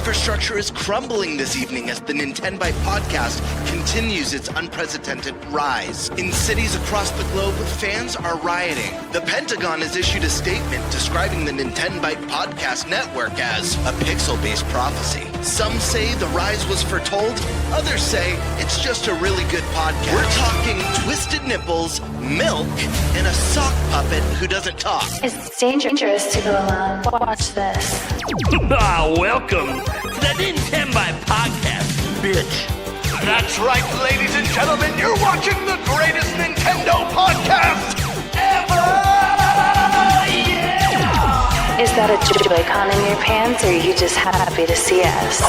infrastructure is crumbling this evening as the Nintenbyte Podcast continues its unprecedented rise. In cities across the globe, fans are rioting. The Pentagon has issued a statement describing the Nintenbyte Podcast network as a pixel-based prophecy. Some say the rise was foretold, others say it's just a really good podcast. We're talking twisted nipples, milk, and a sock puppet who doesn't talk. It's dangerous to go alone. Watch this. Welcome to the Nintenbyte Podcast, bitch. That's right, ladies and gentlemen, you're watching the greatest Nintendo podcast ever! Yeah! Is that a Joy-Con in your pants, or are you just happy to see us?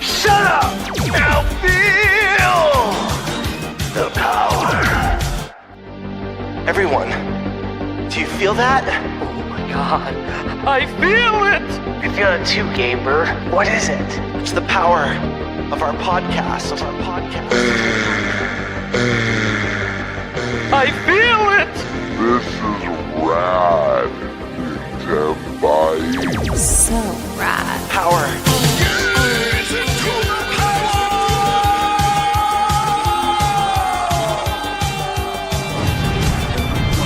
Shut up! Now feel the power. Everyone, do you feel that? Oh my god, I feel it! I feel it too, Gamer. What is it? It's the power of our podcast. I feel it! This is rad, Nintenbyte. So rad. Power.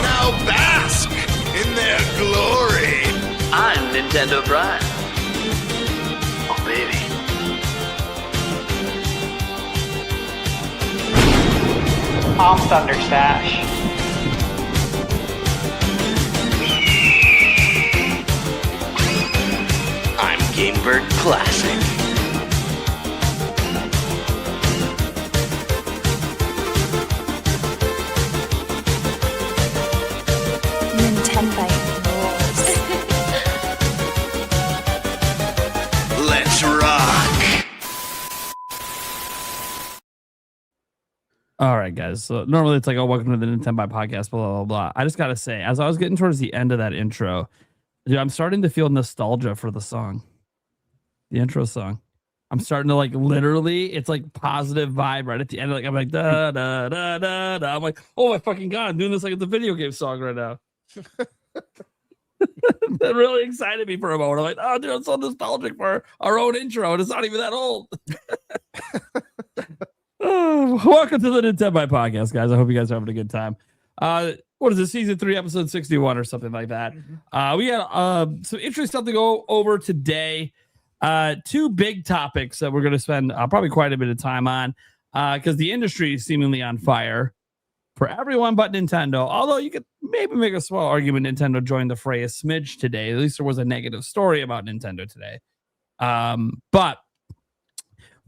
Now bask in their glory. I'm Nintendo Brian. Oh baby. I'm Thunderstash. I'm Gamebird Classic. Nintenbyte rules. Let's rock. All right, guys. So normally it's like, oh, welcome to the Nintenbyte Podcast, blah, blah, blah. I just got to say, as I was getting towards the end of that intro, dude, I'm starting to feel nostalgia for the song, the intro song. I'm starting to like literally, it's like positive vibe right at the end. Like I'm like, da, da, da, da, da. I'm like, oh my fucking God, I'm doing this like it's a video game song right now. That really excited me for a moment. I'm like, oh, dude, I'm so nostalgic for our own intro, and it's not even that old. Oh, welcome to the Nintenbyte Podcast, guys. I hope you guys are having a good time. What is it, season 3, episode 61 or something like that? We had some interesting stuff to go over today. 2 big topics that we're going to spend probably quite a bit of time on because the industry is seemingly on fire for everyone but Nintendo. Although you could maybe make a small argument Nintendo joined the fray a smidge today. At least there was a negative story about Nintendo today. But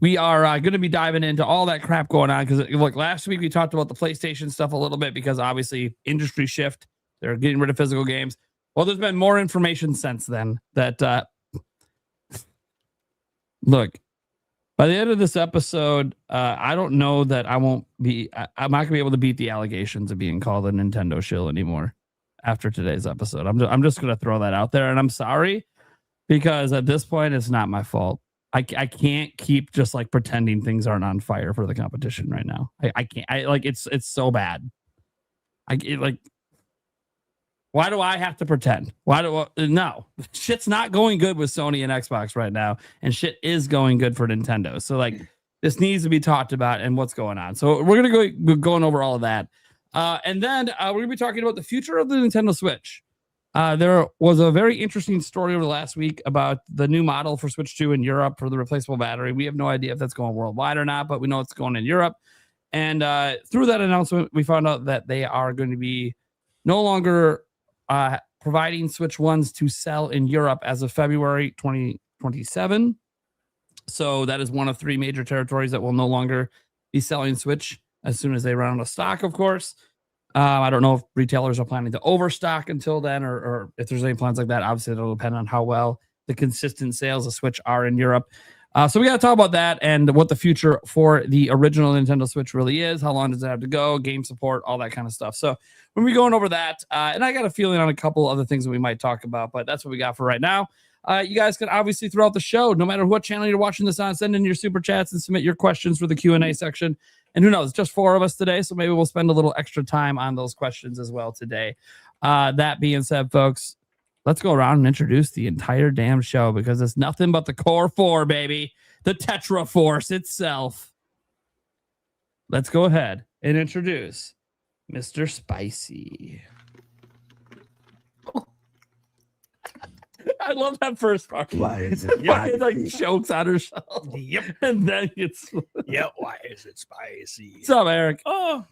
we are going to be diving into all that crap going on because, look, last week we talked about the PlayStation stuff a little bit because obviously industry shift. They're getting rid of physical games. Well, there's been more information since then that, look, by the end of this episode, I don't know that I'm not going to be able to beat the allegations of being called a Nintendo shill anymore after today's episode. I'm just going to throw that out there, and I'm sorry because at this point, it's not my fault. I can't keep just like pretending things aren't on fire for the competition right now. I can't. It's so bad. Why do I have to pretend? No, shit's not going good with Sony and Xbox right now, and shit is going good for Nintendo. So like, this needs to be talked about and what's going on. So we're gonna go going over all of that, and then we're gonna be talking about the future of the Nintendo Switch. There was a very interesting story over the last week about the new model for Switch 2 in Europe for the replaceable battery. We have no idea if that's going worldwide or not, but we know it's going in Europe. And through that announcement, we found out that they are going to be no longer providing Switch 1s to sell in Europe as of February 2027. So that is one of 3 major territories that will no longer be selling Switch as soon as they run out of stock, of course. I don't know if retailers are planning to overstock until then or if there's any plans like that. Obviously, it'll depend on how well the consistent sales of Switch are in Europe. So we got to talk about that and what the future for the original Nintendo Switch really is. How long does it have to go? Game support, all that kind of stuff. So when we're going over that, and I got a feeling on a couple other things that we might talk about, but that's what we got for right now. You guys can obviously throughout the show, no matter what channel you're watching this on, send in your super chats and submit your questions for the Q&A section. And who knows, just 4 of us today, so maybe we'll spend a little extra time on those questions as well today. That being said, folks, let's go around and introduce the entire damn show because it's nothing but the core 4, baby. The Tetra Force itself. Let's go ahead and introduce Mr. Spicy. I love that first part. Why is it? It like chokes on herself. Yep. And then it's Yep. Why is it spicy? What's up, Eric? Oh,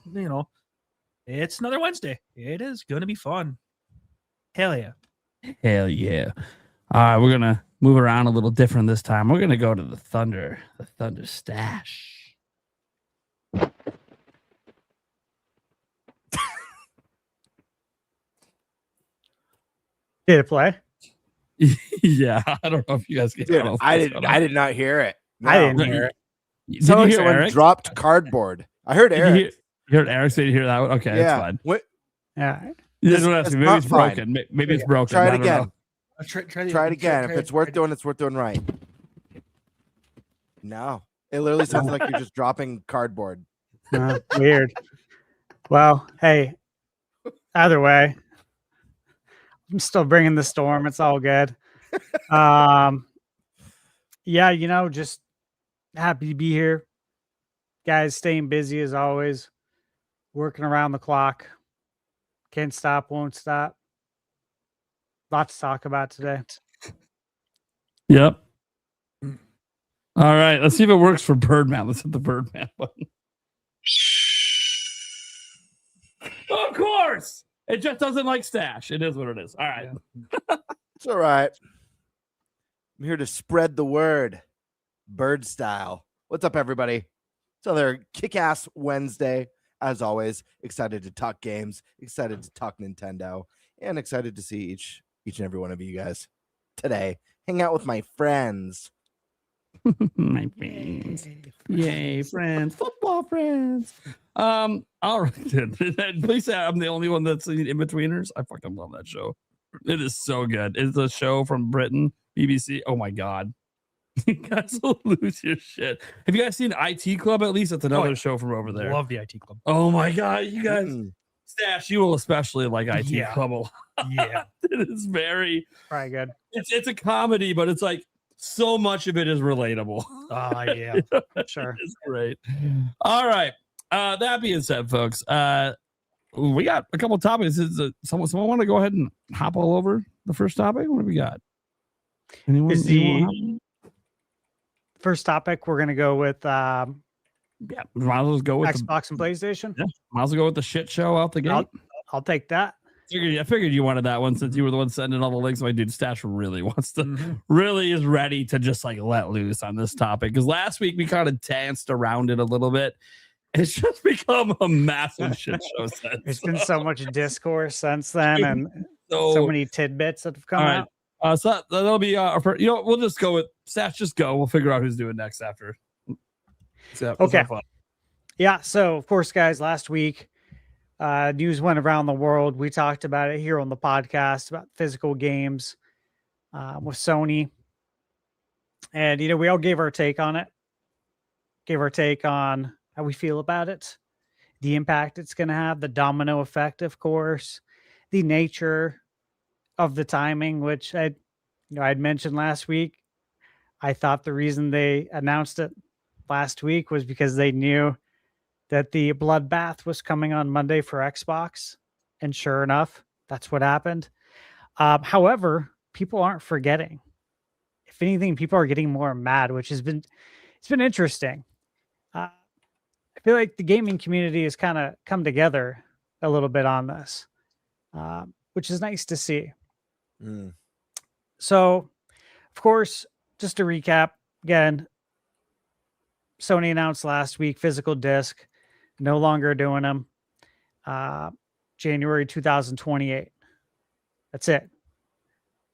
it's another Wednesday. It is going to be fun. Hell yeah. Hell yeah. All right, we're gonna move around a little different this time. We're gonna go to the Thunder Stash. Did it play? Yeah, I don't know if you guys get Dude, I did not hear it. No. I didn't hear it. Did Sounded you like hear someone Eric? dropped cardboard. I heard Did Eric. you heard Eric? So you hear that one? Okay, yeah. that's fine. What? Yeah. You That's- don't have to. that's Maybe not it's fine. broken. Maybe it's broken. Try I it don't again. know. Try it again. If it's worth doing, it's worth doing right. No, it literally sounds like you're just dropping cardboard. Weird. Well, hey, either way, I'm still bringing the storm. It's all good. Yeah, just happy to be here. Guys, staying busy as always, working around the clock. Can't stop, won't stop. Lots to talk about today. Yep. All right, let's see if it works for Birdman. Let's hit the Birdman button. Of course, it just doesn't like Stash. It is what it is. All right. It's all right. I'm here to spread the word, bird style. What's up, everybody? It's another kick-ass Wednesday. As always, excited to talk games, excited to talk Nintendo, and excited to see each and every one of you guys today. Hang out with my friends. My friends. Yay, friends. Football friends. All right. Please say I'm the only one that's seen In-Betweeners. I fucking love that show. It is so good. It's a show from Britain, BBC. Oh my God. You guys will lose your shit. Have you guys seen IT Club at least? It's another show from over there. Love the IT Club. Oh my God. You guys, Stash, you will especially like IT Club a lot. Yeah. It is very Probably good. it's a comedy, but it's like so much of it is relatable. Yeah. Sure. It's great. All right. That being said, folks, we got a couple topics. Someone want to go ahead and hop all over the first topic? What do we got? Anyone? First topic, we're going to go with Yeah, might as well go with Xbox and PlayStation. Yeah, might as well go with the shit show out the gate. I'll take that. I figured you wanted that one since you were the one sending all the links. My dude Stash really wants to, really is ready to just like let loose on this topic. Because last week we kind of danced around it a little bit. It's just become a massive shit show since. There's been so much discourse since then, and so many tidbits that have come out. So that'll be we'll just go with Stash. Just go. We'll figure out who's doing next after. So, okay. Yeah. So of course, guys, last week. News went around the world. We talked about it here on the podcast about physical games with Sony. And, we all gave our take on it. Gave our take on how we feel about it, the impact it's going to have, the domino effect, of course, the nature of the timing, which I'd mentioned last week. I thought the reason they announced it last week was because they knew that the bloodbath was coming on Monday for Xbox. And sure enough, that's what happened. However, people aren't forgetting. If anything, people are getting more mad, which it's been interesting. I feel like the gaming community has kind of come together a little bit on this, which is nice to see. So, of course, just to recap, again, Sony announced last week physical disc. No longer doing them. January 2028. That's it.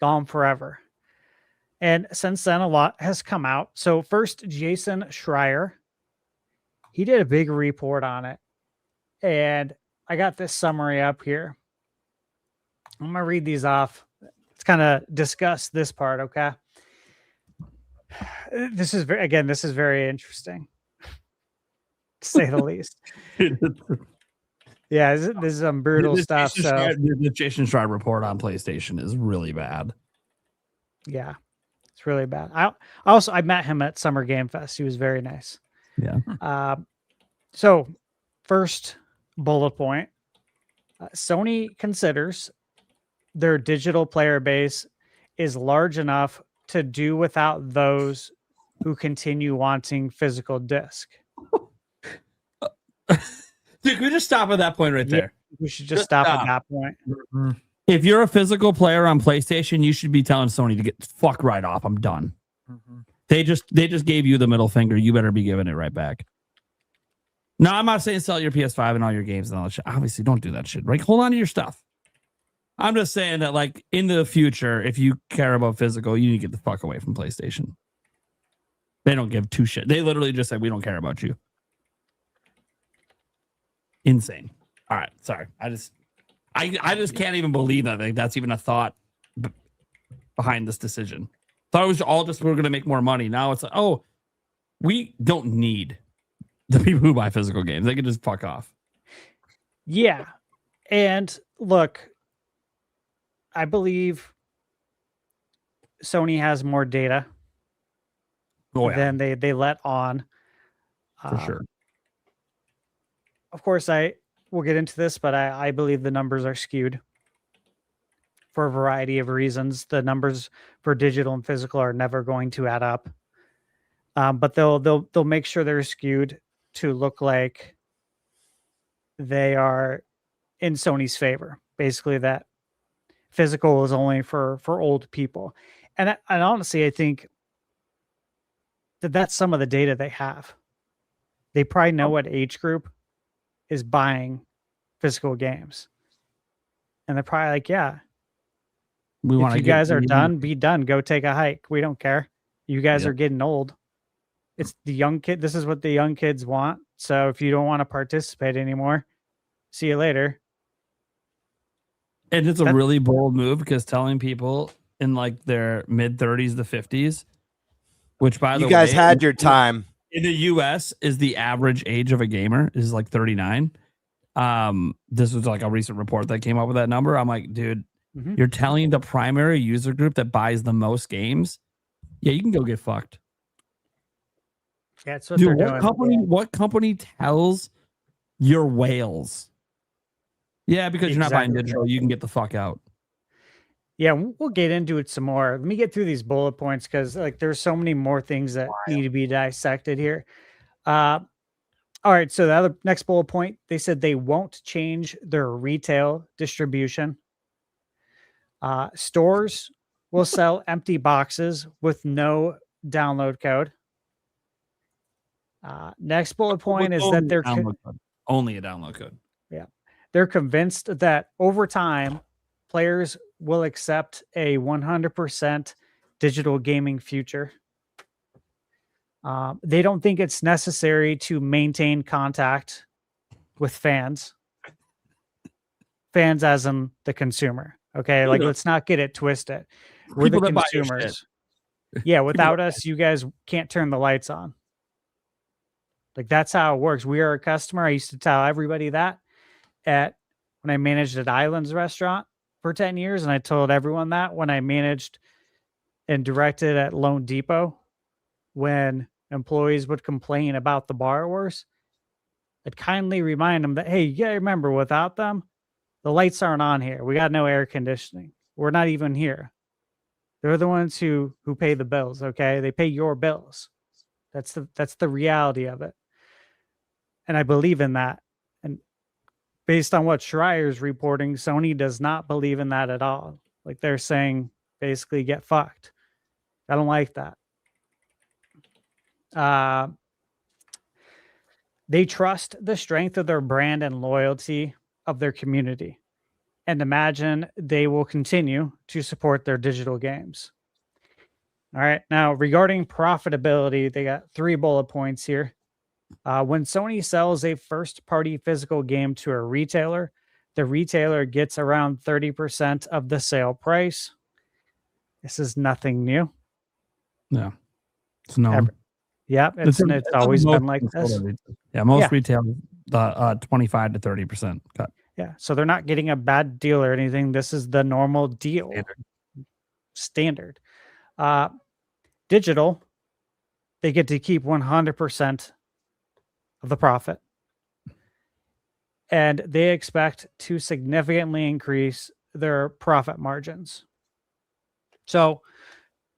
Gone forever. And since then, a lot has come out. So first, Jason Schreier. He did a big report on it. And I got this summary up here. I'm going to read these off. It's kind of discuss this part. Okay. This is very interesting, to say the least. Yeah, this is some brutal stuff. The Jason Schreier report on PlayStation is really bad. Yeah, it's really bad. I met him at Summer Game Fest. He was very nice. Yeah. So first bullet point, Sony considers their digital player base is large enough to do without those who continue wanting physical disc. Dude, we just stop at that point right there. Yeah, we should just stop at that point. Mm-hmm. If you're a physical player on PlayStation, you should be telling Sony to get the fuck right off. I'm done. Mm-hmm. They just gave you the middle finger. You better be giving it right back. No, I'm not saying sell your PS5 and all your games and all that shit. Obviously, don't do that shit. Right? Hold on to your stuff. I'm just saying that, like, in the future, if you care about physical, you need to get the fuck away from PlayStation. They don't give two shit. They literally just said, we don't care about you. Insane. All right. Sorry. I just can't even believe that. Like, that's even a thought behind this decision. Thought it was all just, we're going to make more money. Now it's like, oh, we don't need the people who buy physical games. They can just fuck off. Yeah. And look, I believe Sony has more data than they let on. For sure. Of course, we'll get into this, but I believe the numbers are skewed for a variety of reasons. The numbers for digital and physical are never going to add up. But they'll make sure they're skewed to look like they are in Sony's favor. Basically, that physical is only for old people. And honestly, I think that's some of the data they have. They probably know what age group is buying physical games. And they're probably like, yeah, if you guys are done, be done. Go take a hike. We don't care. You guys are getting old. It's the young kid. This is what the young kids want. So if you don't want to participate anymore, see you later. And it's a really bold move, because telling people in like their mid 30s to 50s, which by the way, you guys had your time. In the US is the average age of a gamer is like 39. This was like a recent report that came up with that number. I'm like, dude, you're telling the primary user group that buys the most games, yeah, you can go get fucked. Yeah, that's what they're doing. What company tells your whales? Yeah, because you're not buying digital, you can get the fuck out. Yeah, we'll get into it some more. Let me get through these bullet points, because like there's so many more things that need to be dissected here. All right, so the next bullet point, they said they won't change their retail distribution. Stores will sell empty boxes with no download code. Next bullet point is that they're only a download code. Yeah, they're convinced that over time, players will accept a 100% digital gaming future. They don't think it's necessary to maintain contact with fans. Fans as in the consumer. Okay, like let's not get it twisted. We're the consumers. Yeah, without us, you guys can't turn the lights on. Like that's how it works. We are a customer. I used to tell everybody that when I managed at Islands Restaurant for 10 years. And I told everyone that when I managed and directed at Lone Depot, when employees would complain about the borrowers, I'd kindly remind them that, hey, you gotta remember, without them, the lights aren't on here. We got no air conditioning. We're not even here. They're the ones who pay the bills. Okay. They pay your bills. That's the reality of it. And I believe in that. And based on what Schreier's reporting, Sony does not believe in that at all. Like they're saying, basically get fucked. I don't like that. They trust the strength of their brand and loyalty of their community, and imagine they will continue to support their digital games. All right. Now, regarding profitability, they got 3 bullet points here. When Sony sells a first-party physical game to a retailer, the retailer gets around 30% of the sale price. This is nothing new. Yeah. It's no. Yep, it's always been like this. Yeah, most Yeah. retail, 25 to 30% cut. Yeah, so they're not getting a bad deal or anything. This is the normal deal. Standard. Digital, they get to keep 100% of the profit. And they expect to significantly increase their profit margins. So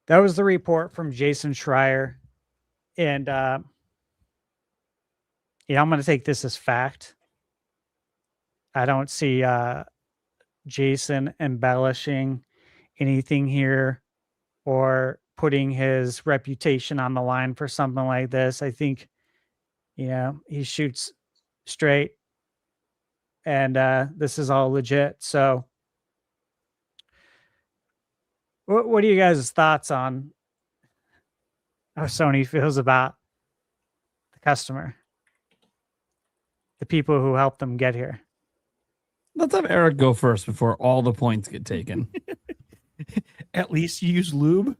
that was the report from Jason Schreier. And I'm going to take this as fact. I don't see Jason embellishing anything here or putting his reputation on the line for something like this. I think, he shoots straight, and this is all legit. So what are you guys' thoughts on how Sony feels about the customer, the people who helped them get here? Let's have Eric go first before all the points get taken. At least you use lube.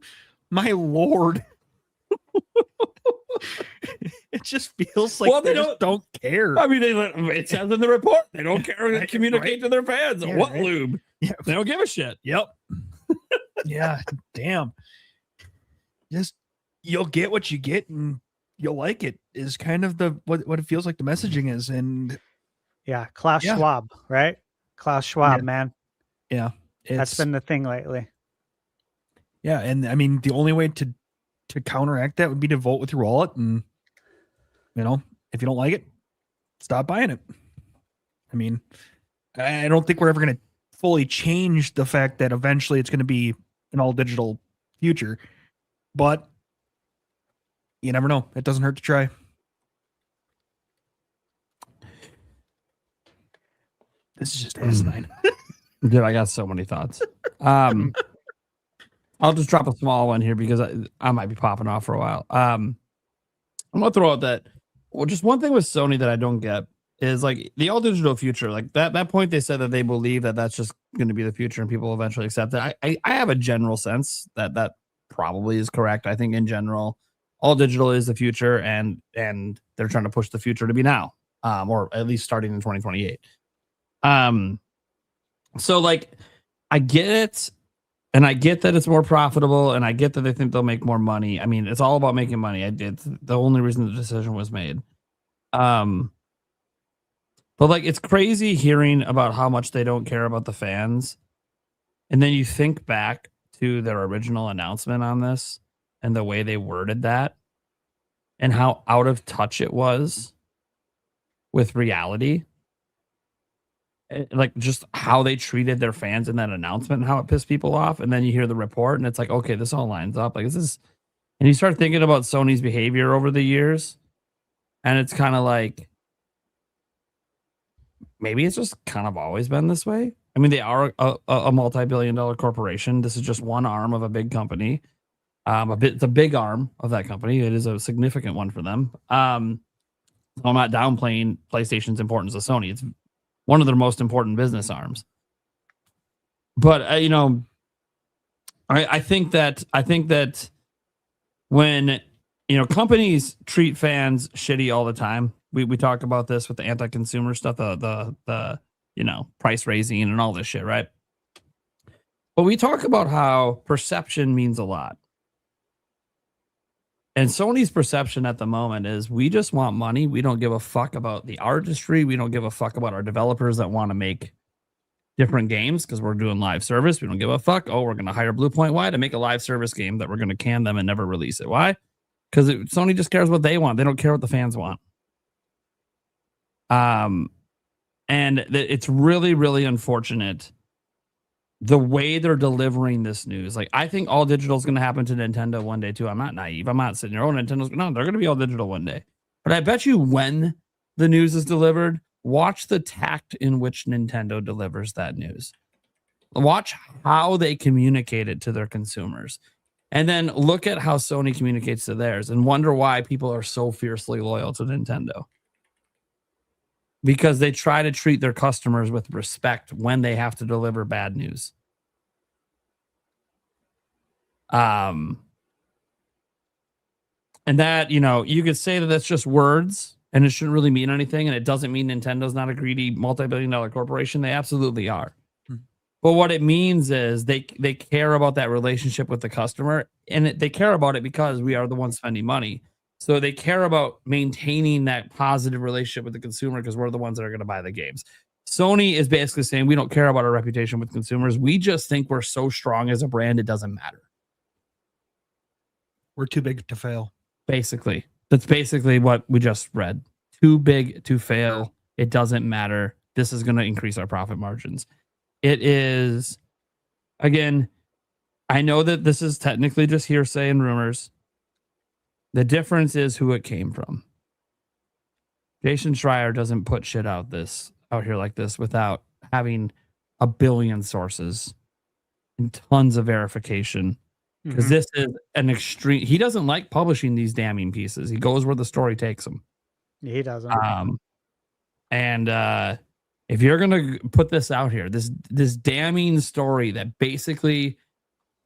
My lord. It just feels like they just don't care. I mean, it says in the report they don't care to communicate to their fans. Yeah, what right. lube? Yeah. They don't give a shit. Yep. Yeah, damn. Just you'll get what you get and you'll like it is kind of what it feels like the messaging is. And Yeah, Klaus Schwab, right? Klaus Schwab, man. yeah, That's been the thing lately. Yeah, and I mean the only way to counteract that would be to vote with your wallet, and if you don't like it, stop buying it. I mean, I don't think we're ever going to fully change the fact that eventually it's going to be an all digital future, but you never know. It doesn't hurt to try. This is just asinine. Dude, I got so many thoughts. I'll just drop a small one here because I might be popping off for a while. I'm gonna throw out that just one thing with Sony that I don't get is like the all digital future. Like that point they said that they believe that that's just going to be the future and people will eventually accept it. I have a general sense that probably is correct. I think in general, all digital is the future, and they're trying to push the future to be now, or at least starting in 2028. So like I get it, and I get that it's more profitable, and I get that they think they'll make more money. I mean, it's all about making money. It's the only reason the decision was made. But like it's crazy hearing about how much they don't care about the fans. And then you think back to their original announcement on this and the way they worded that and how out of touch it was with reality. Like just how they treated their fans in that announcement and how it pissed people off. And then you hear the report and it's like, okay, this all lines up. Like this is, and you start thinking about Sony's behavior over the years. And it's kind of like, maybe it's just kind of always been this way. I mean, they are a multi-billion-dollar corporation. This is just one arm of a big company. It's a big arm of that company. It is a significant one for them. I'm not downplaying PlayStation's importance to Sony. It's one of their most important business arms. But I think that when companies treat fans shitty all the time. We talk about this with the anti-consumer stuff, the price raising and all this shit, right? But we talk about how perception means a lot. And Sony's perception at the moment is we just want money. We don't give a fuck about the artistry. We don't give a fuck about our developers that want to make different games because we're doing live service. We don't give a fuck. Oh, we're going to hire Blue Point Y to make a live service game that we're going to can them and never release it. Why? Because Sony just cares what they want. They don't care what the fans want. And it's really, really unfortunate the way they're delivering this news. Like, I think all digital is going to happen to Nintendo one day too. I'm not naive. I'm not sitting here, Nintendo's no, they're going to be all digital one day. But I bet you when the news is delivered, watch the tact in which Nintendo delivers that news. Watch how they communicate it to their consumers. And then look at how Sony communicates to theirs and wonder why people are so fiercely loyal to Nintendo. Because they try to treat their customers with respect when they have to deliver bad news. And that, you could say that that's just words and it shouldn't really mean anything. And it doesn't mean Nintendo's not a greedy multi-billion-dollar corporation. They absolutely are. But what it means is they care about that relationship with the customer, and they care about it because we are the ones spending money. So they care about maintaining that positive relationship with the consumer because we're the ones that are going to buy the games. Sony is basically saying we don't care about our reputation with consumers. We just think we're so strong as a brand, it doesn't matter. We're too big to fail. Basically, that's basically what we just read. Too big to fail. It doesn't matter. This is going to increase our profit margins. It is, again, I know that this is technically just hearsay and rumors. The difference is who it came from. Jason Schreier doesn't put shit out here like this without having a billion sources and tons of verification. Because this is an extreme. He doesn't like publishing these damning pieces. He goes where the story takes him. He doesn't. If you're gonna put this out here, this damning story that basically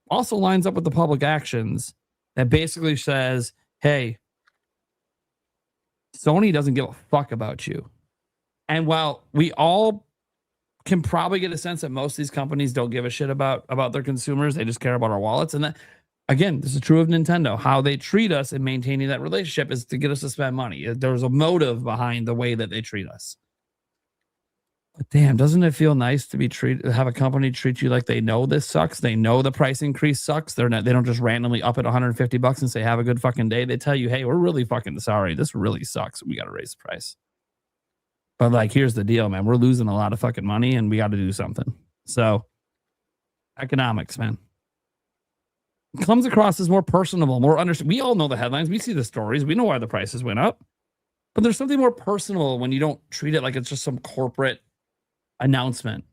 also lines up with the public actions, that basically says, "Hey, Sony doesn't give a fuck about you." And while we all can probably get a sense that most of these companies don't give a shit about their consumers, they just care about our wallets. And that, again, this is true of Nintendo. How they treat us and maintaining that relationship is to get us to spend money. There's a motive behind the way that they treat us. But damn, doesn't it feel nice to have a company treat you like they know this sucks? They know the price increase sucks. They don't just randomly up it $150 and say, have a good fucking day. They tell you, hey, we're really fucking sorry. This really sucks. We got to raise the price. But like, here's the deal, man. We're losing a lot of fucking money and we got to do something. So economics, man. It comes across as more personable, more understood. We all know the headlines. We see the stories. We know why the prices went up. But there's something more personal when you don't treat it like it's just some corporate announcement.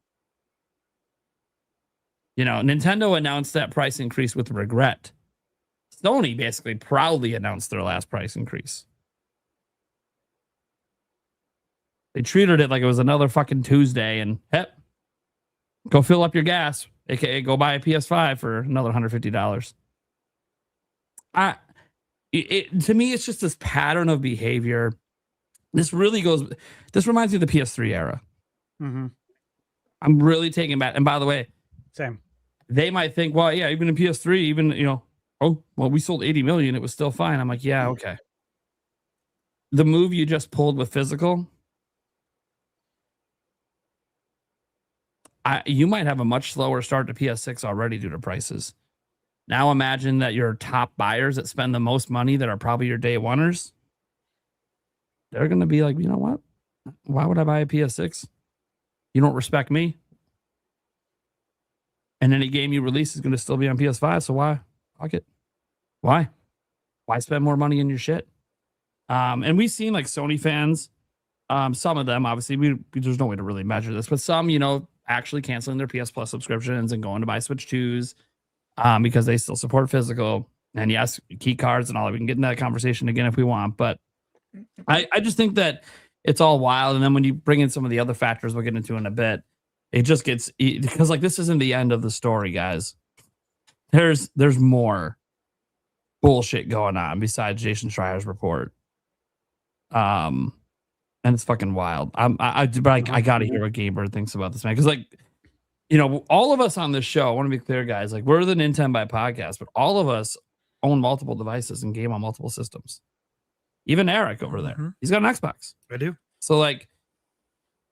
Nintendo announced that price increase with regret. Sony basically proudly announced their last price increase. They treated it like it was another fucking Tuesday and go fill up your gas, aka go buy a PS5 for another $150. To me, it's just this pattern of behavior. This reminds me of the PS3 era. I'm really taking back. And by the way, same. They might think, well, yeah, even in PS3, we sold 80 million. It was still fine. I'm like, yeah, okay. The move you just pulled with physical, you might have a much slower start to PS6 already due to prices. Now imagine that your top buyers that spend the most money that are probably your day oneers, they're going to be like, you know what? Why would I buy a PS6? You don't respect me. And any game you release is going to still be on PS5. So why? Fuck it. Why spend more money in your shit? And we've seen like Sony fans, some of them, obviously, there's no way to really measure this, but some, actually canceling their PS Plus subscriptions and going to buy Switch 2s because they still support physical. And yes, key cards and all that. We can get into that conversation again if we want. But I just think that it's all wild. And then when you bring in some of the other factors we'll get into in a bit, it just gets, because like this isn't the end of the story, guys. There's more bullshit going on besides Jason Schreier's report. And it's fucking wild. I got to hear what Gamer thinks about this, man. Because like, all of us on this show, I want to be clear, guys, like we're the Nintenbyte Podcast, but all of us own multiple devices and game on multiple systems. Even Eric over there, he's got an Xbox. I do. So like,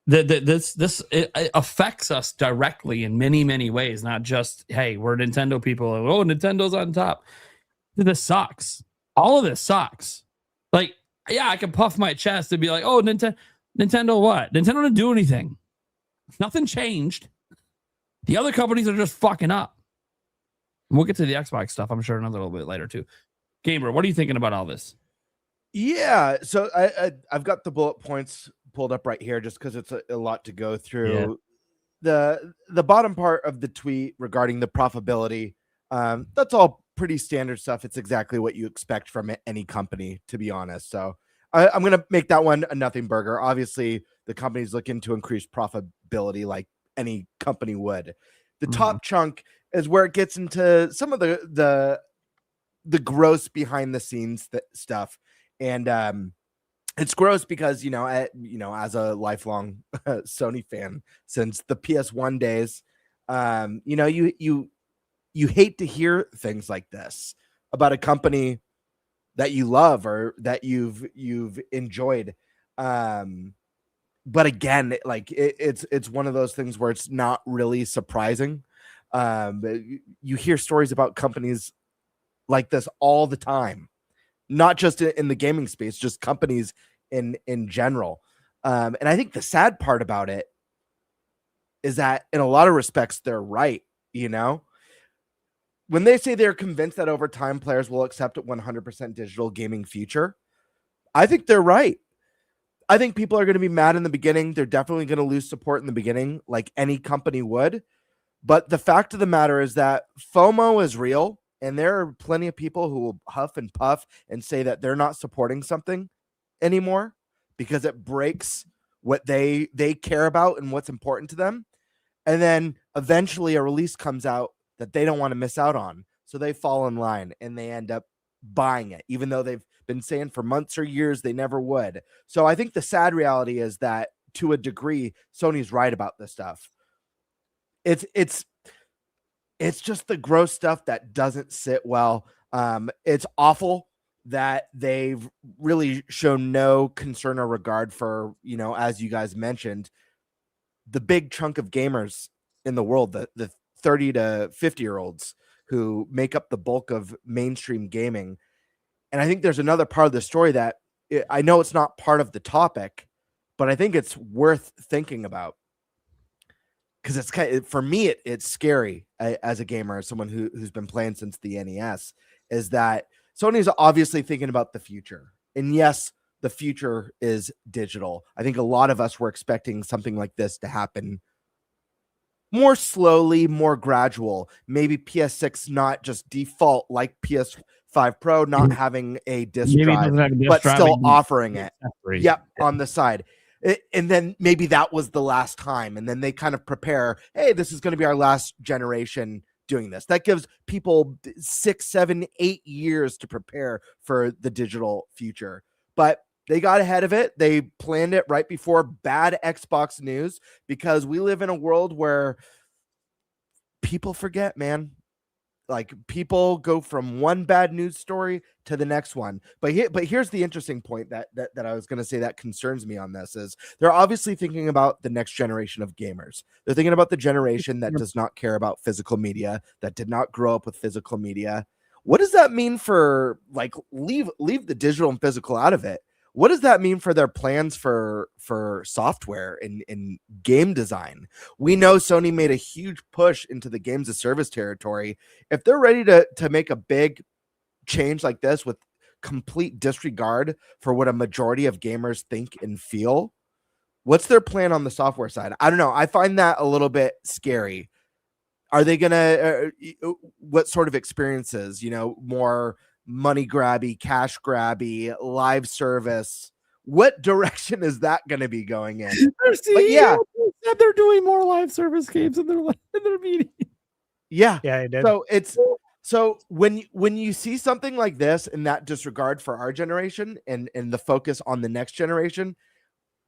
this it affects us directly in many, many ways. Not just, hey, we're Nintendo people. Oh, Nintendo's on top. This sucks. All of this sucks. Like, yeah, I can puff my chest and be like, oh, Nintendo what? Nintendo didn't do anything. Nothing changed. The other companies are just fucking up. We'll get to the Xbox stuff, I'm sure, another little bit later too. Gamer, what are you thinking about all this? Yeah, so I've got the bullet points pulled up right here just because it's a lot to go through. Yeah. The bottom part of the tweet regarding the profitability, that's all pretty standard stuff. It's exactly what you expect from any company, to be honest. So I'm going to make that one a nothing burger. Obviously, the company's looking to increase profitability like any company would. The top chunk is where it gets into some of the gross behind the scenes stuff. And it's gross because, as a lifelong Sony fan since the PS1 days, you hate to hear things like this about a company that you love or that you've enjoyed. But again, it's one of those things where it's not really surprising. You hear stories about companies like this all the time, not just in the gaming space, just companies in general. And I think the sad part about it is that in a lot of respects, they're right. When they say they're convinced that over time players will accept a 100% digital gaming future, I think they're right. I think people are going to be mad in the beginning. They're definitely going to lose support in the beginning, like any company would. But the fact of the matter is that FOMO is real, and there are plenty of people who will huff and puff and say that they're not supporting something anymore because it breaks what they care about and what's important to them. And then eventually a release comes out that they don't want to miss out on. So they fall in line and they end up buying it, even though they've been saying for months or years they never would. So I think the sad reality is that to a degree, Sony's right about this stuff. It's just the gross stuff that doesn't sit well. It's awful that they've really shown no concern or regard for, as you guys mentioned, the big chunk of gamers in the world, the 30 to 50-year-olds who make up the bulk of mainstream gaming. And I think there's another part of the story that I know it's not part of the topic, but I think it's worth thinking about. Because it's for me, it's scary as a gamer, as someone who's been playing since the NES, is that Sony's obviously thinking about the future. And yes, the future is digital. I think a lot of us were expecting something like this to happen more slowly, more gradual. Maybe PS6 not just default like PS5 Pro, not having a disc drive, but still offering it. Yep, on the side. And then maybe that was the last time. And then they kind of prepare, hey, this is going to be our last generation doing this. That gives people 6, 7, 8 years to prepare for the digital future. But they got ahead of it. They planned it right before bad Xbox news, because we live in a world where people forget, man. Like, people go from one bad news story to the next one. But here's the interesting point that I was going to say that concerns me on this is they're obviously thinking about the next generation of gamers. They're thinking about the generation that does not care about physical media, that did not grow up with physical media. What does that mean for, like, leave the digital and physical out of it? What does that mean for their plans for software and game design? We know Sony made a huge push into the games of service territory. If they're ready to make a big change like this with complete disregard for what a majority of gamers think and feel, what's their plan on the software side? I don't know. I find that a little bit scary. Are they going to, what sort of experiences, more money grabby, cash grabby, live service? What direction is that going to be going in? Yeah, they're doing more live service games in their meeting. Yeah, it did. So when you see something like this and that disregard for our generation and the focus on the next generation,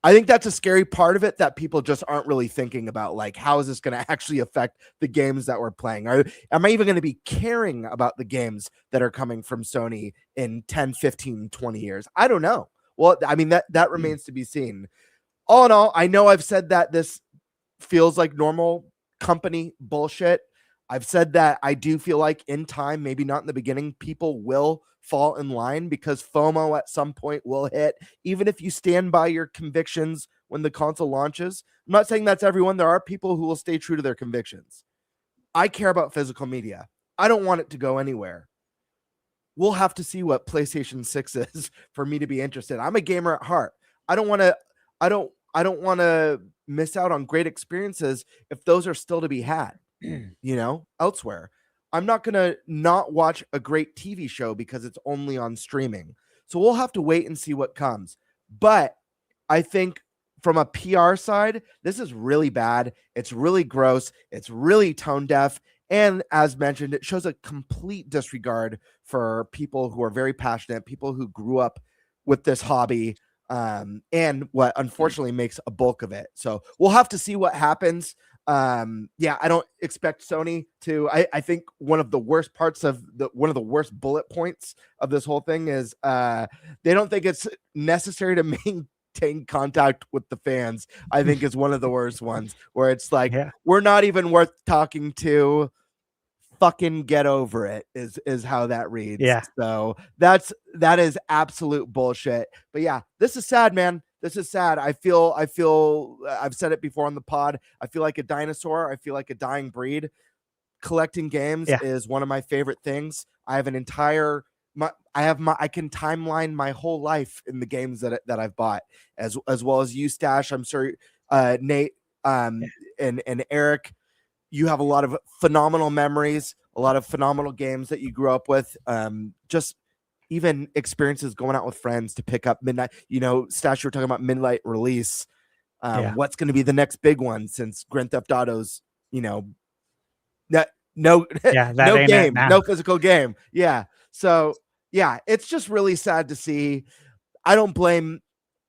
I think that's a scary part of it that people just aren't really thinking about. Like, how is this going to actually affect the games that we're playing? Am I even going to be caring about the games that are coming from Sony in 10, 15, 20 years? I don't know. Well, I mean, that remains to be seen. All in all, I know I've said that this feels like normal company bullshit. I've said that I do feel like in time, maybe not in the beginning, people will fall in line because FOMO at some point will hit, even if you stand by your convictions when the console launches. I'm not saying that's everyone. There are people who will stay true to their convictions. I care about physical media. I don't want it to go anywhere. We'll have to see what PlayStation 6 is for me to be interested. I'm a gamer at heart. I don't want to miss out on great experiences if those are still to be had, elsewhere. I'm not going to not watch a great TV show because it's only on streaming. So we'll have to wait and see what comes. But I think from a PR side, this is really bad. It's really gross. It's really tone deaf. And as mentioned, it shows a complete disregard for people who are very passionate, people who grew up with this hobby, and what unfortunately makes a bulk of it. So we'll have to see what happens. Yeah, I don't expect Sony to. I think one of the worst parts of one of the worst bullet points of this whole thing is they don't think it's necessary to maintain contact with the fans. I think is one of the worst ones, where it's like, we're not even worth talking to. Fucking get over it is how that reads. Yeah. So that is absolute bullshit. But yeah, this is sad, man. This is sad. I feel I've said it before on the pod. I feel like a dinosaur. I feel like a dying breed. Collecting games is one of my favorite things. I have an entire I can timeline my whole life in the games that I've bought, as well as you, Stash. I'm sure Nate and Eric, you have a lot of phenomenal memories, a lot of phenomenal games that you grew up with. Just even experiences going out with friends to pick up midnight. You know, Stash, you were talking about midnight release. What's going to be the next big one, since Grand Theft Auto's, you know, no game, no physical game. Yeah. So yeah, it's just really sad to see. I don't blame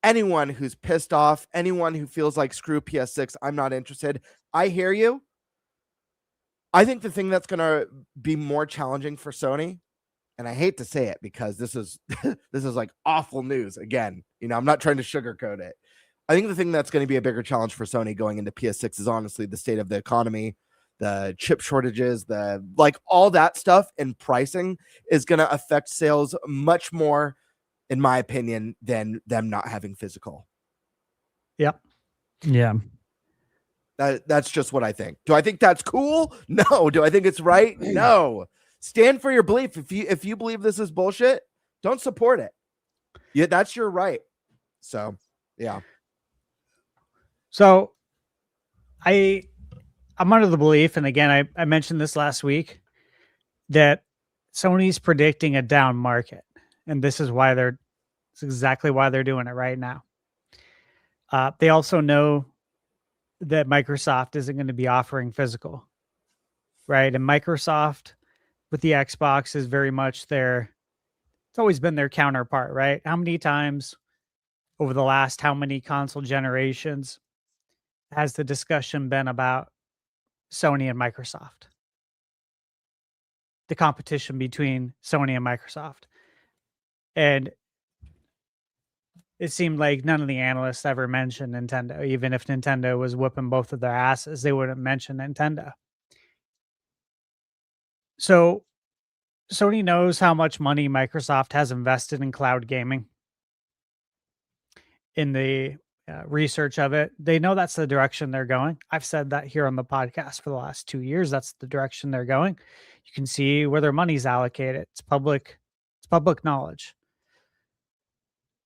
anyone who's pissed off, anyone who feels like screw PS6. I'm not interested. I hear you. I think the thing that's going to be more challenging for Sony, and I hate to say it because this is like awful news again. You know, I'm not trying to sugarcoat it. I think the thing that's going to be a bigger challenge for Sony going into PS6 is honestly the state of the economy, the chip shortages, all that stuff, and pricing is going to affect sales much more, in my opinion, than them not having physical. Yep. Yeah. That's just what I think. Do I think that's cool? No. Do I think it's right? No. Stand for your belief. If you believe this is bullshit, don't support it. Yeah, that's your right. So, yeah. So, I'm under the belief, and again, I mentioned this last week, that Sony's predicting a down market, and this is it's exactly why they're doing it right now. They also know that Microsoft isn't going to be offering physical, right? And Microsoft with the Xbox is very much it's always been their counterpart, right? How many times over the last how many console generations has the discussion been about Sony and Microsoft? The competition between Sony and Microsoft. And it seemed like none of the analysts ever mentioned Nintendo. Even if Nintendo was whipping both of their asses, they wouldn't mention Nintendo. So Sony knows how much money Microsoft has invested in cloud gaming, in the research of it. They know that's the direction they're going. I've said that here on the podcast for the last 2 years. That's the direction they're going. You can see where their money's allocated. It's public knowledge.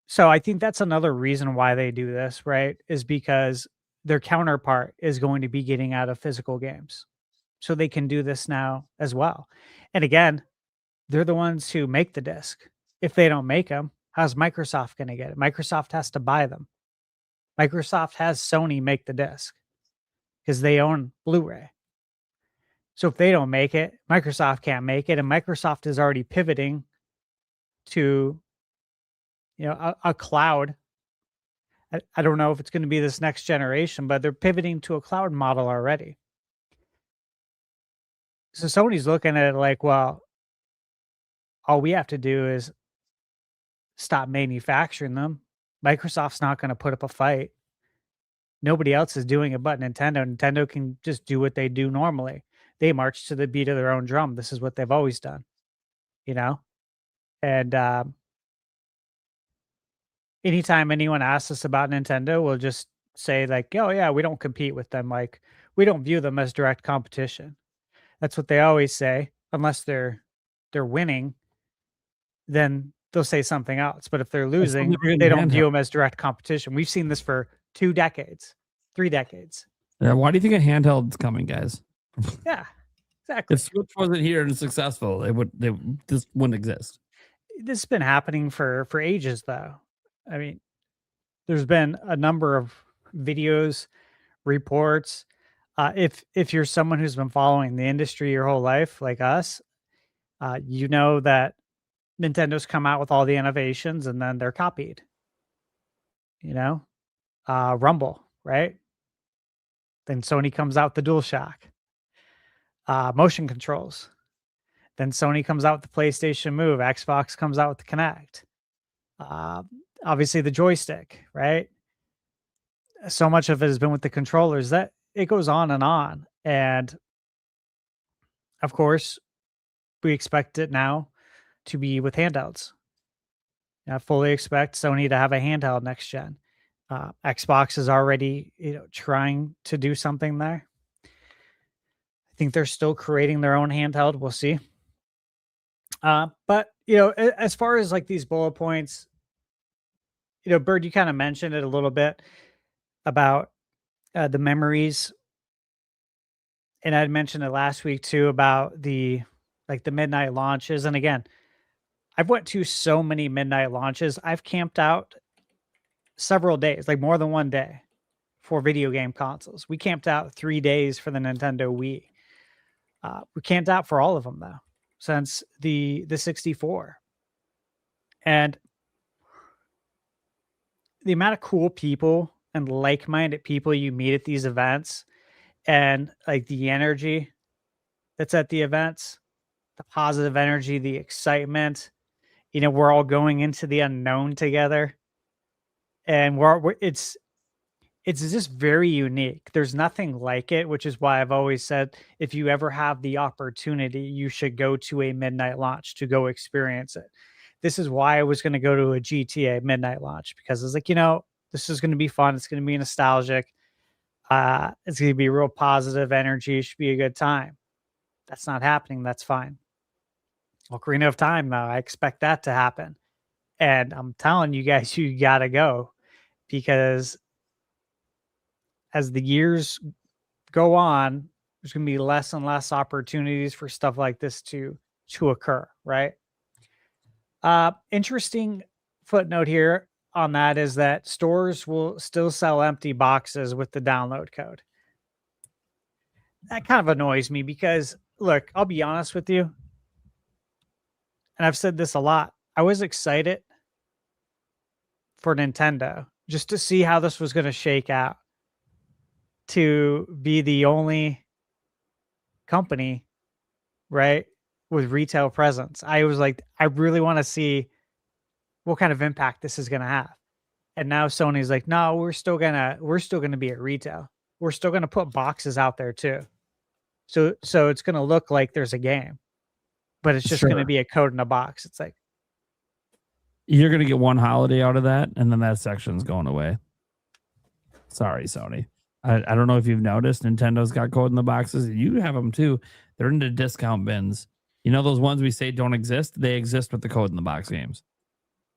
So I think that's another reason why they do this, right? Is because their counterpart is going to be getting out of physical games. So they can do this now as well. And again, they're the ones who make the disc. If they don't make them, how's Microsoft going to get it? Microsoft has to buy them. Microsoft has Sony make the disc because they own Blu-ray. So if they don't make it, Microsoft can't make it. And Microsoft is already pivoting to a cloud. I don't know if it's going to be this next generation, but they're pivoting to a cloud model already. So Sony's looking at it like, well, all we have to do is stop manufacturing them. Microsoft's not going to put up a fight. Nobody else is doing it but Nintendo. Nintendo can just do what they do normally. They march to the beat of their own drum. This is what they've always done, And anytime anyone asks us about Nintendo, we'll just say like, oh yeah, we don't compete with them. Like, we don't view them as direct competition. That's what they always say. Unless they're winning, then they'll say something else. But if they're losing, they don't view them as direct competition. We've seen this for 2 decades, 3 decades. Yeah, why do you think a handheld's coming, guys? Yeah, exactly. If Switch wasn't here and successful, this wouldn't exist. This has been happening for ages, though. I mean, there's been a number of videos, reports If you're someone who's been following the industry your whole life, like us, you know that Nintendo's come out with all the innovations and then they're copied. Rumble, right? Then Sony comes out with the DualShock, motion controls. Then Sony comes out with the PlayStation Move. Xbox comes out with the Kinect. Obviously the joystick, right? So much of it has been with the controllers that it goes on. And of course, we expect it now to be with handhelds. I fully expect Sony to have a handheld next gen. Xbox is already, trying to do something there. I think they're still creating their own handheld. We'll see. But as far as like these bullet points, Bird, you kind of mentioned it a little bit about the memories, and I'd mentioned it last week too about the midnight launches. And again, I've went to so many midnight launches. I've camped out several days, like more than one day, for video game consoles. We camped out 3 days for the Nintendo Wii. We camped out for all of them though, since the 64. And the amount of cool people and like-minded people you meet at these events, and like the energy that's at the events, the positive energy, the excitement, we're all going into the unknown together, and it's just very unique. There's nothing like it, which is why I've always said, if you ever have the opportunity, you should go to a midnight launch to go experience it. This is why I was going to go to a GTA midnight launch, because it's like, this is going to be fun. It's going to be nostalgic. It's going to be real positive energy. It should be a good time. That's not happening. That's fine. Ocarina of Time, though, I expect that to happen. And I'm telling you guys, you got to go, because as the years go on, there's going to be less and less opportunities for stuff like this to occur, right? Interesting footnote here on that is that stores will still sell empty boxes with the download code. That kind of annoys me because, look, I'll be honest with you, and I've said this a lot. I was excited for Nintendo just to see how this was going to shake out, to be the only company, right, with retail presence. I was like, I really want to see what kind of impact this is going to have. And now Sony's like, no, we're still gonna be at retail. We're still gonna put boxes out there too. So it's gonna look like there's a game, but it's just gonna be a code in a box. It's like, you're gonna get one holiday out of that, and then that section's going away. Sorry, Sony. I don't know if you've noticed, Nintendo's got code in the boxes. You have them too. They're in the discount bins. Those ones we say don't exist? They exist with the code in the box games.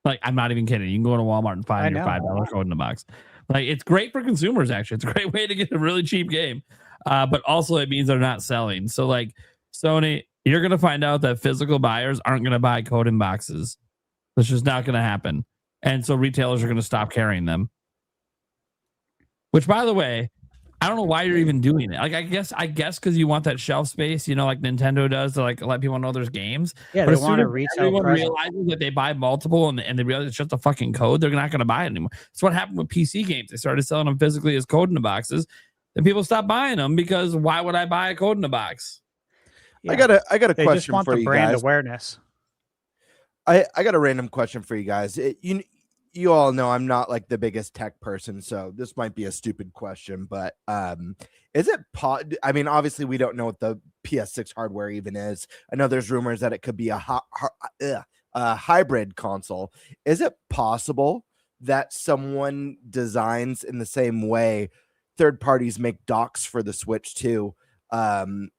Like, I'm not even kidding. You can go to Walmart and find your $5 code in the box. Like, it's great for consumers, actually. It's a great way to get a really cheap game. But also it means they're not selling. So, like, Sony, you're going to find out that physical buyers aren't going to buy code in boxes. That's just not going to happen. And so retailers are going to stop carrying them. Which, by the way, I don't know why you're even doing it. Like, I guess because you want that shelf space, like Nintendo does, to like let people know there's games. Yeah, but they want a retail. Everyone realizes that they buy multiple and they realize it's just a fucking code. They're not going to buy it anymore. That's what happened with PC games. They started selling them physically as code in the boxes. Then people stopped buying them because why would I buy a code in the box? Yeah. I got a they question just want for the you brand guys. awareness. I got a random question for you guys. You all know I'm not like the biggest tech person, so this might be a stupid question, but is it I mean, obviously we don't know what the PS6 hardware even is. I know there's rumors that it could be a hybrid console. Is it possible that someone designs in the same way third parties make docks for the Switch too, in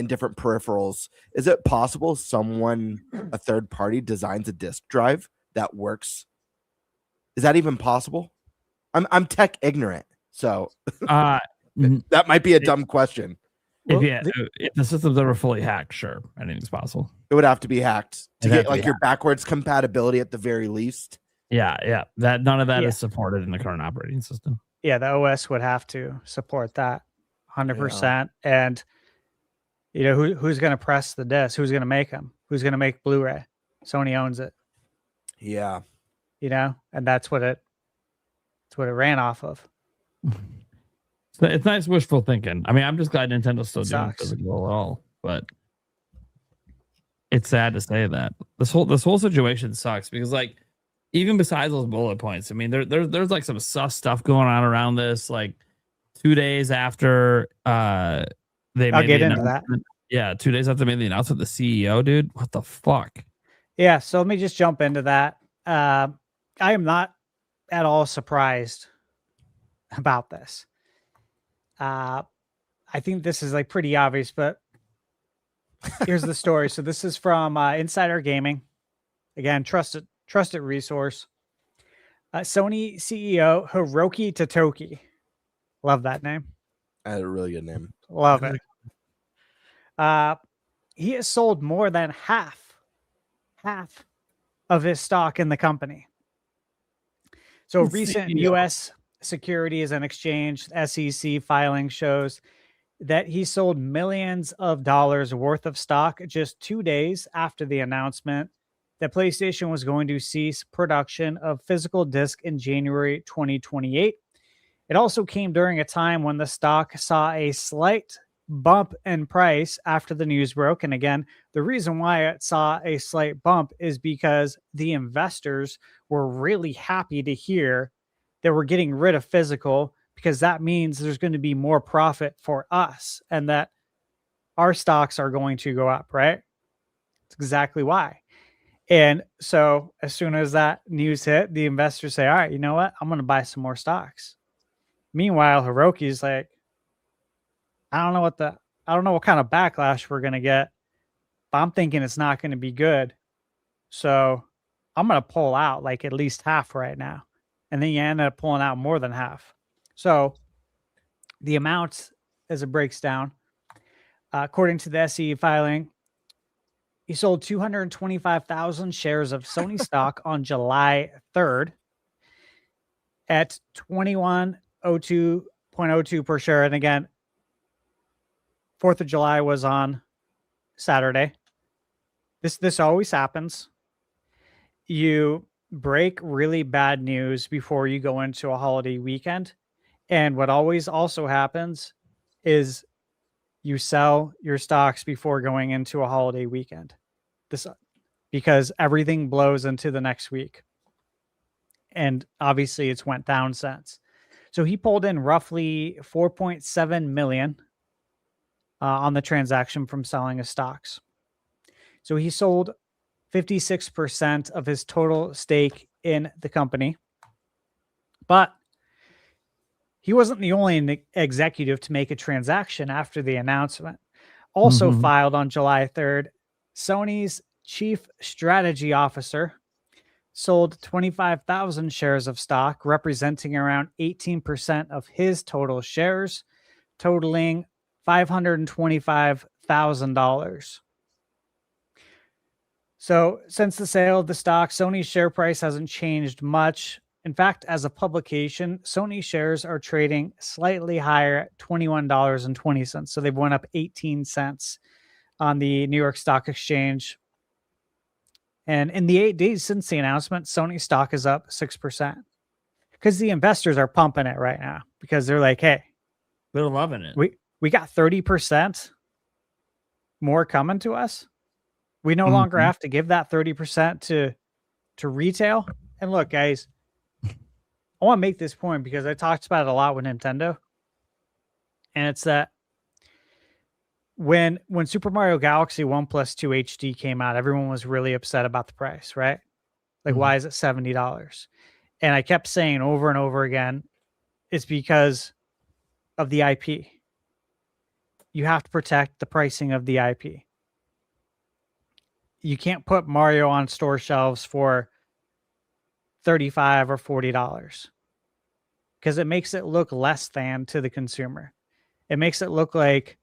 different peripherals? Is it possible a third party designs a disk drive that works? Is that even possible? I'm tech ignorant, so that might be a dumb question. If the system's ever fully hacked, sure, anything's possible. It would have to be hacked to get like your backwards compatibility at the very least. Yeah. That none of that is supported in the current operating system. Yeah, the OS would have to support that. 100%. And who's going to press the disc? Who's going to make them? Who's going to make Blu-ray? Sony owns it. Yeah. And that's what it ran off of. So it's nice wishful thinking. I mean, I'm just glad Nintendo's still doing Sucks. physical at all, but it's sad to say that this whole situation sucks because, like, even besides those bullet points, I mean, there's like some sus stuff going on around this. Like 2 days after I'll get into that. Yeah, 2 days after they made the announcement, the CEO, dude, what the fuck? Yeah, so let me just jump into that. I am not at all surprised about this. I think this is like pretty obvious, but here's the story. So this is from Insider Gaming. Again, trusted resource. Sony CEO Hiroki Totoki. Love that name. I had a really good name. Love it. He has sold more than half of his stock in the company. So recent U.S. Securities and Exchange SEC filing shows that he sold millions of dollars worth of stock just 2 days after the announcement that PlayStation was going to cease production of physical disc in January 2028. It also came during a time when the stock saw a slight bump in price after the news broke. And again, the reason why it saw a slight bump is because the investors were really happy to hear that we're getting rid of physical, because that means there's going to be more profit for us and that our stocks are going to go up, right? That's exactly why. And so as soon as that news hit, the investors say, all right, you know what? I'm going to buy some more stocks. Meanwhile, Hiroki's like, I don't know what kind of backlash we're going to get, but I'm thinking it's not going to be good. So I'm going to pull out like at least half right now. And then you end up pulling out more than half. So the amount, as it breaks down, according to the SEC filing, he sold 225,000 shares of Sony stock on July 3rd at 2102.02 per share. And again, 4th of July was on Saturday. This always happens. You break really bad news before you go into a holiday weekend. And what always also happens is you sell your stocks before going into a holiday weekend. Because everything blows into the next week. And obviously it's went down since. So he pulled in roughly 4.7 million on the transaction from selling his stocks. So he sold 56% of his total stake in the company. But he wasn't the only executive to make a transaction after the announcement. Also filed on July 3rd, Sony's chief strategy officer sold 25,000 shares of stock, representing around 18% of his total shares, totaling $525,000. So since the sale of the stock, Sony's share price hasn't changed much. In fact, as a publication, Sony shares are trading slightly higher at $21.20. So they've went up 18 cents on the New York Stock Exchange. And in the 8 days since the announcement, Sony stock is up 6%. Because the investors are pumping it right now. Because they're like, hey, They're loving it. we got 30% more coming to us. We no longer have to give that 30% to retail. And look, guys, I want to make this point because I talked about it a lot with Nintendo. And it's that when Super Mario Galaxy 1+2 HD came out, everyone was really upset about the price, right? Like, why is it $70? And I kept saying over and over again, it's because of the IP. You have to protect the pricing of the IP. You can't put Mario on store shelves for $35 or $40 because it makes it look less than to the consumer. It makes it look like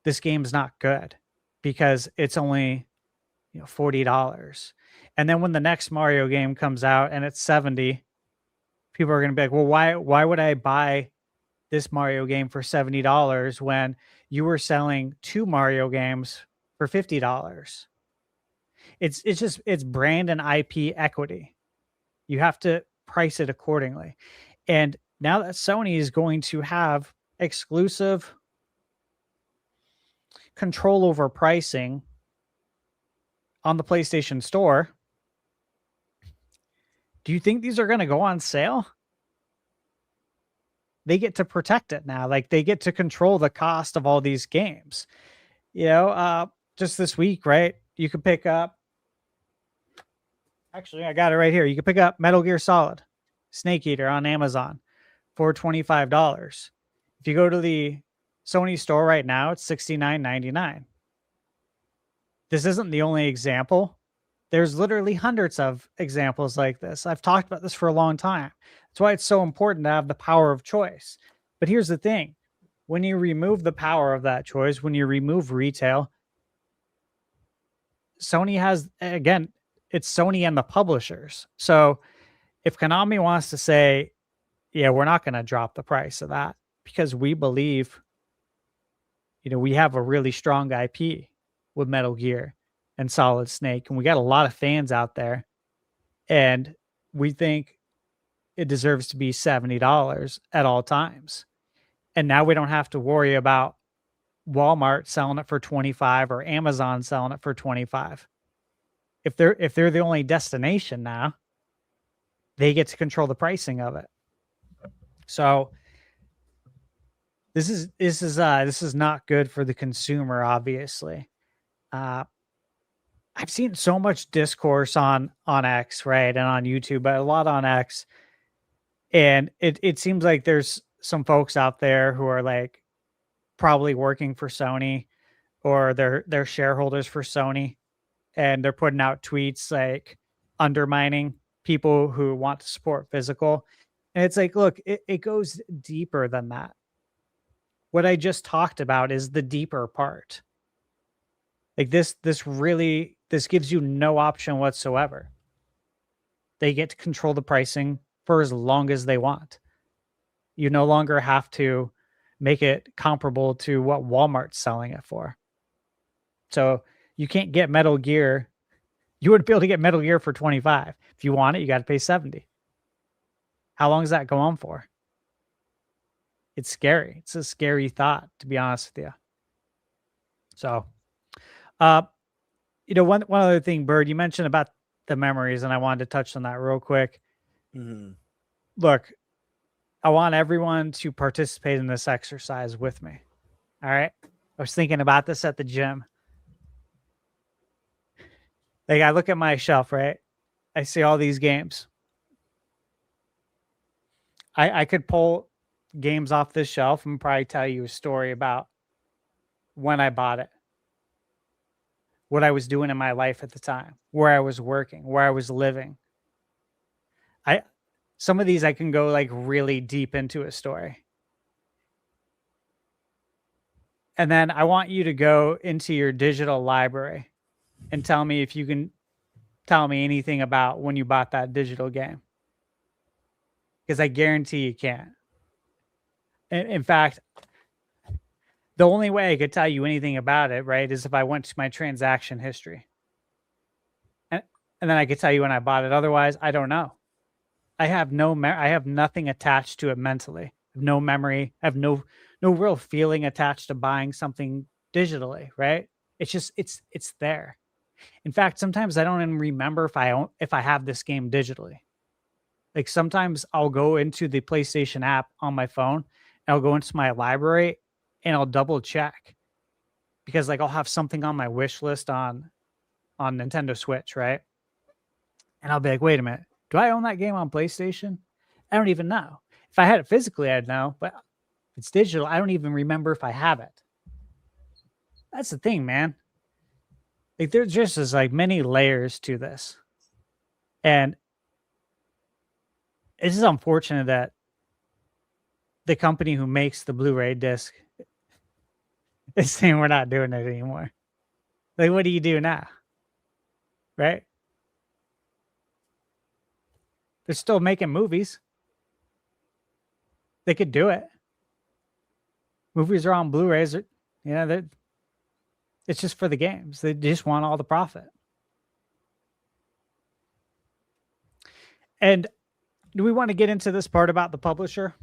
this game's not good because it's only $40. And then when the next Mario game comes out and it's $70, people are going to be like, well, why would I buy this Mario game for $70 when you were selling 2 Mario games for $50? It's brand and IP equity. You have to price it accordingly. And now that Sony is going to have exclusive control over pricing on the PlayStation Store, do you think these are going to go on sale? They get to protect it now. Like, they get to control the cost of all these games. Just this week, right? You could pick up, actually, I got it right here. You could pick up Metal Gear Solid Snake Eater on Amazon for $25. If you go to the Sony store right now, it's $69.99. This isn't the only example. There's literally hundreds of examples like this. I've talked about this for a long time. That's why it's so important to have the power of choice. But here's the thing. When you remove the power of that choice, when you remove retail, Sony has, again, it's Sony and the publishers. So if Konami wants to say, yeah, we're not going to drop the price of that because we believe, we have a really strong IP with Metal Gear and Solid Snake, and we got a lot of fans out there, and we think it deserves to be $70 at all times. And now we don't have to worry about Walmart selling it for $25 or Amazon selling it for $25. If they're the only destination now, they get to control the pricing of it. So this is not good for the consumer, obviously. I've seen so much discourse on X, right, and on YouTube, but a lot on X. And it seems like there's some folks out there who are like probably working for Sony, or they're shareholders for Sony, and they're putting out tweets like undermining people who want to support physical. And it's like, look, it goes deeper than that. What I just talked about is the deeper part. Like this gives you no option whatsoever. They get to control the pricing for as long as they want. You no longer have to make it comparable to what Walmart's selling it for. So you can't get Metal Gear. You wouldn't be able to get Metal Gear for $25. If you want it, you got to pay $70. How long does that go on for? It's scary. It's a scary thought, to be honest with you. So, one other thing, Bird, you mentioned about the memories, and I wanted to touch on that real quick. Mm-hmm. Look, I want everyone to participate in this exercise with me. All right? I was thinking about this at the gym. Like, I look at my shelf, right? I see all these games. I could pull games off this shelf and probably tell you a story about when I bought it, what I was doing in my life at the time, where I was working, where I was living. Some of these I can go like really deep into a story. And then I want you to go into your digital library and tell me if you can tell me anything about when you bought that digital game. Because I guarantee you can't. In fact, the only way I could tell you anything about it, right, is if I went to my transaction history. And then I could tell you when I bought it. Otherwise, I don't know. I have I have nothing attached to it mentally. I have no memory. I have no real feeling attached to buying something digitally, right? It's just it's there. In fact, sometimes I don't even remember if I have this game digitally. Like sometimes I'll go into the PlayStation app on my phone, and I'll go into my library and I'll double check because like I'll have something on my wish list on Nintendo Switch, right? And I'll be like, wait a minute, do I own that game on PlayStation? I don't even know. If I had it physically, I'd know, but if it's digital, I don't even remember if I have it. That's the thing, man. Like there's just as like many layers to this. And it's just unfortunate that the company who makes the Blu-ray disc is saying we're not doing it anymore. Like, what do you do now? Right? They're still making movies. They could do it. Movies are on Blu-rays. It's just for the games. They just want all the profit. And do we want to get into this part about the publisher?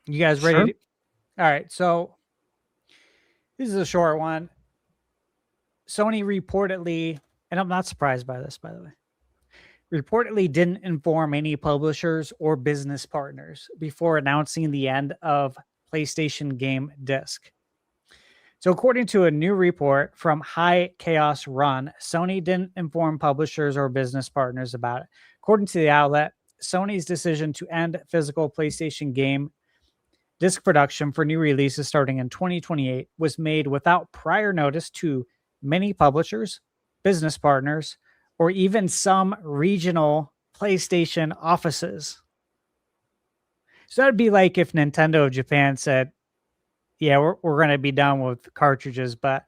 You guys ready? Sure. All right. So this is a short one. Sony reportedly, and I'm not surprised by this, by the way, reportedly didn't inform any publishers or business partners before announcing the end of PlayStation Game Disc. So according to a new report from High Chaos Run, Sony didn't inform publishers or business partners about it. According to the outlet, Sony's decision to end physical PlayStation game disc production for new releases starting in 2028 was made without prior notice to many publishers, business partners, or even some regional PlayStation offices. So that'd be like if Nintendo of Japan said, yeah, we're going to be done with cartridges, but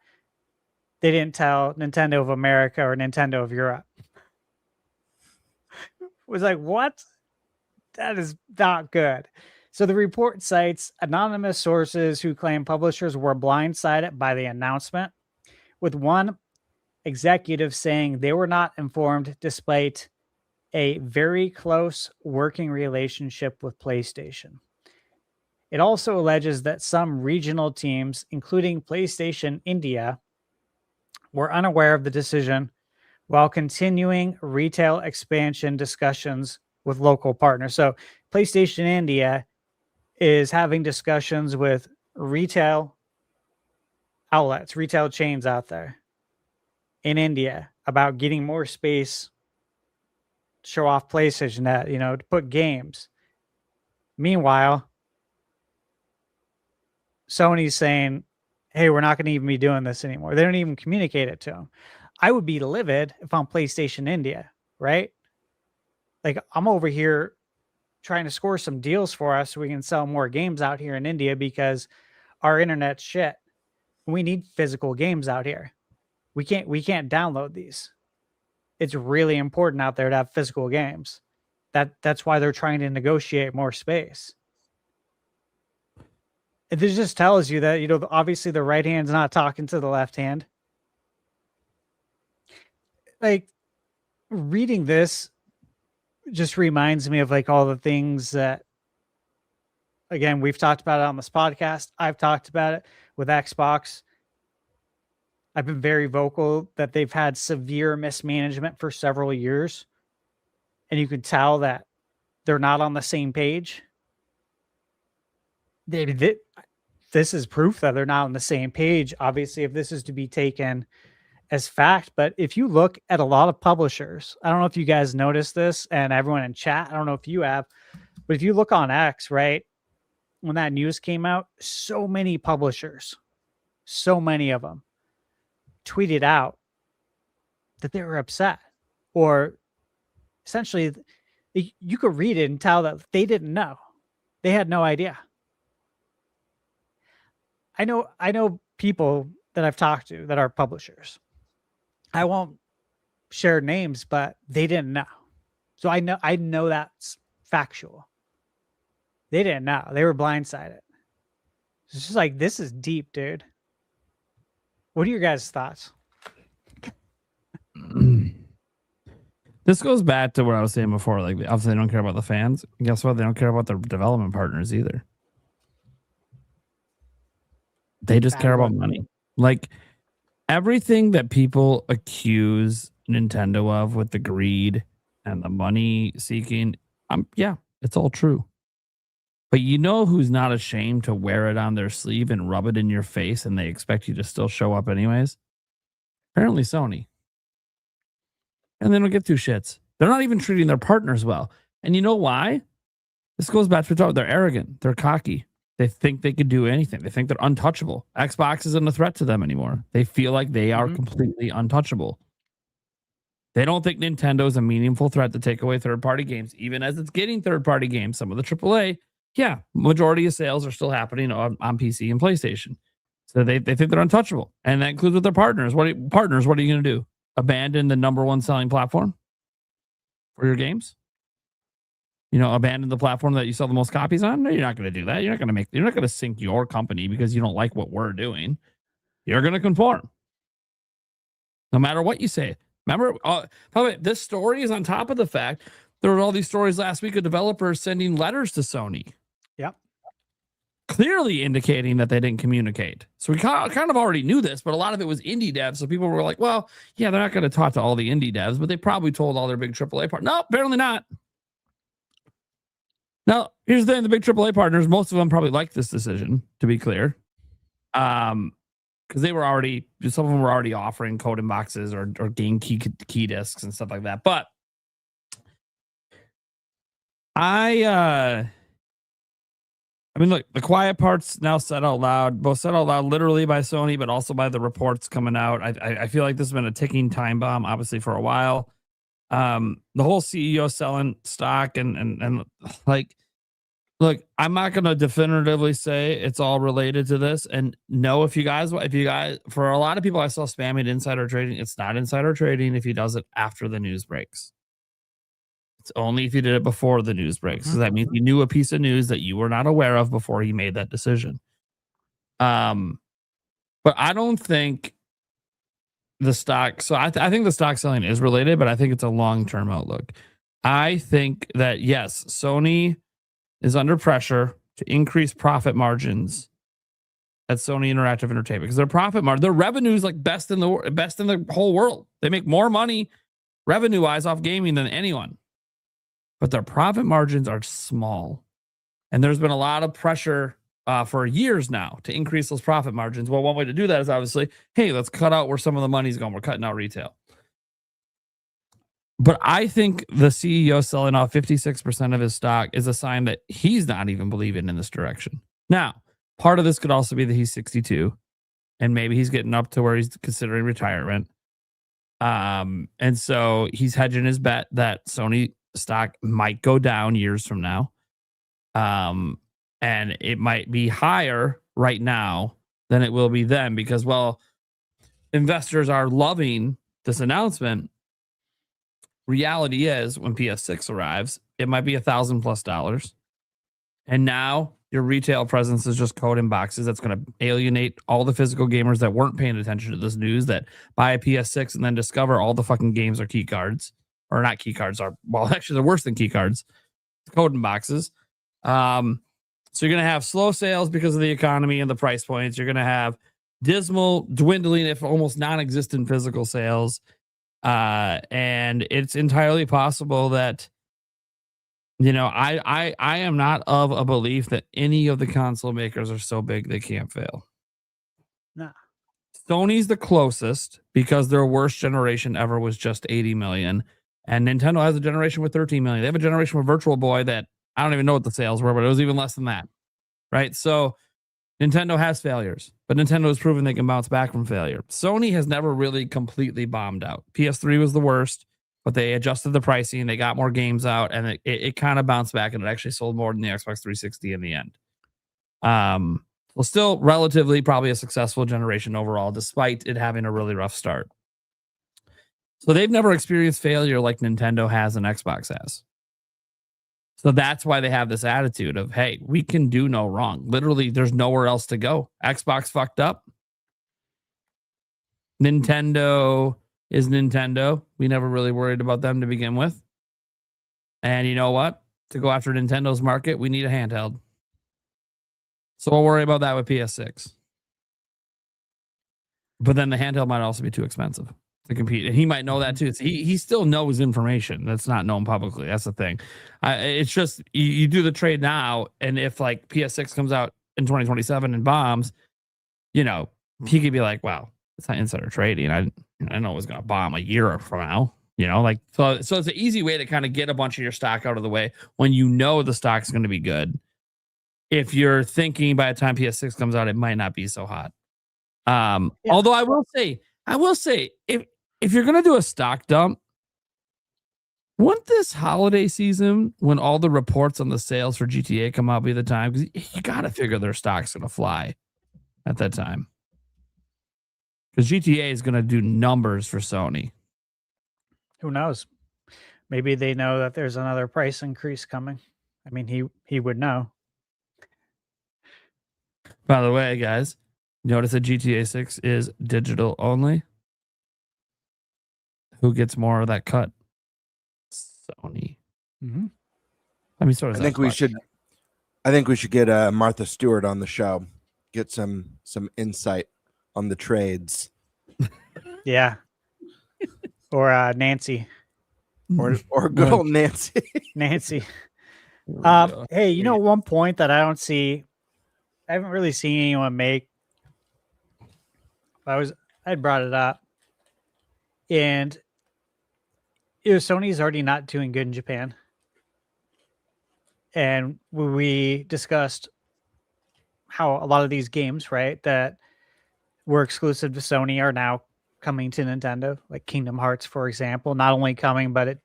they didn't tell Nintendo of America or Nintendo of Europe. It was like, what? That is not good. So the report cites anonymous sources who claim publishers were blindsided by the announcement, with one executive saying they were not informed despite a very close working relationship with PlayStation. It also alleges that some regional teams, including PlayStation India, were unaware of the decision while continuing retail expansion discussions with local partners. So PlayStation India is having discussions with retail outlets, retail chains out there in India about getting more space to show off PlayStation, that, to put games. Meanwhile, Sony's saying, hey, we're not going to even be doing this anymore. They don't even communicate it to them. I would be livid if I'm PlayStation India, right? Like, I'm over here trying to score some deals for us so we can sell more games out here in India because our internet's shit. We need physical games out here. We can't download these. It's really important out there to have physical games. That's why they're trying to negotiate more space. This just tells you that, obviously the right hand's not talking to the left hand. Like, reading this just reminds me of like all the things that, again, we've talked about it on this podcast. I've talked about it with Xbox. I've been very vocal that they've had severe mismanagement for several years. And you can tell that they're not on the same page. This is proof that they're not on the same page. Obviously, if this is to be taken as fact, but if you look at a lot of publishers, I don't know if you guys noticed this, and everyone in chat, I don't know if you have, but if you look on X, right, when that news came out, so many publishers, so many of them tweeted out that they were upset, or essentially you could read it and tell that they didn't know. They had no idea. I know people that I've talked to that are publishers. I won't share names, but they didn't know. So I know that's factual. They didn't know. They were blindsided. It's just like, this is deep, dude. What are your guys' thoughts? This goes back to what I was saying before. Like, obviously, they don't care about the fans. And guess what? They don't care about their development partners either. They just care about money. Like, everything that people accuse Nintendo of with the greed and the money seeking, yeah, it's all true. But you know who's not ashamed to wear it on their sleeve and rub it in your face, and they expect you to still show up anyways? Apparently Sony. And they don't get two shits. They're not even treating their partners well. And you know why? This goes back to talk. They're arrogant. They're cocky. They think they could do anything. They think they're untouchable. Xbox isn't a threat to them anymore. They feel like they are completely untouchable. They don't think Nintendo is a meaningful threat to take away third-party games, even as it's getting third-party games. Some of the AAA, yeah, majority of sales are still happening on PC and PlayStation. So they think they're untouchable. And that includes with their partners. What are you going to do? Abandon the number one selling platform for your games? abandon the platform that you sell the most copies on? No, you're not going to do that. You're not going to sink your company because you don't like what we're doing. You're going to conform. No matter what you say. Remember, by the way, this story is on top of the fact there were all these stories last week of developers sending letters to Sony. Yep. Clearly indicating that they didn't communicate. So we kind of already knew this, but a lot of it was indie devs. So people were like, well, yeah, they're not going to talk to all the indie devs, but they probably told all their big AAA partners. No, apparently not. Now, here's the thing. The big AAA partners, most of them probably liked this decision, to be clear. Because some of them were already offering code in boxes or game key discs and stuff like that. But I mean, look, the quiet part's now said out loud, both said out loud literally by Sony, but also by the reports coming out. I feel like this has been a ticking time bomb, obviously, for a while. The whole CEO selling stock and like, look, I'm not going to definitively say it's all related to this. And no, if you guys, for a lot of people, I saw spamming insider trading. It's not insider trading if he does it after the news breaks. It's only if you did it before the news breaks. So that means you knew a piece of news that you were not aware of before he made that decision. But I don't think the stock. So I think the stock selling is related, but I think it's a long-term outlook. I think that, yes, Sony is under pressure to increase profit margins at Sony Interactive Entertainment because their profit margin, their revenue is like best in the whole world. They make more money revenue-wise off gaming than anyone. But their profit margins are small. And there's been a lot of pressure for years now to increase those profit margins. Well, one way to do that is obviously, hey, let's cut out where some of the money's going. We're cutting out retail. But I think the CEO selling off 56% of his stock is a sign that he's not even believing in this direction. Now, part of this could also be that he's 62 and maybe he's getting up to where he's considering retirement. And so he's hedging his bet that Sony stock might go down years from now. And it might be higher right now than it will be then because, well, investors are loving this announcement. Reality is when PS6 arrives, it might be $1,000+. And now your retail presence is just code in boxes. That's going to alienate all the physical gamers that weren't paying attention to this news that buy a PS6 and then discover all the fucking games are key cards. Or not key cards are, well, actually they're worse than key cards. Code in boxes. So you're going to have slow sales because of the economy and the price points. You're going to have dismal, dwindling, if almost non-existent physical sales. And it's entirely possible that, I am not of a belief that any of the console makers are so big they can't fail. Nah. Sony's the closest because their worst generation ever was just 80 million. And Nintendo has a generation with 13 million. They have a generation with Virtual Boy that I don't even know what the sales were, but it was even less than that. Right? So Nintendo has failures, but Nintendo has proven they can bounce back from failure. Sony has never really completely bombed out. PS3 was the worst, but they adjusted the pricing. They got more games out, and it kind of bounced back, and it actually sold more than the Xbox 360 in the end. Well, still relatively probably a successful generation overall, despite it having a really rough start. So they've never experienced failure like Nintendo has and Xbox has. So that's why they have this attitude of, hey, we can do no wrong. Literally, there's nowhere else to go. Xbox fucked up. Nintendo is Nintendo. We never really worried about them to begin with. And you know what? To go after Nintendo's market, we need a handheld. So we'll worry about that with PS6. But then the handheld might also be too expensive to compete. And he might know that too. He still knows information that's not known publicly. That's the thing. It's just you do the trade now, and if like PS6 comes out in 2027 and bombs, he could be like, wow, it's not insider trading. I know it was going to bomb a year from now. So it's an easy way to kind of get a bunch of your stock out of the way when you know the stock's going to be good. If you're thinking by the time PS6 comes out, it might not be so hot. Although I will say, if you're going to do a stock dump, wouldn't this holiday season, when all the reports on the sales for GTA come out, be the time? Because you got to figure their stock's going to fly at that time. Because GTA is going to do numbers for Sony. Who knows? Maybe they know that there's another price increase coming. I mean, he would know. By the way, guys, notice that GTA 6 is digital only. Who gets more of that cut? Sony. Mm-hmm. I mean, so does I think we should get Martha Stewart on the show. Get some insight on the trades. Yeah. Or Nancy. Or good old Nancy. Nancy. Yeah. Hey, you know, one point that I haven't really seen anyone make. I'd brought it up. And Sony's already not doing good in Japan. And we discussed how a lot of these games, right, that were exclusive to Sony are now coming to Nintendo, like Kingdom Hearts, for example. Not only coming, but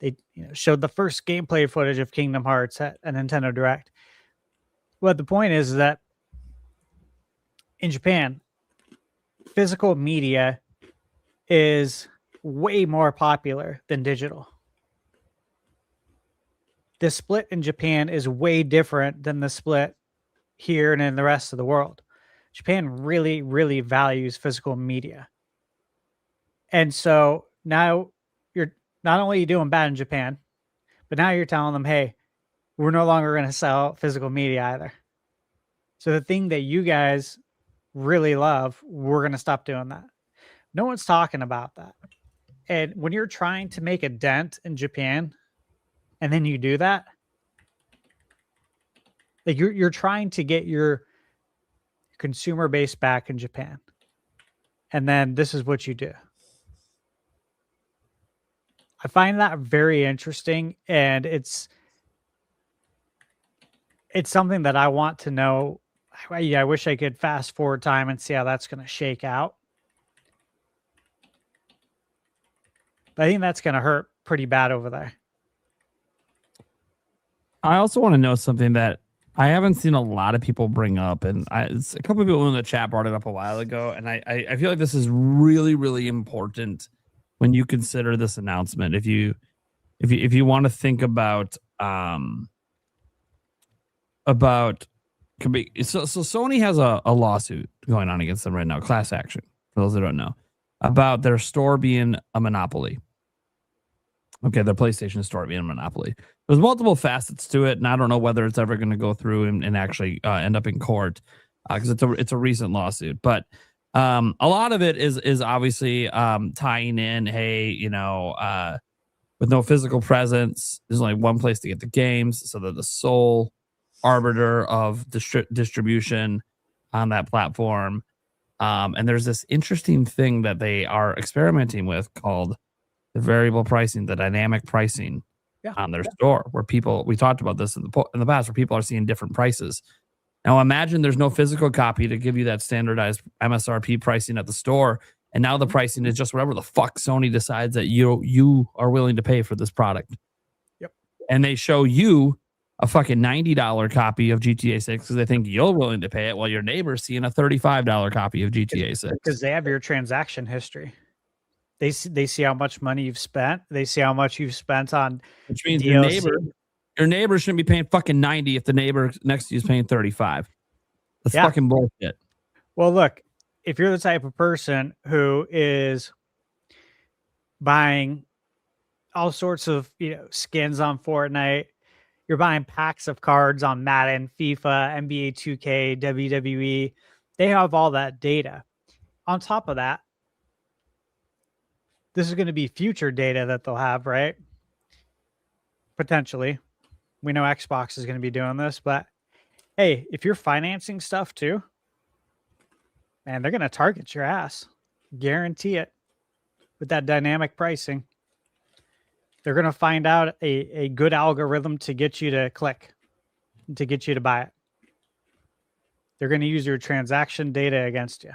they showed the first gameplay footage of Kingdom Hearts at a Nintendo Direct. But the point is that in Japan, physical media is way more popular than digital. The split in Japan is way different than the split here and in the rest of the world. Japan really, really values physical media. And so now you're not only doing bad in Japan, but now you're telling them, hey, we're no longer going to sell physical media either. So the thing that you guys really love, we're going to stop doing that. No one's talking about that. And when you're trying to make a dent in Japan, and then you do that, like you're trying to get your consumer base back in Japan. And then this is what you do. I find that very interesting, and it's something that I want to know. I wish I could fast forward time and see how that's going to shake out. But I think that's going to hurt pretty bad over there. I also want to know something that I haven't seen a lot of people bring up, and it's a couple of people in the chat brought it up a while ago, and I feel like this is really, really important when you consider this announcement. If you want to think about so Sony has a lawsuit going on against them right now, class action, for those that don't know, about their store being a monopoly. Okay, their PlayStation store being a monopoly. There's multiple facets to it, and I don't know whether it's ever going to go through and actually end up in court because it's a recent lawsuit. But a lot of it is obviously tying in, hey, with no physical presence, there's only one place to get the games, so they're the sole arbiter of distribution on that platform. And there's this interesting thing that they are experimenting with called the variable pricing, the dynamic pricing on their store, where we talked about this in the past, where people are seeing different prices. Now imagine there's no physical copy to give you that standardized MSRP pricing at the store, and now the pricing is just whatever the fuck Sony decides that you are willing to pay for this product. Yep. And they show you a fucking $90 copy of GTA 6 because they think you're willing to pay it, while your neighbor's seeing a $35 copy of GTA 6. Because they have your transaction history. They see how much money you've spent. They see how much you've spent on, which means DLC. your neighbor shouldn't be paying fucking 90 if the neighbor next to you is paying 35. That's fucking bullshit. Well, look, if you're the type of person who is buying all sorts of skins on Fortnite, you're buying packs of cards on Madden, FIFA, NBA 2K, WWE, they have all that data. On top of that, this is going to be future data that they'll have, right? Potentially. We know Xbox is going to be doing this, but hey, if you're financing stuff too, man, they're going to target your ass. Guarantee it. With that dynamic pricing, they're going to find out a good algorithm to get you to click, to get you to buy it. They're going to use your transaction data against you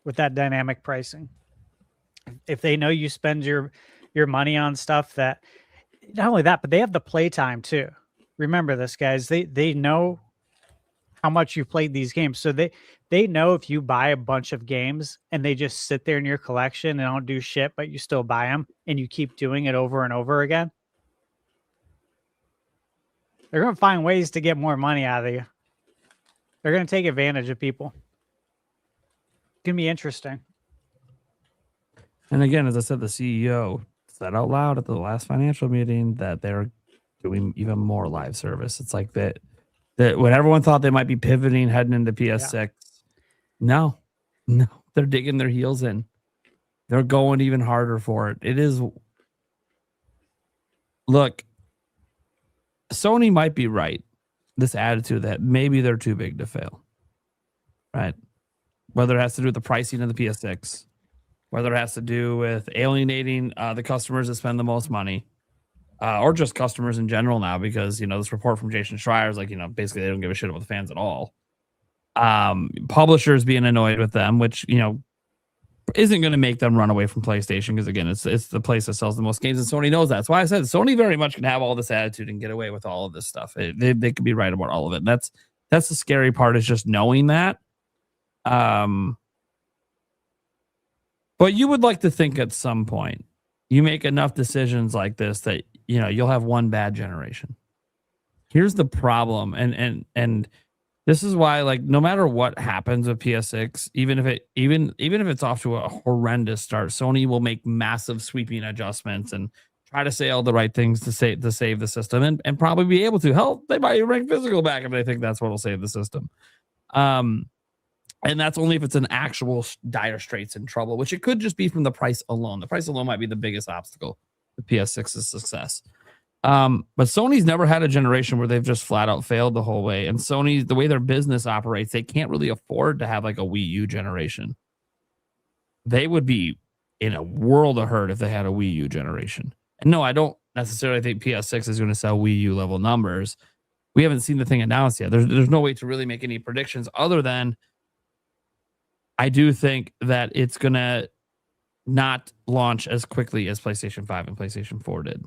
with that dynamic pricing. If they know you spend your money on stuff that, not only that, but they have the playtime too. Remember this, guys. They know how much you've played these games. So They know if you buy a bunch of games and they just sit there in your collection and don't do shit, but you still buy them and you keep doing it over and over again, they're going to find ways to get more money out of you. They're going to take advantage of people. It's going to be interesting. And again, as I said, the CEO said out loud at the last financial meeting that they're doing even more live service. It's like that when everyone thought they might be pivoting, heading into PS6, no, they're digging their heels in. They're going even harder for it. It is. Look, Sony might be right. This attitude that maybe they're too big to fail, right? Whether it has to do with the pricing of the PS6, whether it has to do with alienating the customers that spend the most money, or just customers in general now, because, this report from Jason Schreier is like, basically they don't give a shit about the fans at all. Publishers being annoyed with them, which, isn't going to make them run away from PlayStation, because again, it's the place that sells the most games, and Sony knows that. That's why I said Sony very much can have all this attitude and get away with all of this stuff. They could be right about all of it. And that's the scary part, is just knowing that. But you would like to think at some point you make enough decisions like this that you'll have one bad generation. Here's the problem, and this is why, like, no matter what happens with PS6, even if it's off to a horrendous start, Sony will make massive sweeping adjustments and try to say all the right things to save the system, and probably be able to. Hell, they might bring physical back if they think that's what will save the system. And that's only if it's an actual dire straits and trouble, which it could just be from the price alone. The price alone might be the biggest obstacle to PS6's success. But Sony's never had a generation where they've just flat out failed the whole way. And Sony, the way their business operates, they can't really afford to have like a Wii U generation. They would be in a world of hurt if they had a Wii U generation. And no, I don't necessarily think PS6 is going to sell Wii U level numbers. We haven't seen the thing announced yet. There's no way to really make any predictions other than I do think that it's going to not launch as quickly as PlayStation 5 and PlayStation 4 did.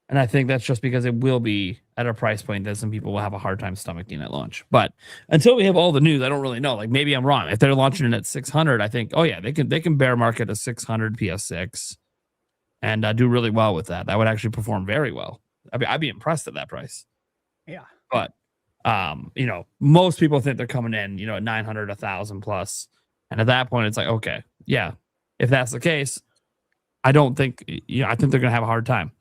And I think that's just because it will be at a price point that some people will have a hard time stomaching at launch. But until we have all the news, I don't really know. Like, maybe I'm wrong. If they're launching it at 600, I think, oh yeah, they can bear market a 600 PS6 and do really well with that. That would actually perform very well. I'd be impressed at that price. Yeah. But most people think they're coming in, at 900, 1,000 plus. And at that point, it's like, okay, yeah, if that's the case, I don't think, I think they're going to have a hard time.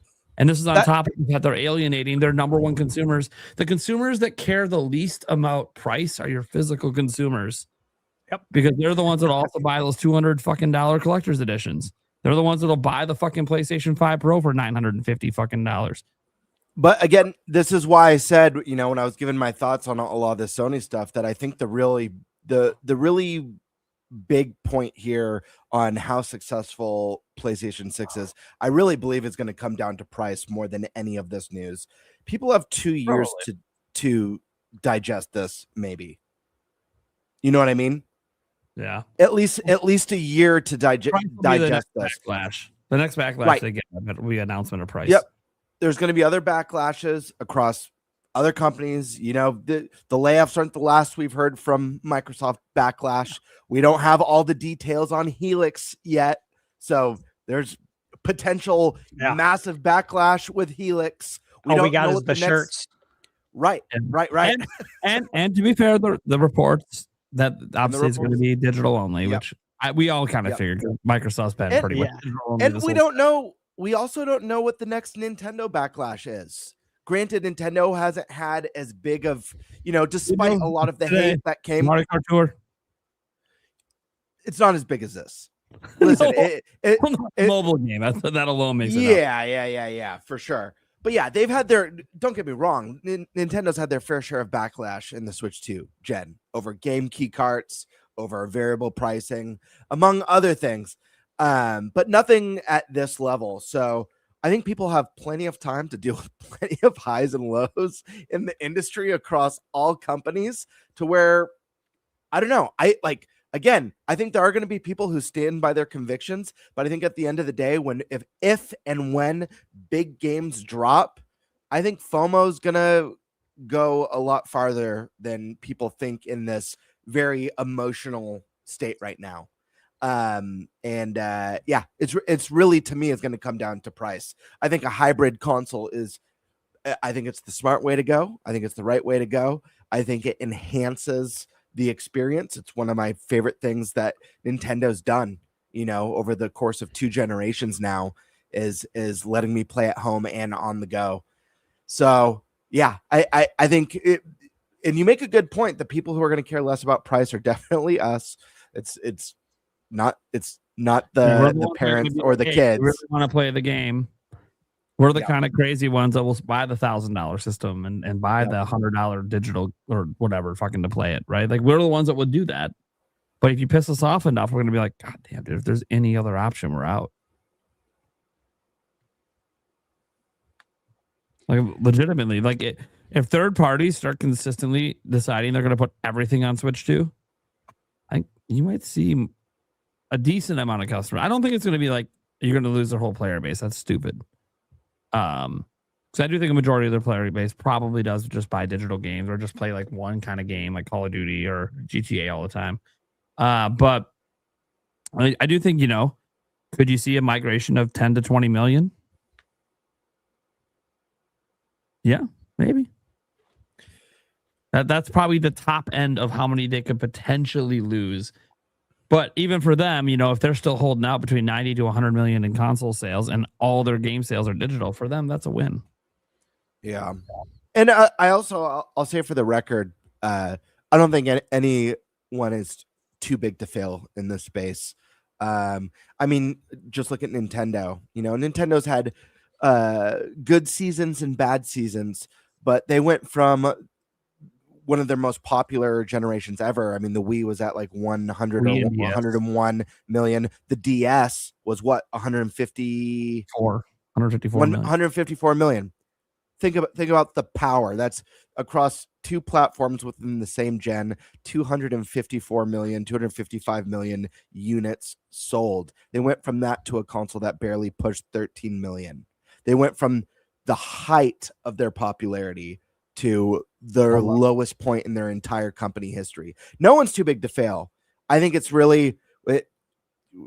And this is on top of that they're alienating their number one consumers. The consumers that care the least about price are your physical consumers. Yep. Because they're the ones that also buy those $200 fucking collector's editions. They're the ones that'll buy the fucking PlayStation 5 Pro for $950 fucking dollars. But again, this is why I said, when I was giving my thoughts on a lot of this Sony stuff, that I think the really big point here on how successful PlayStation 6 is, I really believe it's going to come down to price more than any of this news. People have 2 years to digest this, maybe. You know what I mean? Yeah. At least a year to digest this. Backlash. The next backlash Right. they get will be announcement of price. Yep. There's going to be other backlashes across other companies. The layoffs aren't the last we've heard from Microsoft. Backlash. We don't have all the details on Helix yet. So there's potential massive backlash with Helix. All we got is the shirts. Right. And to be fair, the reports that obviously it's going to be digital only, which we all kind of figured. Microsoft's been pretty much digital only. And we don't know. We also don't know what the next Nintendo backlash is. Granted, Nintendo hasn't had as big of, despite a lot of the hate that came. Mario Kart Tour. It's not as big as this. Listen, mobile game. That alone makes it. Yeah, for sure. But yeah, they've had their. Don't get me wrong. Nintendo's had their fair share of backlash in the Switch 2 gen over game key carts, over variable pricing, among other things. But nothing at this level. So I think people have plenty of time to deal with plenty of highs and lows in the industry across all companies, to where, I don't know. Again, I think there are going to be people who stand by their convictions, but I think at the end of the day, if and when big games drop, I think FOMO is going to go a lot farther than people think in this very emotional state right now. Yeah, it's really, to me, it's going to come down to price. I think a hybrid console I think it's the smart way to go. I think it's the right way to go. I think it enhances the experience. It's one of my favorite things that Nintendo's done, over the course of 2 generations now, is letting me play at home and on the go. So yeah, I think it, and you make a good point. The people who are going to care less about price are definitely us. It's not the parents or the kids. We really want to play the game. We're the Yeah. kind of crazy ones that will buy the $1,000 system and buy the $100 digital or whatever fucking to play it, right? Like, we're the ones that would do that. But if you piss us off enough, we're gonna be like, God damn, dude, if there's any other option, we're out. Like, legitimately, like, if third parties start consistently deciding they're gonna put everything on Switch 2, I think you might see a decent amount of customers. I don't think it's gonna be like you're gonna lose their whole player base. That's stupid. Because I do think a majority of their player base probably does just buy digital games or just play like one kind of game, like Call of Duty or GTA all the time. But I do think, could you see a migration of 10 to 20 million? Yeah, maybe. That's probably the top end of how many they could potentially lose. But even for them, if they're still holding out between 90 to 100 million in console sales and all their game sales are digital, for them, that's a win. Yeah. And I'll say for the record, I don't think anyone is too big to fail in this space. I mean, just look at Nintendo. Nintendo's had good seasons and bad seasons, but they went from one of their most popular generations ever. I mean, the Wii was at like 100 or 101 million. The DS was what, 154 million. Think about the power. That's across 2 platforms within the same gen. 255 million units sold. They went from that to a console that barely pushed 13 million. They went from the height of their popularity to their lowest point in their entire company history. No one's too big to fail. I think it's really,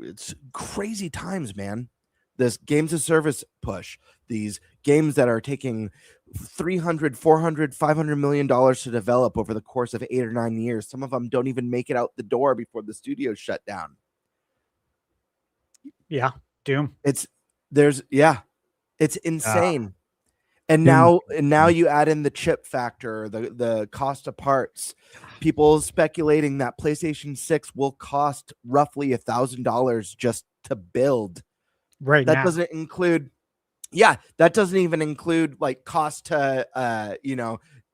it's crazy times, man. This games as service push, these games that are taking $300, $400, $500 million to develop over the course of 8 or 9 years. Some of them don't even make it out the door before the studios shut down. Yeah, Doom. It's insane. And now you add in the chip factor, the cost of parts. People speculating that PlayStation 6 will cost roughly $1,000 just to build. Right. That doesn't include, that doesn't even include like cost to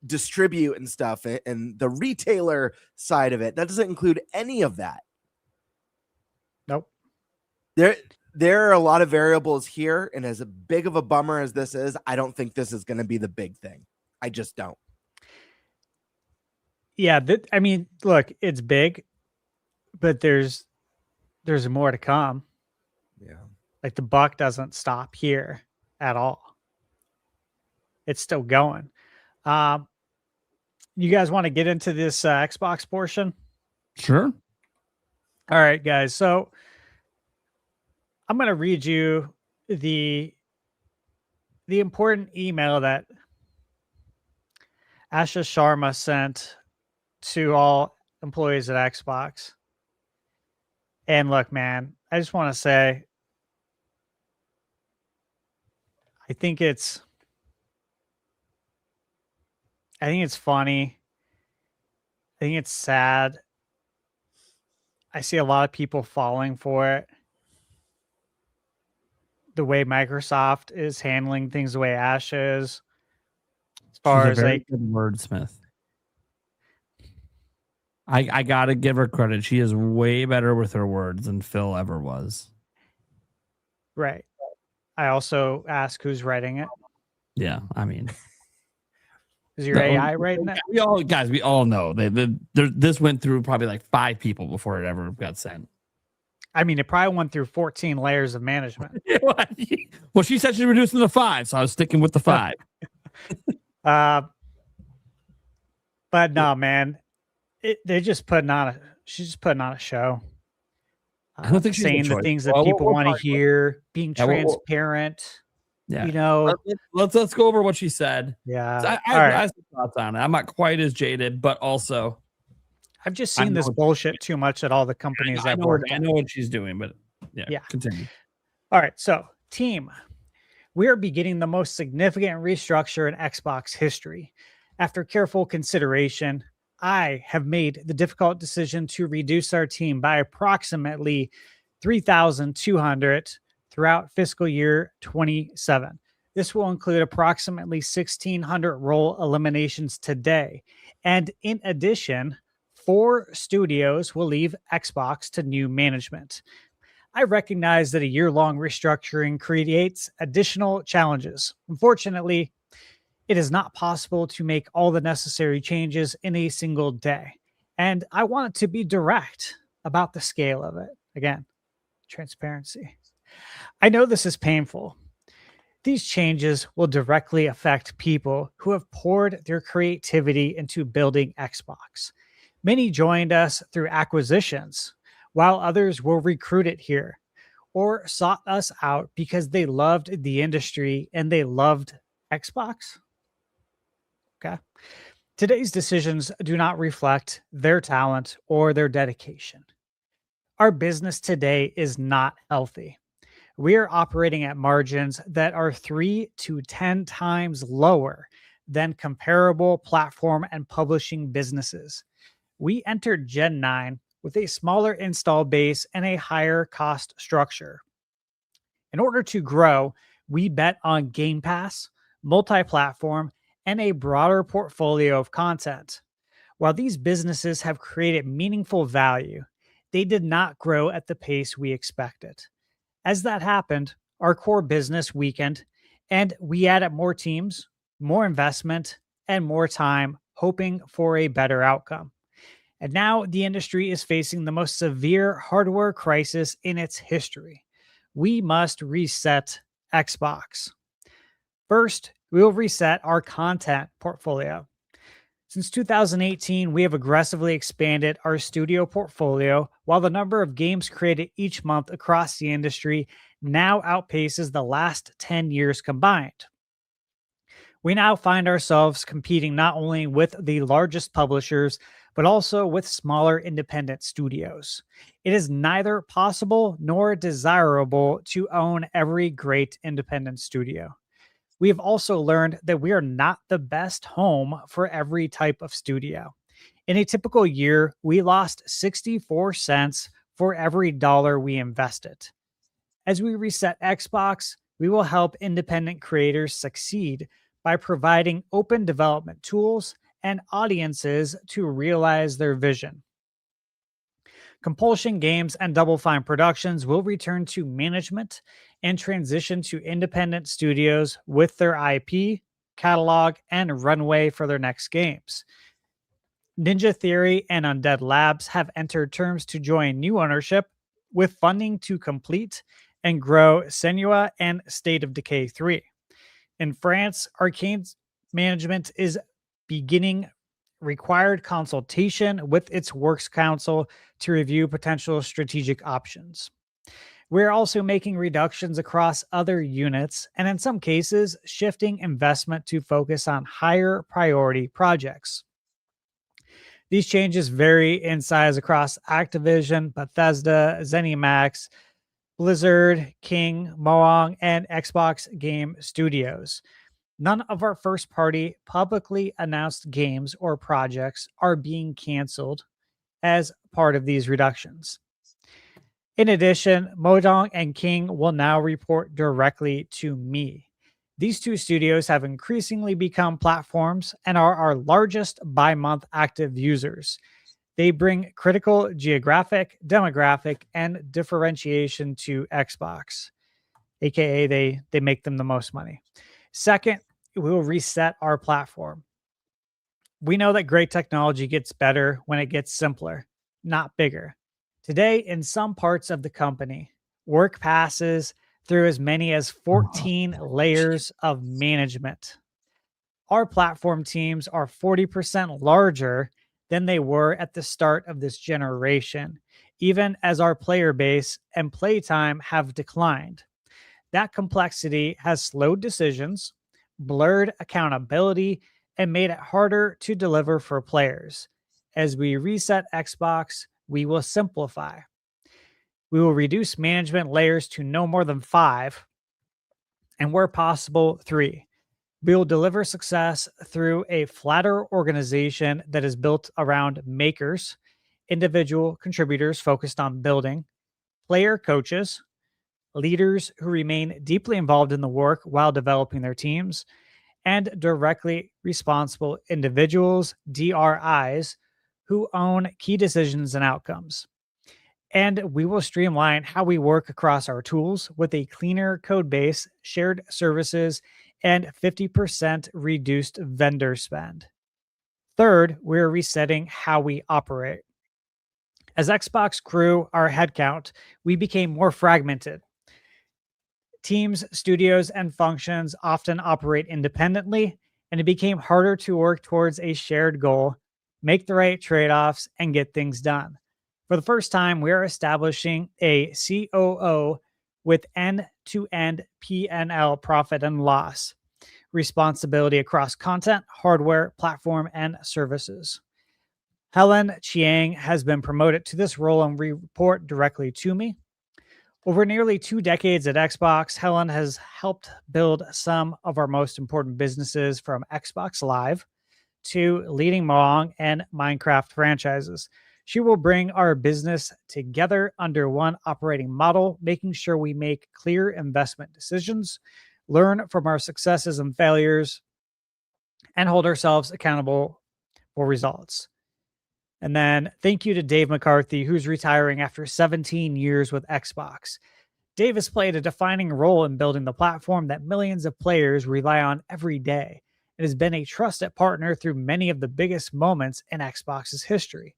distribute and stuff, and the retailer side of it. That doesn't include any of that. Nope. There are a lot of variables here, and as big of a bummer as this is, I don't think this is going to be the big thing. I just don't. Yeah, I mean, look, it's big, but there's more to come. Yeah. Like, the buck doesn't stop here at all. It's still going. You guys want to get into this Xbox portion? Sure. All right, guys. So I'm going to read you the important email that Asha Sharma sent to all employees at Xbox. And look, man, I just want to say, I think it's funny. I think it's sad. I see a lot of people falling for it. The way Microsoft is handling things, the way Ash is, as far as like good wordsmith. I gotta give her credit. She is way better with her words than Phil ever was. Right. I also ask who's writing it. Yeah, I mean, is your AI writing it? We all know this went through probably like 5 people before it ever got sent. I mean, it probably went through 14 layers of management. Well, she said she's reducing to 5, so I was sticking with the 5. But no, man, they're just putting on a. She's just putting on a show. I don't think she's a saying the choice. things that Well, people we'll want to talk about- hear, being Yeah, transparent. Yeah. You know, Let's go over what she said. yeah. I All right. have some thoughts on it. I'm not quite as jaded, but also I've just I seen this know- bullshit too much at all the companies I I've know, worked I at. know what she's doing, but yeah. Continue. All right, so team, we are beginning the most significant restructure in Xbox history. After careful consideration, I have made the difficult decision to reduce our team by approximately 3,200 throughout fiscal year 27. This will include approximately 1,600 role eliminations today. And in addition, 4 studios will leave Xbox to new management. I recognize that a year-long restructuring creates additional challenges. Unfortunately, it is not possible to make all the necessary changes in a single day. And I want to be direct about the scale of it. Again, transparency. I know this is painful. These changes will directly affect people who have poured their creativity into building Xbox. Many joined us through acquisitions, while others were recruited here or sought us out because they loved the industry and they loved Xbox. Okay. Today's decisions do not reflect their talent or their dedication. Our business today is not healthy. We are operating at margins that are 3 to 10 times lower than comparable platform and publishing businesses. We entered Gen 9 with a smaller install base and a higher cost structure. In order to grow, we bet on Game Pass, multi-platform, and a broader portfolio of content. While these businesses have created meaningful value, they did not grow at the pace we expected. As that happened, our core business weakened, and we added more teams, more investment, and more time, hoping for a better outcome. And now the industry is facing the most severe hardware crisis in its history. We must reset Xbox. First, we will reset our content portfolio. Since 2018, we have aggressively expanded our studio portfolio, while the number of games created each month across the industry now outpaces the last 10 years combined. We now find ourselves competing not only with the largest publishers, but also with smaller independent studios. It is neither possible nor desirable to own every great independent studio. We have also learned that we are not the best home for every type of studio. In a typical year, we lost 64 cents for every dollar we invested. As we reset Xbox, we will help independent creators succeed by providing open development tools and audiences to realize their vision. Compulsion Games and Double Fine Productions will return to management and transition to independent studios with their IP, catalog, and runway for their next games. Ninja Theory and Undead Labs have entered terms to join new ownership with funding to complete and grow Senua and State of Decay 3. In France, Arcane's management is beginning required consultation with its works council to review potential strategic options. We're also making reductions across other units and in some cases shifting investment to focus on higher priority projects. These changes vary in size across Activision, Bethesda, ZeniMax, Blizzard, King, Moong, and Xbox Game Studios. None of our first-party publicly announced games or projects are being canceled as part of these reductions. In addition, Modong and King will now report directly to me. These two studios have increasingly become platforms and are our largest by-month active users. They bring critical geographic, demographic, and differentiation to Xbox, aka they make them the most money. Second, we will reset our platform. We know that great technology gets better when it gets simpler, not bigger. Today, in some parts of the company, work passes through as many as 14 layers of management. our platform teams are 40% larger than they were at the start of this generation, even as our player base and playtime have declined. That complexity has slowed decisions, blurred accountability, and made it harder to deliver for players. As we reset Xbox, we will simplify. We will reduce management layers to no more than 5, and where possible, 3. We will deliver success through a flatter organization that is built around makers, individual contributors focused on building, player coaches, leaders who remain deeply involved in the work while developing their teams, and directly responsible individuals, DRIs, who own key decisions and outcomes. And we will streamline how we work across our tools with a cleaner code base, shared services, and 50% reduced vendor spend. Third, we're resetting how we operate. As Xbox grew our headcount, we became more fragmented. Teams, studios, and functions often operate independently, and it became harder to work towards a shared goal, make the right trade-offs, and get things done. For the first time, we are establishing a COO with end-to-end P&L, profit and loss, responsibility across content, hardware, platform, and services. Helen Chiang has been promoted to this role and report directly to me. Over nearly 2 decades at Xbox, Helen has helped build some of our most important businesses, from Xbox Live to leading Mong and Minecraft franchises. She will bring our business together under one operating model, making sure we make clear investment decisions, learn from our successes and failures, and hold ourselves accountable for results. And then thank you to Dave McCarthy, who's retiring after 17 years with Xbox. Dave has played a defining role in building the platform that millions of players rely on every day, and has been a trusted partner through many of the biggest moments in Xbox's history.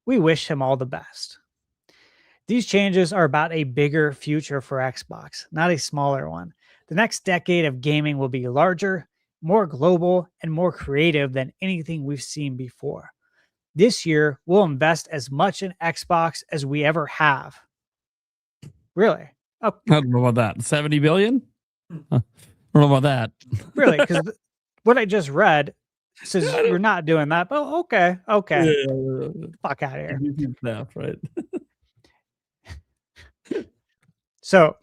We wish him all the best. These changes are about a bigger future for Xbox, not a smaller one. The next decade of gaming will be larger, more global, and more creative than anything we've seen before. This year, we'll invest as much in Xbox as we ever have. Really? Oh, I don't know about that. 70 billion? I don't know about that. really? Because what I just read says you're not doing that. Oh, okay. Fuck out of here. Stuff, right? So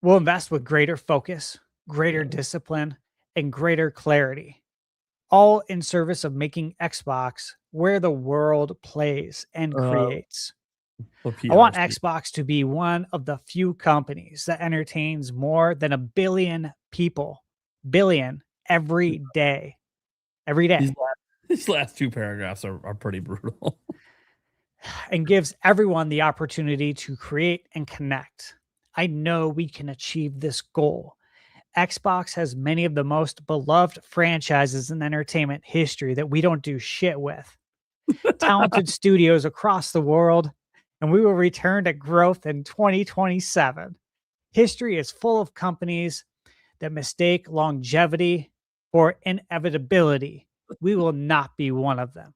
we'll invest with greater focus, greater discipline, and greater clarity, all in service of making Xbox where the world plays and creates. I want Xbox to be one of the few companies that entertains more than 1 billion people. Billion every day. Every day. These last 2 paragraphs are pretty brutal. And gives everyone the opportunity to create and connect. I know we can achieve this goal. Xbox has many of the most beloved franchises in entertainment history that we don't do shit with. Talented studios across the world, and we will return to growth in 2027. History is full of companies that mistake longevity for inevitability. We will not be one of them.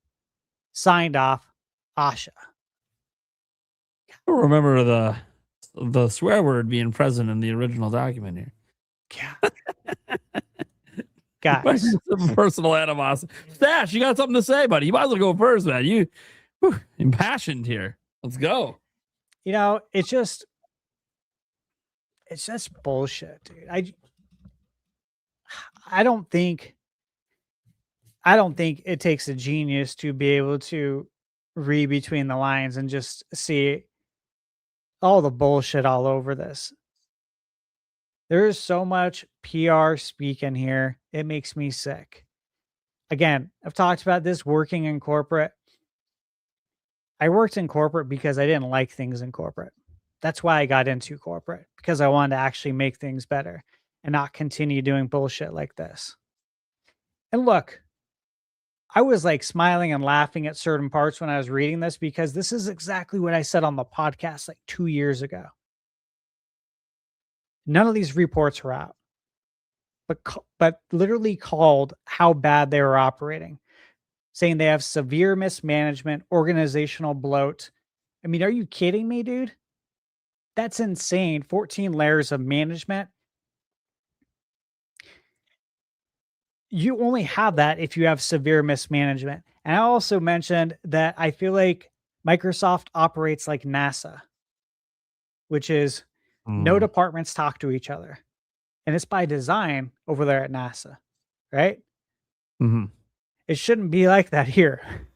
Signed off, Asha. I don't remember the swear word being present in the original document here. Guys, some personal animosity. Stash, you got something to say, buddy? You might as well go first, man. You impassioned here. Let's go. You know, it's just bullshit, dude. I don't think it takes a genius to be able to read between the lines and just see all the bullshit all over this. There is so much PR speak in here. It makes me sick. Again, I've talked about this working in corporate. I worked in corporate because I didn't like things in corporate. That's why I got into corporate, because I wanted to actually make things better and not continue doing bullshit like this. And look, I was like smiling and laughing at certain parts when I was reading this, because this is exactly what I said on the podcast like 2 years ago. None of these reports were out. but literally called how bad they were operating, saying they have severe mismanagement, organizational bloat. I mean, are you kidding me, dude? That's insane. 14 layers of management. You only have that if you have severe mismanagement. And I also mentioned that I feel like Microsoft operates like NASA, which is no departments talk to each other. And it's by design over there at NASA, right? Mhm. It shouldn't be like that here.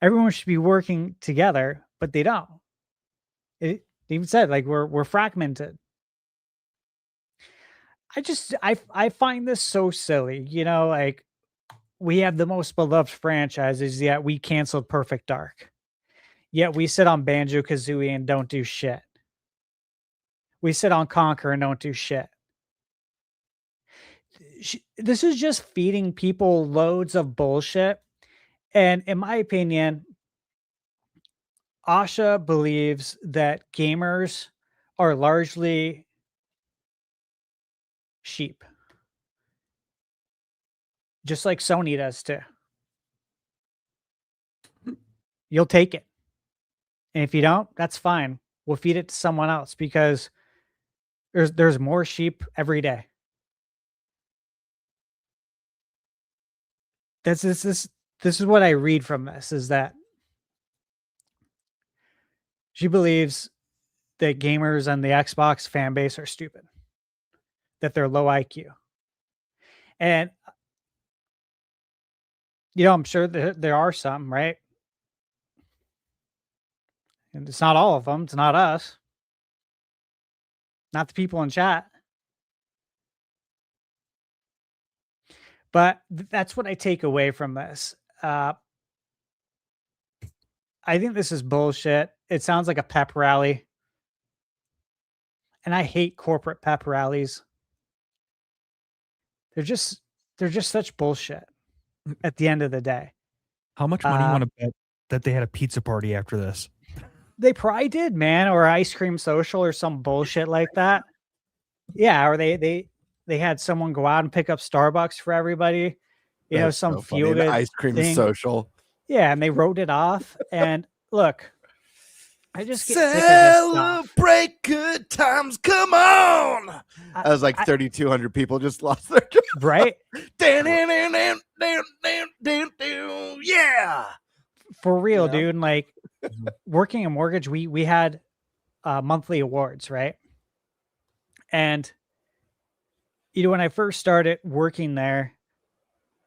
Everyone should be working together, but they don't. It even said like we're fragmented. I find this so silly, you know, like we have the most beloved franchises, yet we canceled Perfect Dark. Yet we sit on Banjo Kazooie and don't do shit. We sit on Conquer and don't do shit. This is just feeding people loads of bullshit. And in my opinion, Asha believes that gamers are largely sheep. Just like Sony does too. You'll take it. And if you don't, that's fine. We'll feed it to someone else because there's more sheep every day. This is what I read from this, is that she believes that gamers and the Xbox fan base are stupid, that they're low IQ. And, you know, I'm sure there are some, right? And it's not all of them. It's not us. Not the people in chat. But that's what I take away from this. I think this is bullshit. It sounds like a pep rally. And I hate corporate pep rallies. They're just such bullshit at the end of the day. How much money you want to bet that they had a pizza party after this? They probably did, man, or ice cream social or some bullshit like that. Yeah, or they had someone go out and pick up Starbucks for everybody. You know, some so funny. feel good Ice cream thing. social. Yeah, and they wrote it off. And look, I just get sick of this stuff. Celebrate good times. Come on. I was like 3,200 people just lost their job. Right? Yeah. For real, Yeah. dude. Like working in mortgage, we had monthly awards, right? And you know, when I first started working there,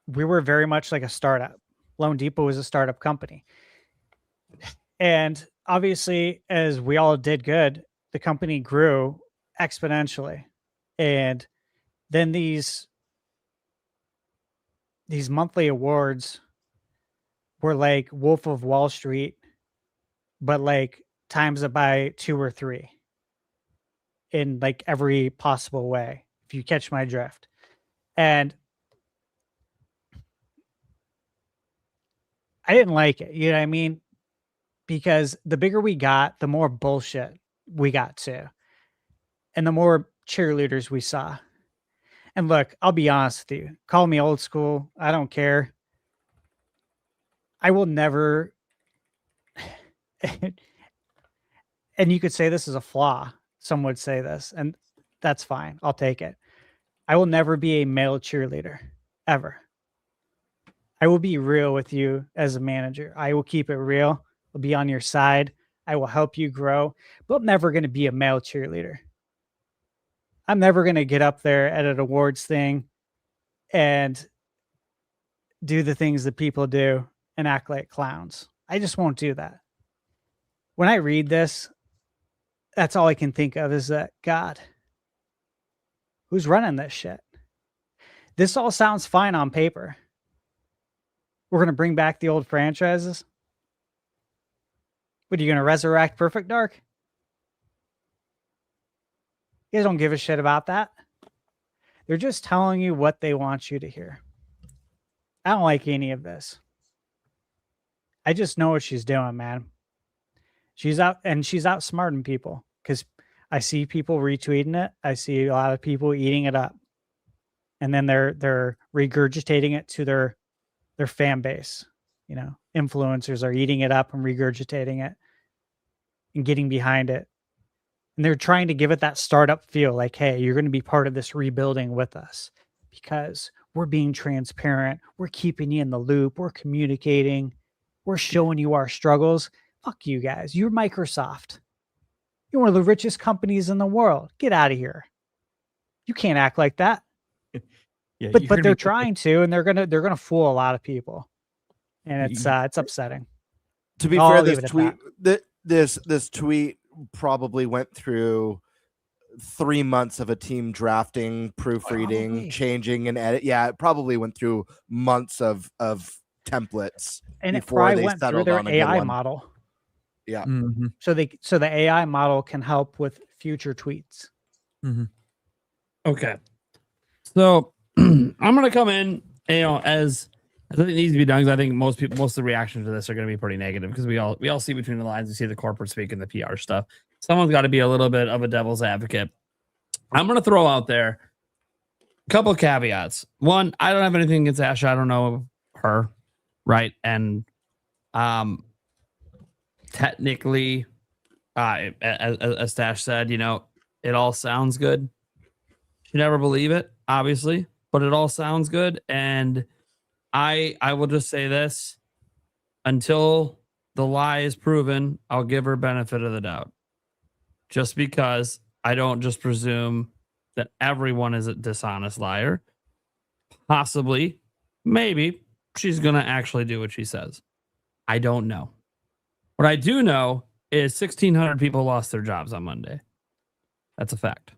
we were very much like a startup. Loan Depot was a startup company. And obviously, as we all did good, the company grew exponentially. And then these monthly awards were like Wolf of Wall Street, but like times it by 2 or 3 in like every possible way, if you catch my drift. And I didn't like it, you know what I mean? Because the bigger we got, the more bullshit we got to, and the more cheerleaders we saw. And look, I'll be honest with you. Call me old school. I don't care. I will never, and you could say this is a flaw. Some would say this, and that's fine. I'll take it. I will never be a male cheerleader, ever. I will be real with you as a manager. I will keep it real. I'll be on your side. I will help you grow, but I'm never going to be a male cheerleader. I'm never going to get up there at an awards thing and do the things that people do and act like clowns. I just won't do that. When I read this, that's all I can think of is that, God, who's running this shit? This all sounds fine on paper. We're going to bring back the old franchises. What, are you going to resurrect Perfect Dark? You guys don't give a shit about that. They're just telling you what they want you to hear. I don't like any of this. I just know what she's doing, man. She's out and she's outsmarting people because I see people retweeting it. I see a lot of people eating it up. and then they're regurgitating it to their fan base. You know, influencers are eating it up and regurgitating it and getting behind it. And they're trying to give it that startup feel, like, hey, you're going to be part of this rebuilding with us because we're being transparent. We're keeping you in the loop. We're communicating. We're showing you our struggles. Fuck you guys. You're Microsoft. You're one of the richest companies in the world. Get out of here. You can't act like that. Yeah, But they're trying to, and they're gonna fool a lot of people. And it's upsetting. To be I'll fair, leave this it at tweet this tweet probably went through 3 months of a team drafting, proofreading, Probably. changing, and edit. Yeah, it probably went through months of templates And it before probably they went through settled their on a good AI one. model. Yeah. Mhm. So the AI model can help with future tweets. Okay. So I'm gonna come in, as I think it needs to be done, because I think most of the reactions to this are gonna be pretty negative, because we all see between the lines. We see the corporate speak and the PR stuff. Someone's got to be a little bit of a devil's advocate. I'm gonna throw out there a couple of caveats. One, I don't have anything against Asha. I don't know her, right? And technically, as Stash said, it all sounds good. You never believe it, obviously, but it all sounds good. And I will just say this: until the lie is proven, I'll give her benefit of the doubt. Just because I don't just presume that everyone is a dishonest liar. Possibly, maybe she's gonna actually do what she says. I don't know. What I do know is 1,600 people lost their jobs on Monday. That's a fact.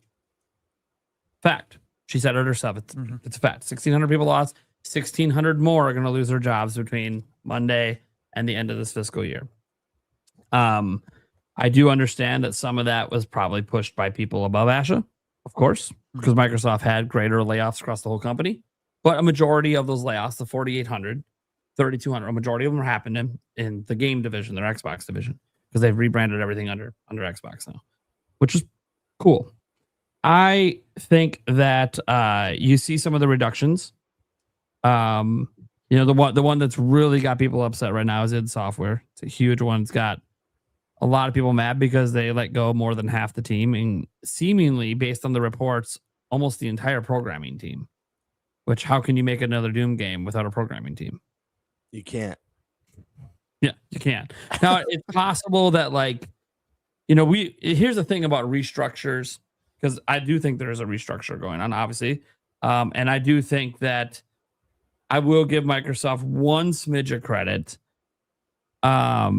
Fact. She said it herself. It's a fact. 1,600 people lost. 1,600 more are going to lose their jobs between Monday and the end of this fiscal year. I do understand that some of that was probably pushed by people above Asha, of course, because Microsoft had greater layoffs across the whole company. But a majority of those layoffs, the 4,800, 3,200, a majority of them happened in the game division, their Xbox division, because they've rebranded everything under Xbox now, which is cool. I think that you see some of the reductions. The one that's really got people upset right now is id Software. It's a huge one. It's got a lot of people mad because they let go more than half the team, and seemingly, based on the reports, almost the entire programming team. Which, how can you make another Doom game without a programming team? You can't. Yeah, you can't. Now, it's possible that, here's the thing about restructures, because I do think there is a restructure going on, obviously. And I do think that I will give Microsoft one smidge of credit. Or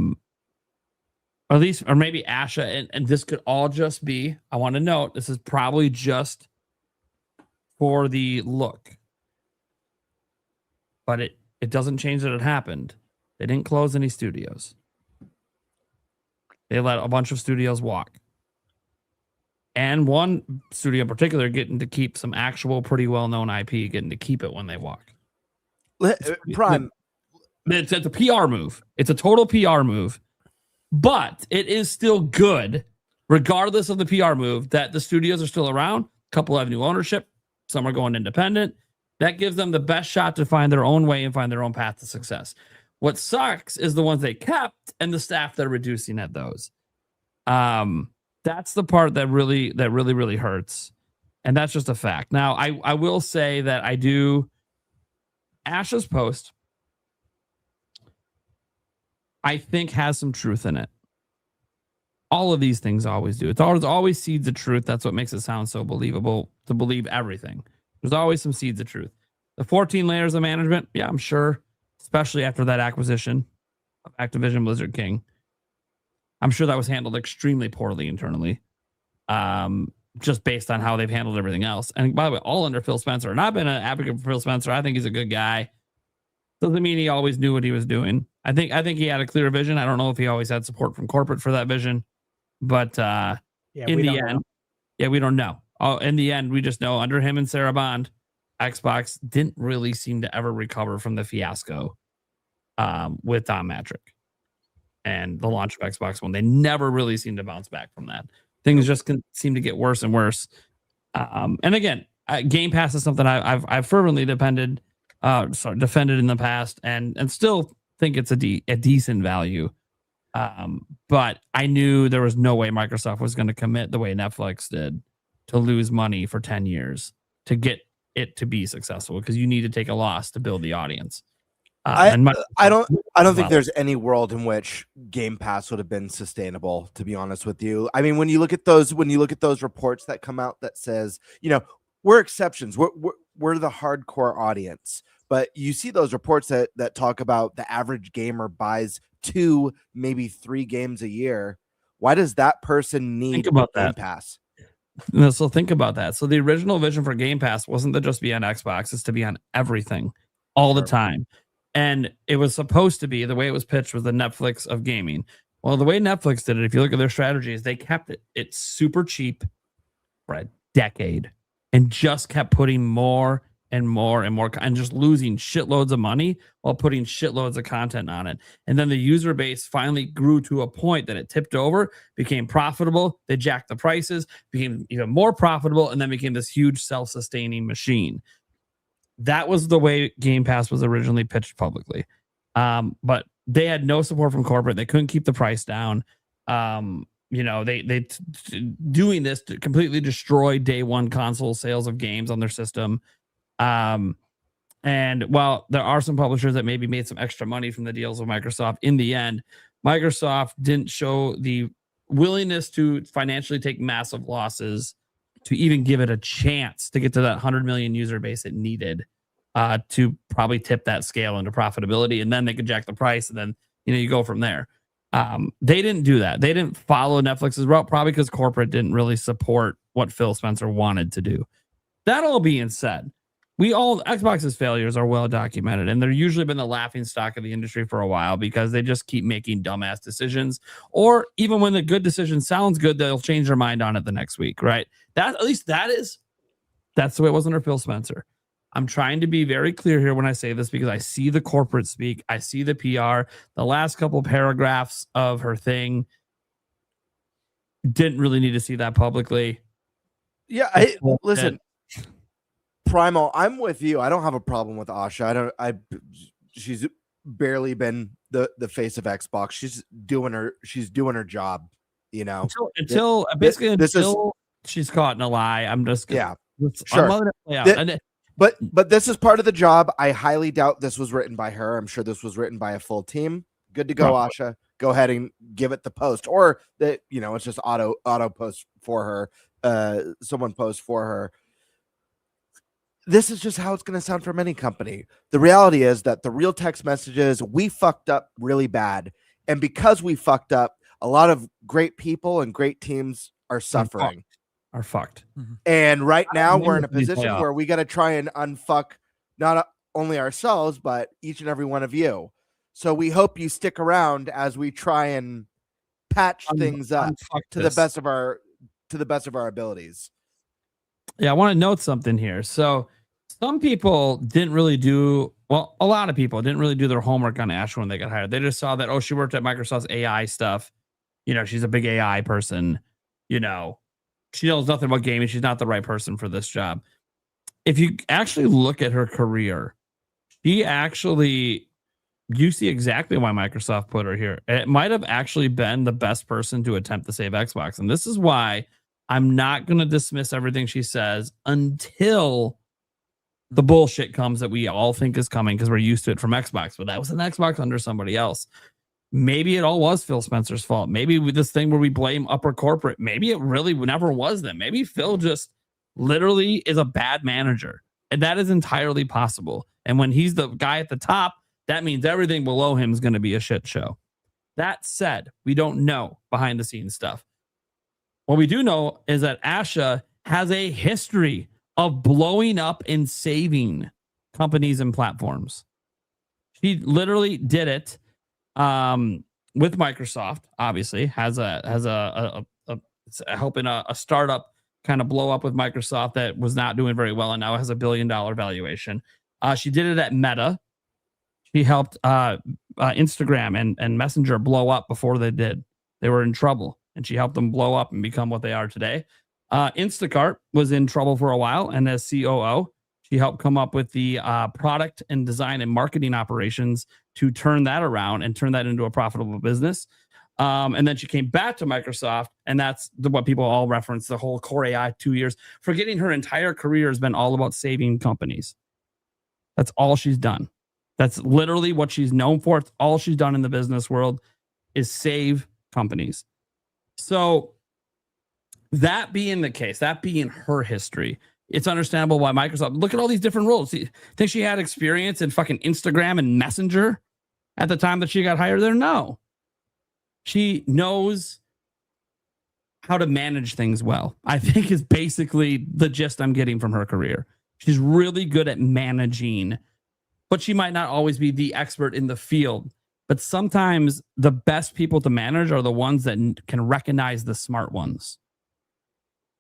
maybe Asha, and this could all just be, I want to note, this is probably just for the look. But it doesn't change that it happened. They didn't close any studios. They let a bunch of studios walk. And one studio in particular getting to keep some actual pretty well-known IP, getting to keep it when they walk. Prime. It's a PR move. It's a total PR move. But it is still good, regardless of the PR move, that the studios are still around. A couple have new ownership. Some are going independent. That gives them the best shot to find their own way and find their own path to success. What sucks is the ones they kept and the staff they're reducing at those. That's the part that really hurts. And that's just a fact. Now, I will say that I do. Asha's post, I think, has some truth in it. All of these things always do. It's always seeds of truth. That's what makes it sound so believable to believe everything. There's always some seeds of truth. The 14 layers of management, yeah, I'm sure, especially after that acquisition of Activision Blizzard King, I'm sure that was handled extremely poorly internally, just based on how they've handled everything else. And by the way, all under Phil Spencer. And I've been an advocate for Phil Spencer. I think he's a good guy. Doesn't mean he always knew what he was doing. I think he had a clear vision. I don't know if he always had support from corporate for that vision, but in the end, we don't know. In the end, we just know under him and Sarah Bond, Xbox didn't really seem to ever recover from the fiasco with Don Matrick and the launch of Xbox One. They never really seemed to bounce back from that. Things just seem to get worse and worse. And again, Game Pass is something I've fervently defended in the past, and still think it's a decent value. But I knew there was no way Microsoft was going to commit the way Netflix did to lose money for 10 years to get it to be successful, because you need to take a loss to build the audience. I don't think there's any world in which Game Pass would have been sustainable, to be honest with you. I mean, when you look at those reports that come out that says, we're exceptions, we're the hardcore audience, but you see those reports that talk about the average gamer buys 2, maybe 3 games a year. Why does that person need Game Pass? So think about that. So the original vision for Game Pass wasn't to just be on Xbox, it's to be on everything all the time. And it was supposed to be, the way it was pitched was the Netflix of gaming. Well, the way Netflix did it, if you look at their strategies, they kept it super cheap for a decade and just kept putting more and more and more, and just losing shitloads of money while putting shitloads of content on it. And then the user base finally grew to a point that it tipped over, became profitable. They jacked the prices, became even more profitable, and then became this huge self-sustaining machine. That was the way Game Pass was originally pitched publicly. But they had no support from corporate. They couldn't keep the price down. They doing this to completely destroy day one console sales of games on their system. And while there are some publishers that maybe made some extra money from the deals with Microsoft, in the end, Microsoft didn't show the willingness to financially take massive losses to even give it a chance to get to that 100 million user base it needed to probably tip that scale into profitability. And then they could jack the price, and then you go from there. They didn't do that. They didn't follow Netflix's route, probably because corporate didn't really support what Phil Spencer wanted to do. That all being said, Xbox's failures are well documented, and they're usually been the laughing stock of the industry for a while because they just keep making dumbass decisions, or even when the good decision sounds good, they'll change their mind on it the next week, right? That's the way it was under Phil Spencer. I'm trying to be very clear here when I say this, because I see the corporate speak, I see the PR. The last couple paragraphs of her thing didn't really need to see that publicly. Yeah, listen. Primal, I'm with you. I don't have a problem with Asha. She's barely been the face of Xbox. She's doing her job, until she's caught in a lie. I'm just sure. I'm letting it play out. But this is part of the job. I highly doubt this was written by her. I'm sure this was written by a full team. Good to go, Asha. Go ahead and give it the post, or that it's just auto post for her. Someone post for her. This is just how it's going to sound from any company. The reality is that the real text message is, we fucked up really bad. And because we fucked up, a lot of great people and great teams are suffering. Are fucked. And right now we're in a position where we got to try and unfuck not only ourselves, but each and every one of you. So we hope you stick around as we try and patch things up to the best of our abilities. Yeah, I want to note something here. So some people didn't really do, a lot of people didn't really do their homework on Asha when they got hired. They just saw that, she worked at Microsoft's AI stuff. She's a big AI person. She knows nothing about gaming. She's not the right person for this job. If you actually look at her career, you see exactly why Microsoft put her here. It might have actually been the best person to attempt to save Xbox. And this is why I'm not going to dismiss everything she says until the bullshit comes that we all think is coming, because we're used to it from Xbox. But that was an Xbox under somebody else. Maybe it all was Phil Spencer's fault. Maybe with this thing where we blame upper corporate, maybe it really never was them. Maybe Phil just literally is a bad manager. And that is entirely possible. And when he's the guy at the top, that means everything below him is going to be a shit show. That said, we don't know behind the scenes stuff. What we do know is that Asha has a history of blowing up and saving companies and platforms. She literally did it with Microsoft. Obviously, has helping a startup kind of blow up with Microsoft that was not doing very well, and now has $1 billion valuation. She did it at Meta. She helped Instagram and Messenger blow up before they did. They were in trouble, and she helped them blow up and become what they are today. Instacart was in trouble for a while, and as COO, she helped come up with the product and design and marketing operations to turn that around and turn that into a profitable business. And then she came back to Microsoft, and that's what people all reference, the whole Core AI 2 years. Forgetting her entire career has been all about saving companies. That's all she's done. That's literally what she's known for. It's all she's done in the business world is save companies. So that being the case, that being her history, it's understandable why Microsoft, look at all these different roles. Think she had experience in fucking Instagram and Messenger at the time that she got hired there? No. She knows how to manage things well, I think, is basically the gist I'm getting from her career. She's really good at managing, but she might not always be the expert in the field. But sometimes the best people to manage are the ones that can recognize the smart ones.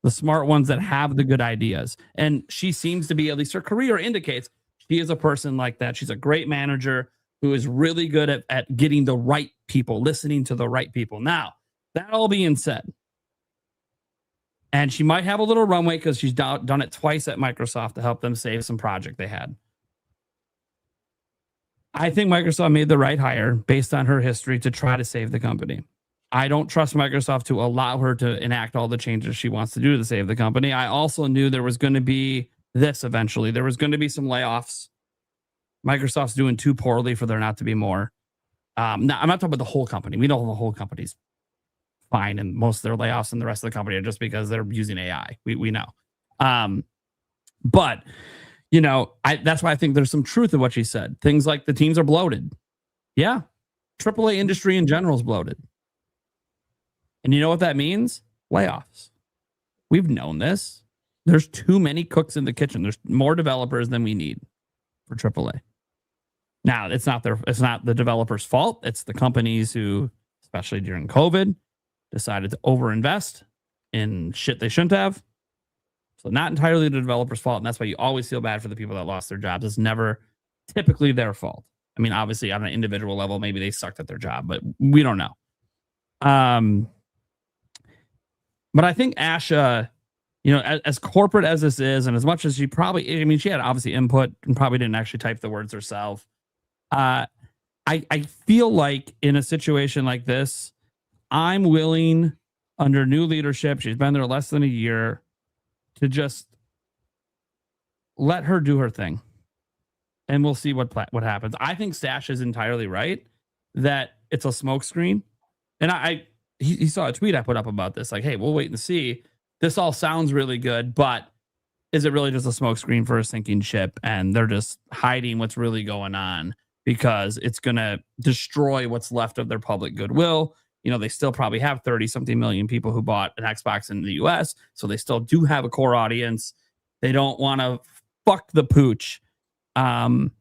The smart ones that have the good ideas. And she seems to be, at least her career indicates, she is a person like that. She's a great manager who is really good at getting the right people, listening to the right people. Now, that all being said, and she might have a little runway because she's done it twice at Microsoft to help them save some project they had. I think Microsoft made the right hire based on her history to try to save the company. I don't trust Microsoft to allow her to enact all the changes she wants to do to save the company. I also knew there was going to be this eventually. There was going to be some layoffs. Microsoft's doing too poorly for there not to be more. Now, I'm not talking about the whole company. We know the whole company's fine, and most of their layoffs and the rest of the company are just because they're using AI. We know. But, you know, that's why I think there's some truth in what she said. Things like the teams are bloated. Yeah. AAA industry in general is bloated. And you know what that means? Layoffs. We've known this. There's too many cooks in the kitchen. There's more developers than we need for AAA. Now, it's not the developers' fault. It's the companies who, especially during COVID, decided to overinvest in shit they shouldn't have. So not entirely the developers' fault. And that's why you always feel bad for the people that lost their jobs. It's never typically their fault. I mean, obviously on an individual level, maybe they sucked at their job, but we don't know. But I think Asha, you know, as corporate as this is, and as much as she probably, I mean, she had obviously input and probably didn't actually type the words herself. I feel like in a situation like this, I'm willing, under new leadership, she's been there less than a year, to just let her do her thing. And we'll see what happens. I think Stash is entirely right that it's a smokescreen. And he saw a tweet I put up about this, like, hey, we'll wait and see. This all sounds really good, but is it really just a smokescreen for a sinking ship? And they're just hiding what's really going on because it's going to destroy what's left of their public goodwill. You know, they still probably have 30-something million people who bought an Xbox in the US, so they still do have a core audience. They don't want to fuck the pooch. And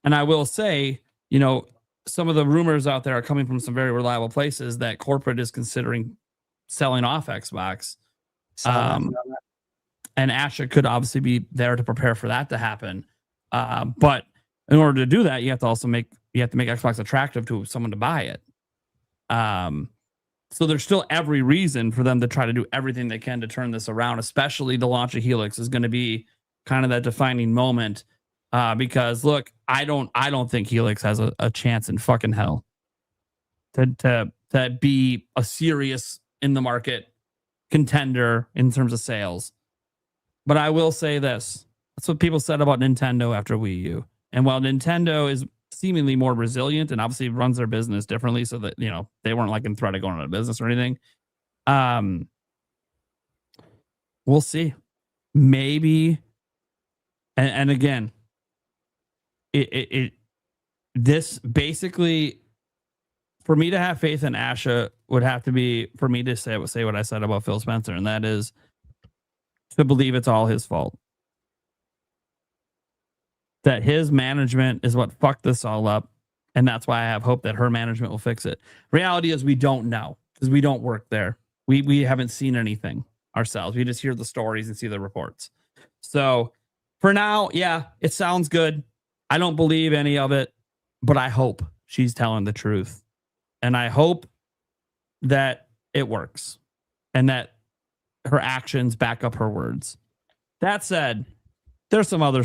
I will say, you know, some of the rumors out there are coming from some very reliable places that corporate is considering selling off Xbox. And Asha could obviously be there to prepare for that to happen. But in order to do that, you have to also make Xbox attractive to someone to buy it. So there's still every reason for them to try to do everything they can to turn this around, especially the launch of Helix is going to be kind of that defining moment. Because look, I don't think Helix has a chance in fucking hell to be a serious in the market contender in terms of sales. But I will say this. That's what people said about Nintendo after Wii U. And while Nintendo is seemingly more resilient and obviously runs their business differently so that, you know, they weren't like in threat of going out of business or anything. We'll see. Maybe. And again, this basically, for me to have faith in Asha would have to be for me to say what I said about Phil Spencer, and that is to believe it's all his fault. That his management is what fucked this all up, and that's why I have hope that her management will fix it. Reality is we don't know because we don't work there. We haven't seen anything ourselves. We just hear the stories and see the reports. So for now, yeah, it sounds good. I don't believe any of it, but I hope she's telling the truth. And I hope that it works and that her actions back up her words. That said, there's some other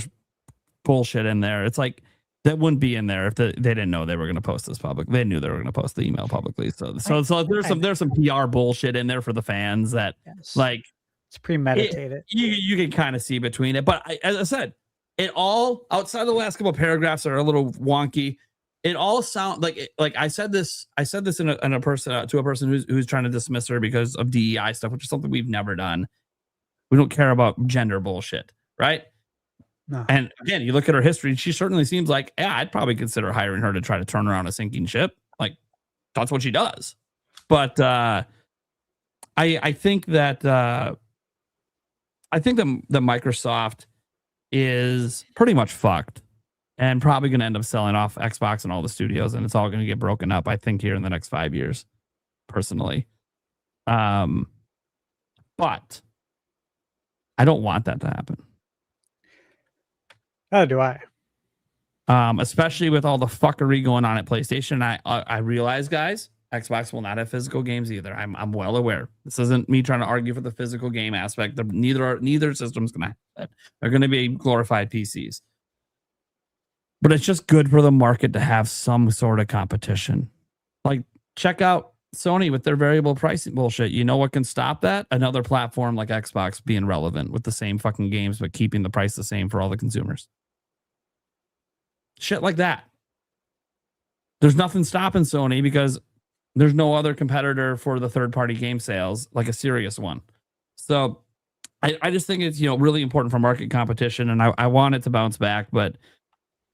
bullshit in there. It's like that wouldn't be in there if they didn't know they were going to post this public. They knew they were going to post the email publicly. So there's some PR bullshit in there for the fans that like it's premeditated. You can kind of see between it, but as I said, it all outside of the last couple of paragraphs that are a little wonky. It all sounds like I said this in a person to a person who's trying to dismiss her because of DEI stuff, which is something we've never done. We don't care about gender bullshit, right? No. And again, you look at her history, she certainly seems like, yeah, I'd probably consider hiring her to try to turn around a sinking ship. Like that's what she does. But I think that the Microsoft is pretty much fucked and probably going to end up selling off Xbox and all the studios, and it's all going to get broken up, I think, here in the next 5 years, personally. But I don't want that to happen. Oh, do I? Especially with all the fuckery going on at PlayStation. I realize, guys, Xbox will not have physical games either. I'm well aware. This isn't me trying to argue for the physical game aspect. Neither system's going to have that. They're going to be glorified PCs. But it's just good for the market to have some sort of competition. Like, check out Sony with their variable pricing bullshit. You know what can stop that? Another platform like Xbox being relevant with the same fucking games, but keeping the price the same for all the consumers. Shit like that. There's nothing stopping Sony because there's no other competitor for the third-party game sales, like a serious one. So I just think it's, really important for market competition, and I want it to bounce back, but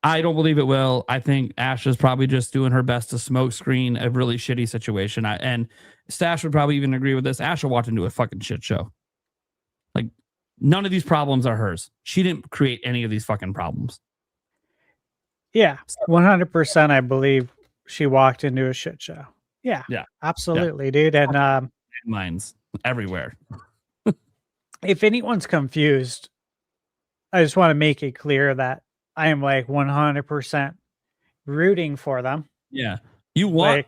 I don't believe it will. I think Ash is probably just doing her best to smoke screen a really shitty situation. And Stash would probably even agree with this. Ash will walk into a fucking shit show. Like, none of these problems are hers. She didn't create any of these fucking problems. Yeah, 100%. I believe she walked into a shit show. Yeah, absolutely, dude. And mine's everywhere. If anyone's confused, I just want to make it clear that I am like 100% rooting for them. Yeah. You want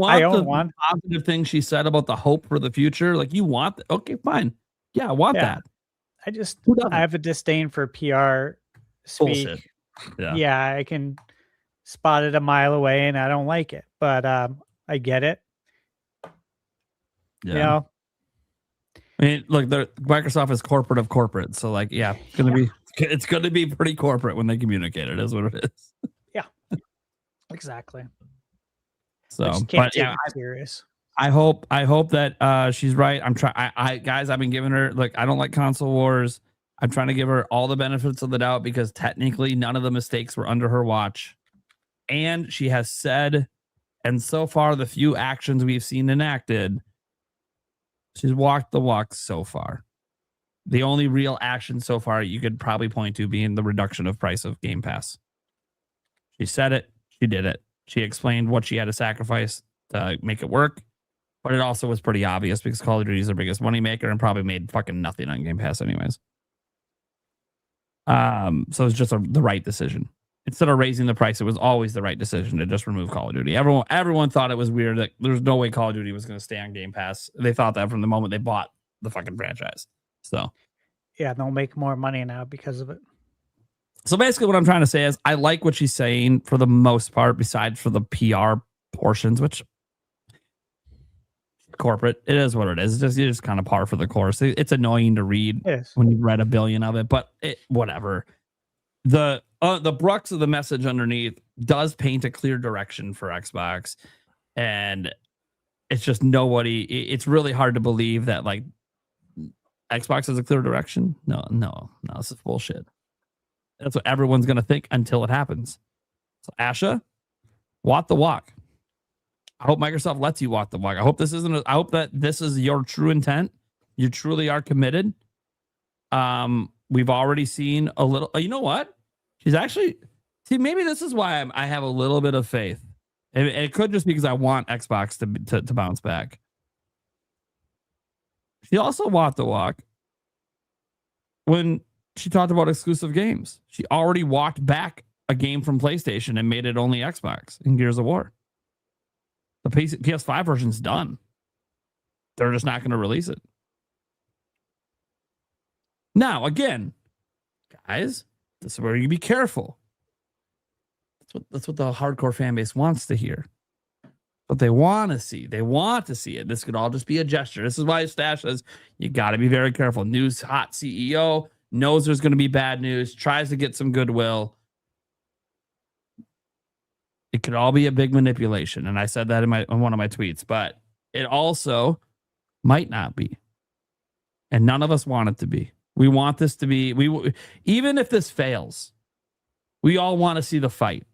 I own the one. positive thing she said about the hope for the future. Like, you want okay, fine. Yeah, I want that. I have a disdain for PR speak. Bullshit. Yeah, I can spot it a mile away and I don't like it. But I get it. Yeah. I mean, look, Microsoft is corporate of corporate. So like, yeah, it's gonna be pretty corporate when they communicate it, is what it is. Yeah. Exactly. So but yeah, serious. I hope that she's right. I'm trying. Guys, I've been giving her, like, I don't like console wars. I'm trying to give her all the benefits of the doubt because technically none of the mistakes were under her watch. And she has said, and so far the few actions we've seen enacted, she's walked the walk so far. The only real action so far you could probably point to being the reduction of price of Game Pass. She said it. She did it. She explained what she had to sacrifice to make it work. But it also was pretty obvious because Call of Duty is their biggest moneymaker and probably made fucking nothing on Game Pass anyways. So it's just the right decision. Instead of raising the price, it was always the right decision to just remove Call of Duty. Everyone thought it was weird that there's no way Call of Duty was going to stay on Game Pass. They thought that from the moment they bought the fucking franchise. So yeah, they'll make more money now because of it. So basically what I'm trying to say is I like what she's saying for the most part, besides for the PR portions, which corporate, it is what it is. It's just kind of par for the course. It's annoying to read when you've read a billion of it, but whatever. The brux of the message underneath does paint a clear direction for Xbox, and it's just it's really hard to believe that like Xbox has a clear direction. No, this is bullshit. That's what everyone's gonna think until it happens. So Asha, walk the walk. I hope Microsoft lets you walk the walk. I hope I hope that this is your true intent. You truly are committed. We've already seen a little. You know what? She's actually. See, maybe this is why I have a little bit of faith. And it could just be because I want Xbox to bounce back. She also walked the walk when she talked about exclusive games. She already walked back a game from PlayStation and made it only Xbox in Gears of War. The PS5 version's done. They're just not going to release it. Now, again, guys, this is where you be careful. That's what the hardcore fan base wants to hear. But they want to see. They want to see it. This could all just be a gesture. This is why Stash says you got to be very careful. News hot CEO knows there's going to be bad news, tries to get some goodwill. It could all be a big manipulation. And I said that in one of my tweets, but it also might not be. And none of us want it to be. We want this to be, even if this fails, we all want to see the fight.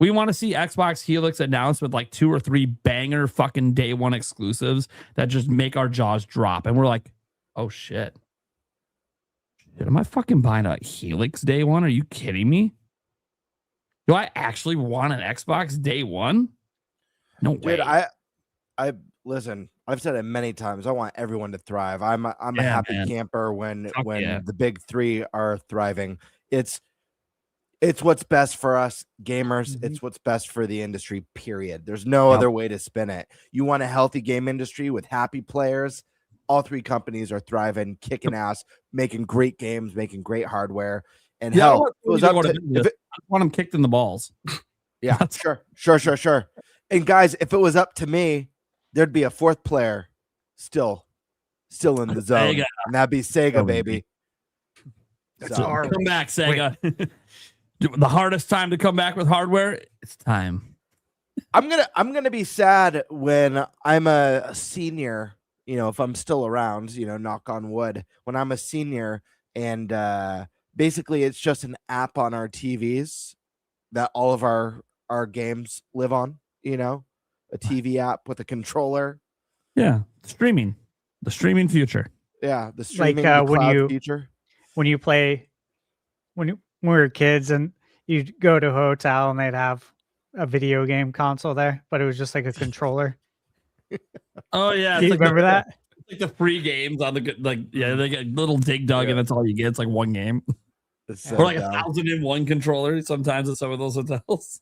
We want to see Xbox Helix announced with like 2 or 3 banger fucking day one exclusives that just make our jaws drop. And we're like, oh shit. Am I fucking buying a Helix day one? Are you kidding me? Do I actually want an Xbox day one? No way. Dude, I listen, I've said it many times. I want everyone to thrive. I'm a happy camper when the big 3 are thriving. It's what's best for us gamers. It's what's best for the industry, period. There's no other way to spin it. You want a healthy game industry with happy players. All 3 companies are thriving, kicking ass, making great games, making great hardware. And hell, it was up to, I want them kicked in the balls. Yeah, sure. And guys, if it was up to me, there'd be a 4th player still in the zone. Sega. And that'd be Sega, baby. Come back, Sega. The hardest time to come back with hardware, it's time. I'm gonna be sad when I'm a senior, if I'm still around, knock on wood, when I'm a senior and basically it's just an app on our TVs that all of our games live on, a TV app with a controller. Yeah, the streaming future. Yeah, the streaming future. When we were kids and you'd go to a hotel and they'd have a video game console there, but it was just like a controller. Oh yeah, do you remember that? Like the free games on the they get little Dig Dug and that's all you get. It's like one game, so or like 1,001 controllers. Sometimes at some of those hotels.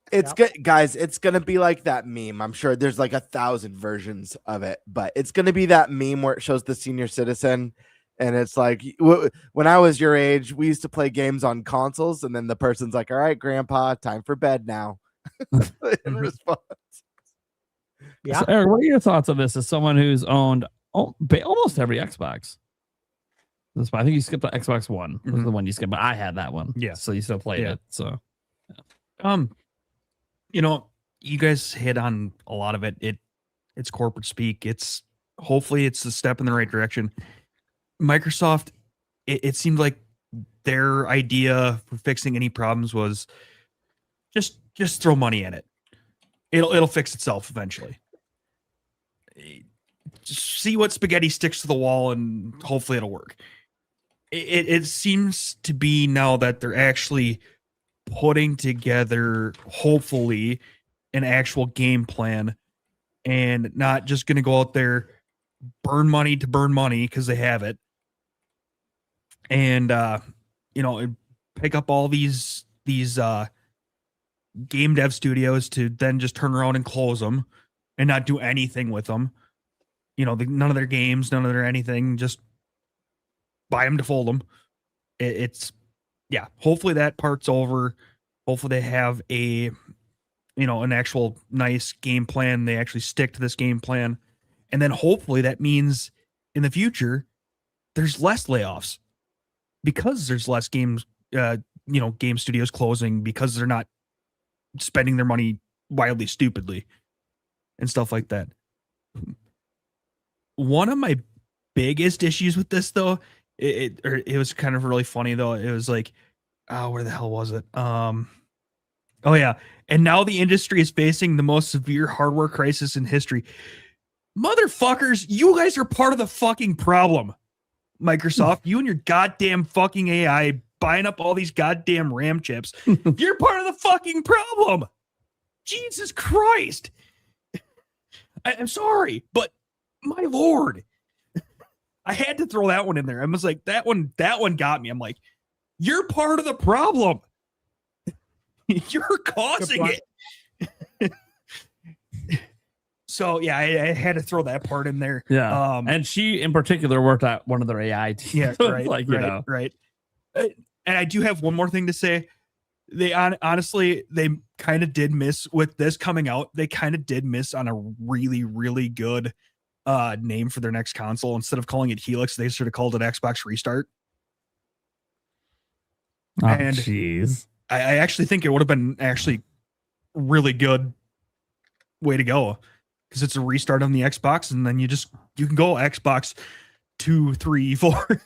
It's good, guys. It's gonna be like that meme. I'm sure there's like 1,000 versions of it, but it's gonna be that meme where it shows the senior citizen. And it's like, when I was your age, we used to play games on consoles, and then the person's like, all right, grandpa, time for bed now. In response. Yeah. So, Eric, what are your thoughts on this as someone who's owned almost every Xbox? I think you skipped the Xbox One. Was the one you skipped, but I had that one. Yeah. So you still played it. So, you guys hit on a lot of it. It's corporate speak. Hopefully it's a step in the right direction. Microsoft, it seemed like their idea for fixing any problems was just throw money at it. It'll fix itself eventually. Just see what spaghetti sticks to the wall, and hopefully it'll work. It seems to be now that they're actually putting together, hopefully, an actual game plan, and not just going to go out there, burn money to burn money because they have it, and pick up all these game dev studios to then just turn around and close them and not do anything with them. None of their games, none of their anything, just buy them to fold them. Hopefully that part's over. Hopefully they have an actual nice game plan. They actually stick to this game plan. And then hopefully that means in the future, there's less layoffs because there's less game studios closing because they're not spending their money wildly stupidly and stuff like that. One of my biggest issues with this, though, it was kind of really funny, though. It was like, where the hell was it? Oh yeah. And now the industry is facing the most severe hardware crisis in history. Motherfuckers, you guys are part of the fucking problem. Microsoft, you and your goddamn fucking AI buying up all these goddamn RAM chips. You're part of the fucking problem. Jesus Christ. I'm sorry, but my Lord. I had to throw that one in there. I was like, that one got me. I'm like, you're part of the problem. You're causing it. So yeah, I had to throw that part in there. Yeah. And she in particular worked at one of their AI teams. Yeah, So it's right, like, you right, know. right. And I do have one more thing to say. They honestly, they kind of did miss with this coming out. They kind of did miss on a really, really good name for their next console. Instead of calling it Helix, they should have called it Xbox Restart. Oh, And jeez. I actually think it would have been actually really good way to go, because it's a restart on the Xbox, and then you can go Xbox 2, 3, 4.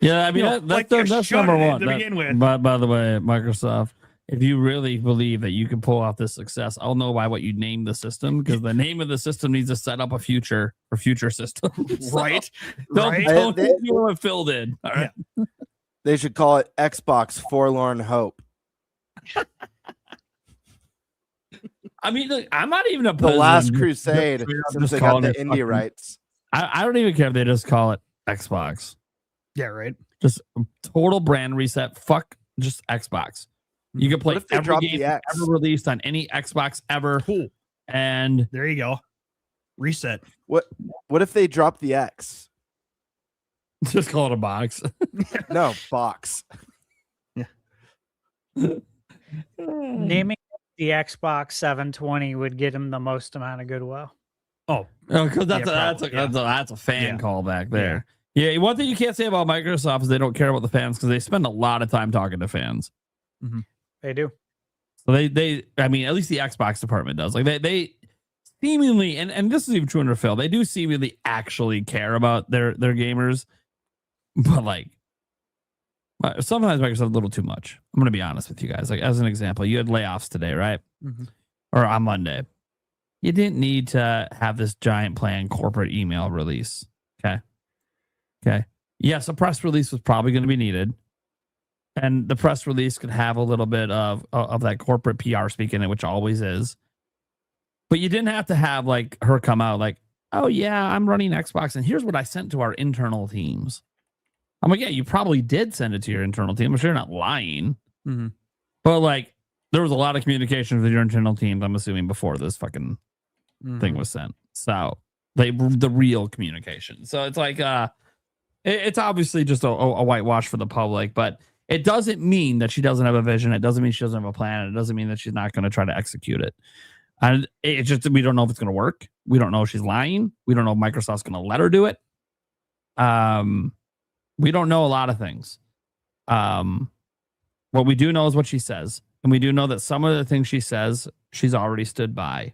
Yeah, I mean, You know, that's shut number it one. to begin with. By the way, Microsoft, if you really believe that you can pull off this success, I'll know by what you name the system, because the name of the system needs to set up a future for future systems. So Right. Don't you have filled in. All right. Yeah. They should call it Xbox Forlorn Hope. I mean, look, I'm not even The opposed. Last to them Crusade, just since they calling got the it indie fucking- rights. I don't even care if they just call it Xbox. Yeah, right. Just total brand reset. Fuck just Xbox. You can play What if they every drop game the X? ever released on any Xbox ever. Cool. And There you go. Reset. What if they drop the X? just call it a box. No, box. Naming the Xbox 720 would get him the most amount of goodwill. Oh, Because Yeah, that's a fan Yeah. call back there. Yeah, one thing you can't say about Microsoft is they don't care about the fans, because they spend a lot of time talking to fans. They do. So they I mean, at least the Xbox department does. Like they seemingly, and this is even true under Phil, they do seemingly actually care about their gamers. But like sometimes Microsoft a little too much. I'm gonna be honest with you guys. Like, as an example, you had layoffs today, right? Or on Monday. You didn't need to have this giant planned corporate email release. Okay. Yes, a press release was probably going to be needed. And the press release could have a little bit of that corporate PR speak in it, which always is. But you didn't have to have like her come out like, oh yeah, I'm running Xbox, and here's what I sent to our internal teams. I'm like, yeah, you probably did send it to your internal team. I'm sure you're not lying. But like, there was a lot of communication with your internal teams, I'm assuming, before this fucking thing was sent. So the real communication. So it's like it's obviously just a whitewash for the public, but it doesn't mean that she doesn't have a vision. It doesn't mean she doesn't have a plan. It doesn't mean that she's not going to try to execute it. And it's just, we don't know if it's going to work. We don't know if she's lying. We don't know if Microsoft's going to let her do it. We don't know a lot of things. What we do know is what she says. And we do know that some of the things she says, she's already stood by.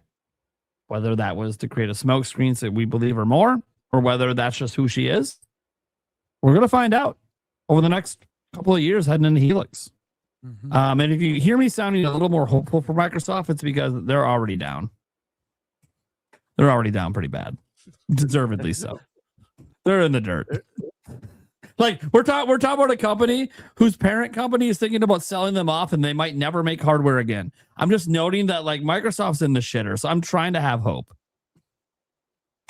Whether that was to create a smokescreen so we believe her more, or whether that's just who she is, we're going to find out over the next couple of years heading into Helix. And if you hear me sounding a little more hopeful for Microsoft, it's because they're already down. They're already down pretty bad. Deservedly so. They're in the dirt. Like, we're talking about a company whose parent company is thinking about selling them off, and they might never make hardware again. I'm just noting that like Microsoft's in the shitter, so I'm trying to have hope.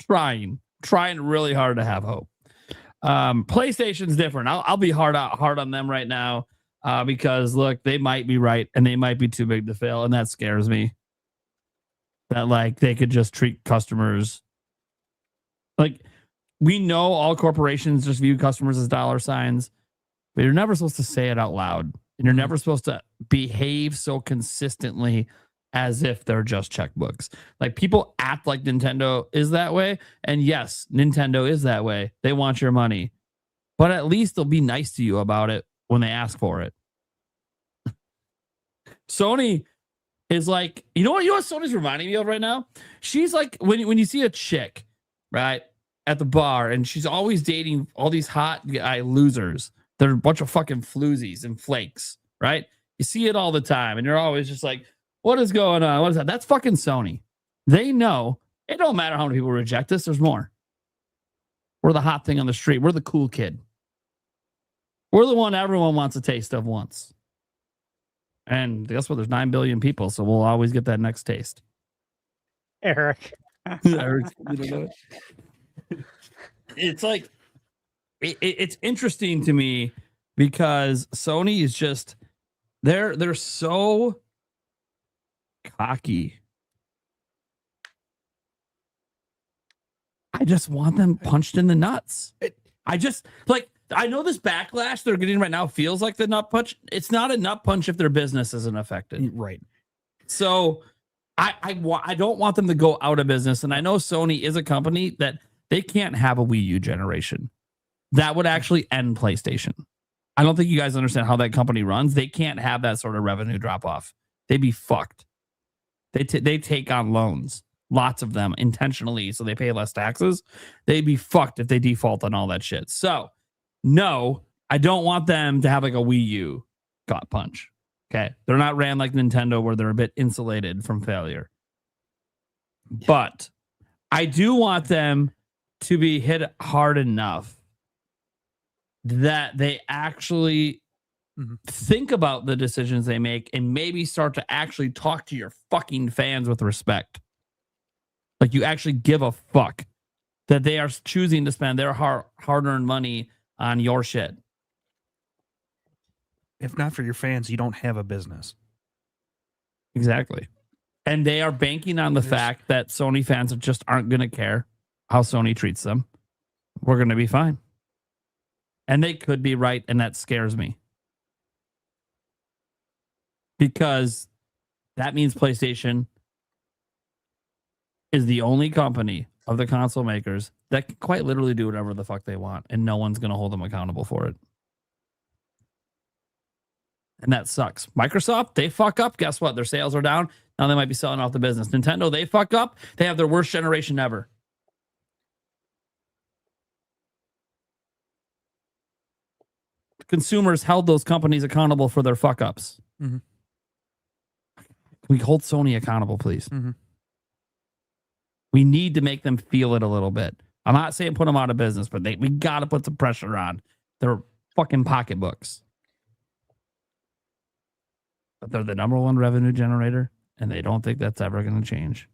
Trying really hard to have hope. PlayStation's different. I'll be hard on them right now because look, they might be right and they might be too big to fail, and that scares me. That like they could just treat customers like. We know all corporations just view customers as dollar signs, but you're never supposed to say it out loud. And you're never supposed to behave so consistently as if they're just checkbooks. Like, people act like Nintendo is that way. And yes, Nintendo is that way. They want your money, but at least they'll be nice to you about it when they ask for it. Sony is like, you know what Sony's reminding me of right now? She's like, when you see a chick, right, at the bar, and she's always dating all these hot guy losers. They're a bunch of fucking floozies and flakes, right? You see it all the time, and you're always just like, what is going on? What is that? That's fucking Sony. They know it don't matter how many people reject us. There's more. We're the hot thing on the street. We're the cool kid. We're the one everyone wants a taste of once. And guess what? There's 9 billion people, so we'll always get that next taste. Eric. It's like it's interesting to me because Sony is just they're so cocky I just want them punched in the nuts. I know this backlash they're getting right now feels like the nut punch. It's not a nut punch if their business isn't affected. Right. So I don't want them to go out of business. And I know Sony is a company that they can't have a Wii U generation. That would actually end PlayStation. I don't think you guys understand how that company runs. They can't have that sort of revenue drop off. They'd be fucked. They take on loans, lots of them intentionally, so they pay less taxes. They'd be fucked if they default on all that shit. So, no, I don't want them to have like a Wii U gut punch. Okay, they're not ran like Nintendo where they're a bit insulated from failure. But I do want them to be hit hard enough that they actually think about the decisions they make and maybe start to actually talk to your fucking fans with respect. Like you actually give a fuck that they are choosing to spend their hard-earned money on your shit. If not for your fans, you don't have a business. Exactly. And they are banking on the fact that Sony fans just aren't going to care how Sony treats them. We're going to be fine. And they could be right, and that scares me. Because that means PlayStation is the only company of the console makers that can quite literally do whatever the fuck they want, and no one's going to hold them accountable for it. And that sucks. Microsoft, they fuck up. Guess what? Their sales are down. Now they might be selling off the business. Nintendo, they fuck up. They have their worst generation ever. Consumers held those companies accountable for their fuck ups. Mm-hmm. Can we hold Sony accountable, please? Mm-hmm. We need to make them feel it a little bit. I'm not saying put them out of business, but we got to put some pressure on their fucking pocketbooks. But they're the number one revenue generator, and they don't think that's ever going to change.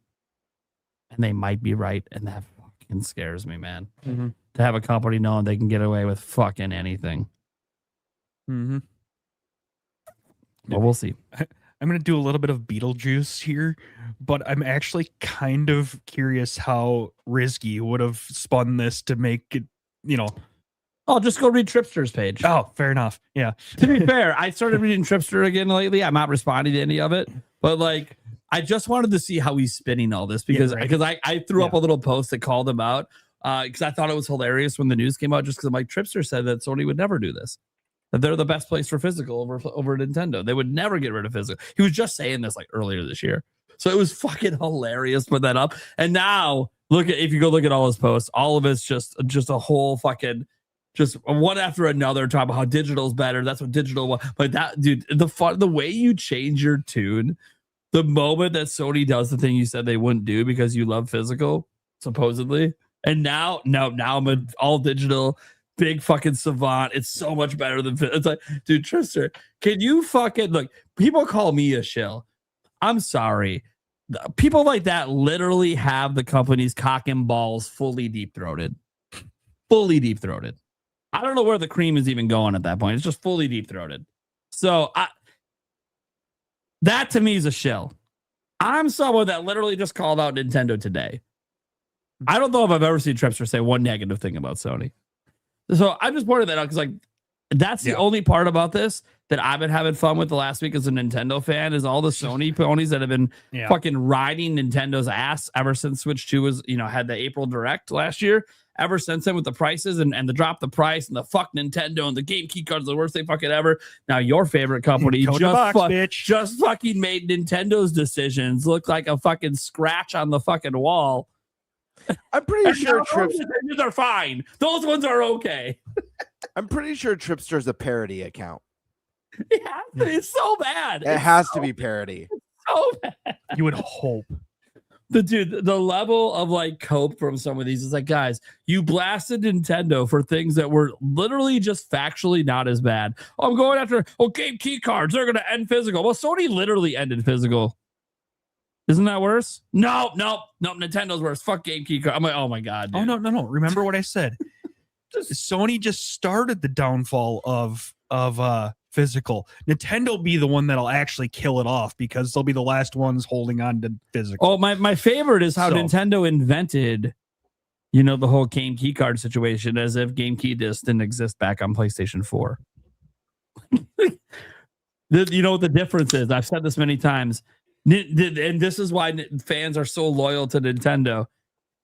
And they might be right, and that fucking scares me, man. Mm-hmm. To have a company knowing they can get away with fucking anything. Mm-hmm. Well, we'll see. I'm going to do a little bit of Beetlejuice here, but I'm actually kind of curious how Rizky would have spun this to make it, Oh, just go read Tripster's page. Oh, fair enough. Yeah. To be fair, I started reading Tripster again lately. I'm not responding to any of it, but I just wanted to see how he's spinning all this because I threw up a little post that called him out because I thought it was hilarious when the news came out. Just because Tripster said that Sony would never do this, that they're the best place for physical over Nintendo. They would never get rid of physical. He was just saying this earlier this year, so it was fucking hilarious. Put that up, and now if you go look at all his posts, all of it's just a whole fucking. Just one after another, talk about how digital's better. That's what digital was. But that, dude, the way you change your tune, the moment that Sony does the thing you said they wouldn't do because you love physical, supposedly, and now I'm an all digital, big fucking savant. It's so much better than it's like, dude, Tristan, can you fucking look? People call me a shill. I'm sorry. People like that literally have the company's cock and balls fully deep throated. Fully deep throated. I don't know where the cream is even going at that point. It's just fully deep throated. So that to me is a shill. I'm someone that literally just called out Nintendo today. I don't know if I've ever seen Tripster say one negative thing about Sony. So I just pointed that out because that's the only part about this that I've been having fun with the last week as a Nintendo fan is all the Sony ponies that have been fucking riding Nintendo's ass ever since Switch 2 was, had the April Direct last year. Ever since then with the prices and the drop the price and the fuck Nintendo and the game key cards, the worst thing fucking ever. Now your favorite company just fucking made Nintendo's decisions look like a fucking scratch on the fucking wall. I'm pretty sure Tripster are fine. Those ones are okay. I'm pretty sure Tripster's a parody account. Yeah, it's so bad. It has to be parody. So bad. You would hope. The level of cope from some of these is guys, you blasted Nintendo for things that were literally just factually not as bad. I'm going after game key cards. They're going to end physical. Well, Sony literally ended physical. Isn't that worse? No. Nintendo's worse. Fuck game key card. I'm like, oh my god. Dude. Oh no. Remember what I said? Sony just started the downfall of physical. Nintendo be the one that'll actually kill it off because they'll be the last ones holding on to physical. Oh, my favorite is how Nintendo invented You know, the whole game key card situation, as if game key discs didn't exist back on PlayStation 4. You know what the difference is? I've said this many times. And this is why fans are so loyal to Nintendo.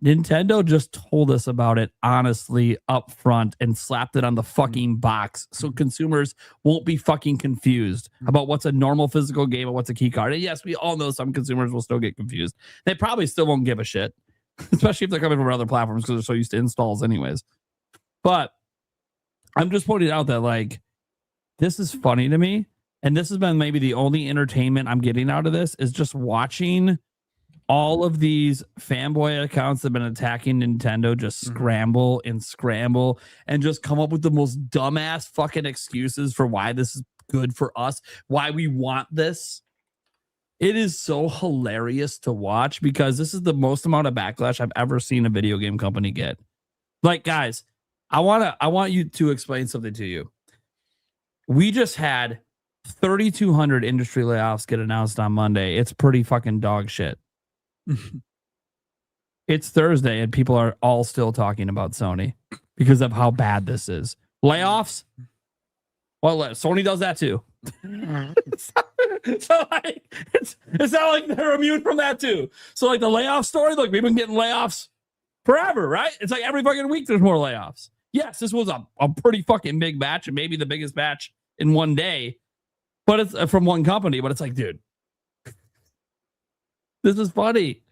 Nintendo just told us about it honestly up front and slapped it on the fucking box so consumers won't be fucking confused about what's a normal physical game and what's a key card. And yes, we all know some consumers will still get confused. They probably still won't give a shit, especially if they're coming from other platforms because they're so used to installs anyways. But I'm just pointing out that, like, this is funny to me. And this has been maybe the only entertainment I'm getting out of this is just watching all of these fanboy accounts that have been attacking Nintendo just scramble and just come up with the most dumbass fucking excuses for why this is good for us, why we want this. It is so hilarious to watch because this is the most amount of backlash I've ever seen a video game company get. Like, guys, I want you to explain something to you. We just had 3,200 industry layoffs get announced on Monday. It's pretty fucking dog shit. It's Thursday and people are all still talking about Sony because of how bad this is. Layoffs? Well, Sony does that too. So like, it's not like they're immune from that too. So like the layoff story, look, we've been getting layoffs forever, right? It's like every fucking week there's more layoffs. Yes, this was a pretty fucking big batch and maybe the biggest batch in one day, but it's from one company. But it's like, dude, this is funny.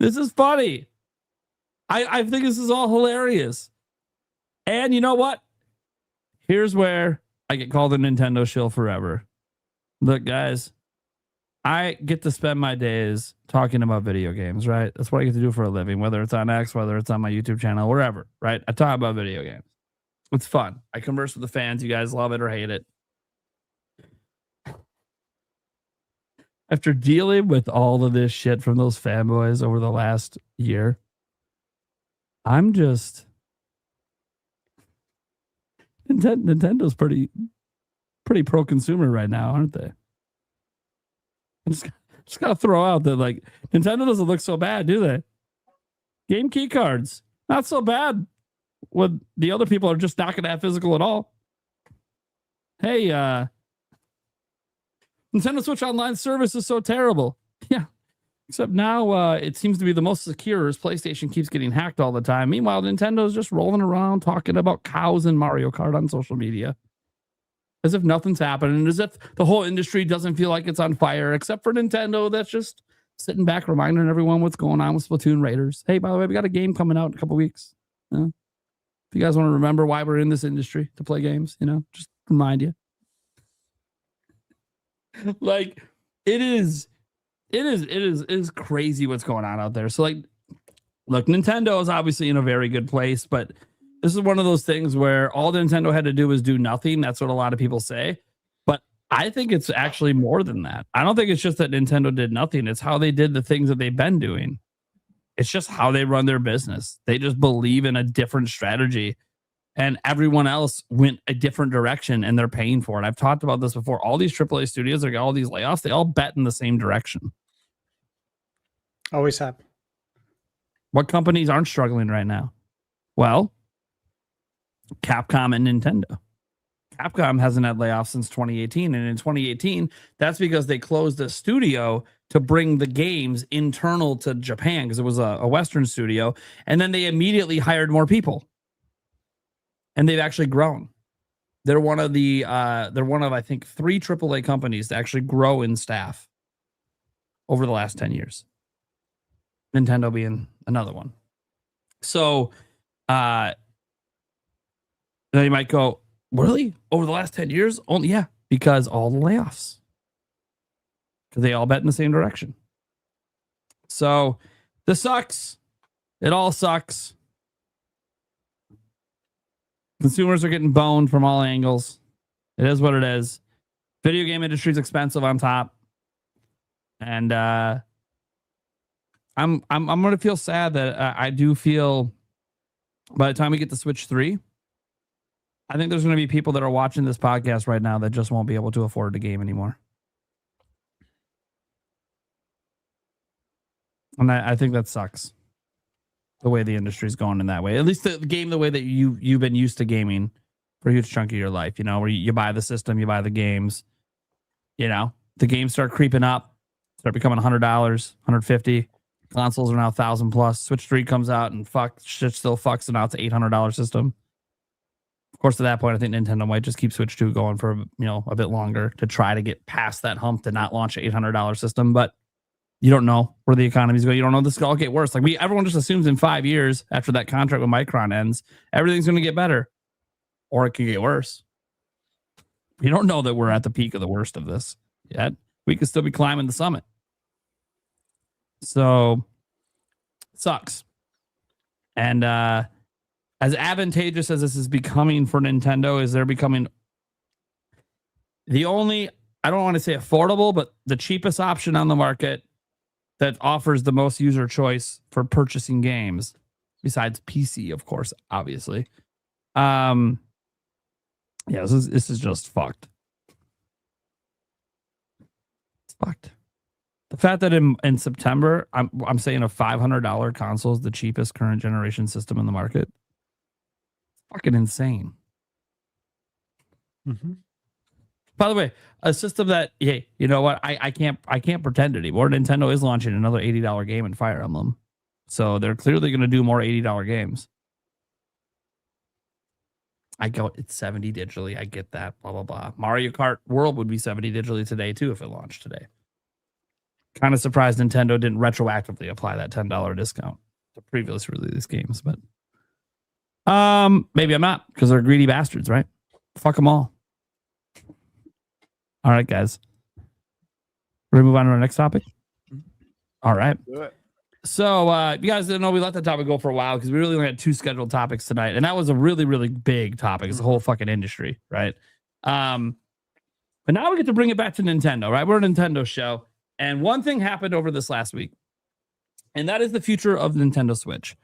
This is funny. I think this is all hilarious. And you know what? Here's where I get called a Nintendo shill forever. Look, guys, I get to spend my days talking about video games, right? That's what I get to do for a living, whether it's on X, whether it's on my YouTube channel, wherever, right? I talk about video games. It's fun. I converse with the fans. You guys love it or hate it. After dealing with all of this shit from those fanboys over the last year, I'm just... Nintendo's pretty pro-consumer right now, aren't they? I just gotta throw out that, like, Nintendo doesn't look so bad, do they? Game key cards, not so bad. When the other people are just not gonna have physical at all. Hey, Nintendo Switch Online service is so terrible. Yeah. Except now it seems to be the most secure as PlayStation keeps getting hacked all the time. Meanwhile, Nintendo's just rolling around talking about cows and Mario Kart on social media. As if nothing's happening. As if the whole industry doesn't feel like it's on fire. Except for Nintendo that's just sitting back reminding everyone what's going on with Splatoon Raiders. Hey, by the way, we got a game coming out in a couple weeks. You know? If you guys want to remember why we're in this industry to play games, you know, just remind you. Like, it is crazy what's going on out there. So, like, look, Nintendo is obviously in a very good place, but this is one of those things where all Nintendo had to do was do nothing. That's what a lot of people say. But I think it's actually more than that. I don't think it's just that Nintendo did nothing. It's how they did the things that they've been doing. It's just how they run their business. They just believe in a different strategy. And everyone else went a different direction and they're paying for it. I've talked about this before. All these AAA studios that got all these layoffs, they all bet in the same direction. Always have. What companies aren't struggling right now? Well, Capcom and Nintendo. Capcom hasn't had layoffs since 2018. And in 2018, that's because they closed the studio to bring the games internal to Japan because it was a Western studio. And then they immediately hired more people. And they've actually grown. They're one of I think 3 AAA companies to actually grow in staff over the last 10 years. Nintendo being another one. So now you might go, really? Over the last 10 years? Only, yeah, because all the layoffs. Because they all bet in the same direction. So this sucks. It all sucks. Consumers are getting boned from all angles. It is what it is. Video game industry is expensive on top. And I'm going to feel sad that I do feel by the time we get to Switch 3, I think there's going to be people that are watching this podcast right now that just won't be able to afford the game anymore. And I think that sucks. the way the industry's going in that way. At least the game the way that you've been used to gaming for a huge chunk of your life, you know, where you buy the system, you buy the games, you know, the games start creeping up, start becoming $100, $150. Consoles are now 1,000 plus. Switch 3 comes out and shit still fucks, and now it's an $800 system. Of course, at that point, I think Nintendo might just keep Switch 2 going for, you know, a bit longer to try to get past that hump to not launch an $800 system. But you don't know where the economy's going. You don't know this could all get worse. Like everyone just assumes in 5 years after that contract with Micron ends, everything's going to get better, or it could get worse. We don't know that we're at the peak of the worst of this yet. We could still be climbing the summit. So it sucks. And as advantageous as this is becoming for Nintendo, is they're becoming the only, I don't want to say affordable, but the cheapest option on the market that offers the most user choice for purchasing games, besides PC, of course, obviously. Yeah, this is just fucked. It's fucked. The fact that in September, I'm saying a $500 console is the cheapest current generation system in the market. Fucking insane. Mm-hmm. By the way, a system that, hey, you know what? I can't pretend anymore. Nintendo is launching another $80 game in Fire Emblem, so they're clearly going to do more $80 games. It's $70 digitally. I get that. Blah blah blah. Mario Kart World would be $70 digitally today too if it launched today. Kind of surprised Nintendo didn't retroactively apply that $10 discount to previously released games, but maybe I'm not, because they're greedy bastards, right? Fuck them all. All right, guys. We're gonna move on to our next topic. All right. Do it. So you guys didn't know we let that topic go for a while because we really only had 2 scheduled topics tonight, and that was a really, really big topic. It's the whole fucking industry, right? But now we get to bring it back to Nintendo, right? We're a Nintendo show. And one thing happened over this last week, and that is the future of Nintendo Switch.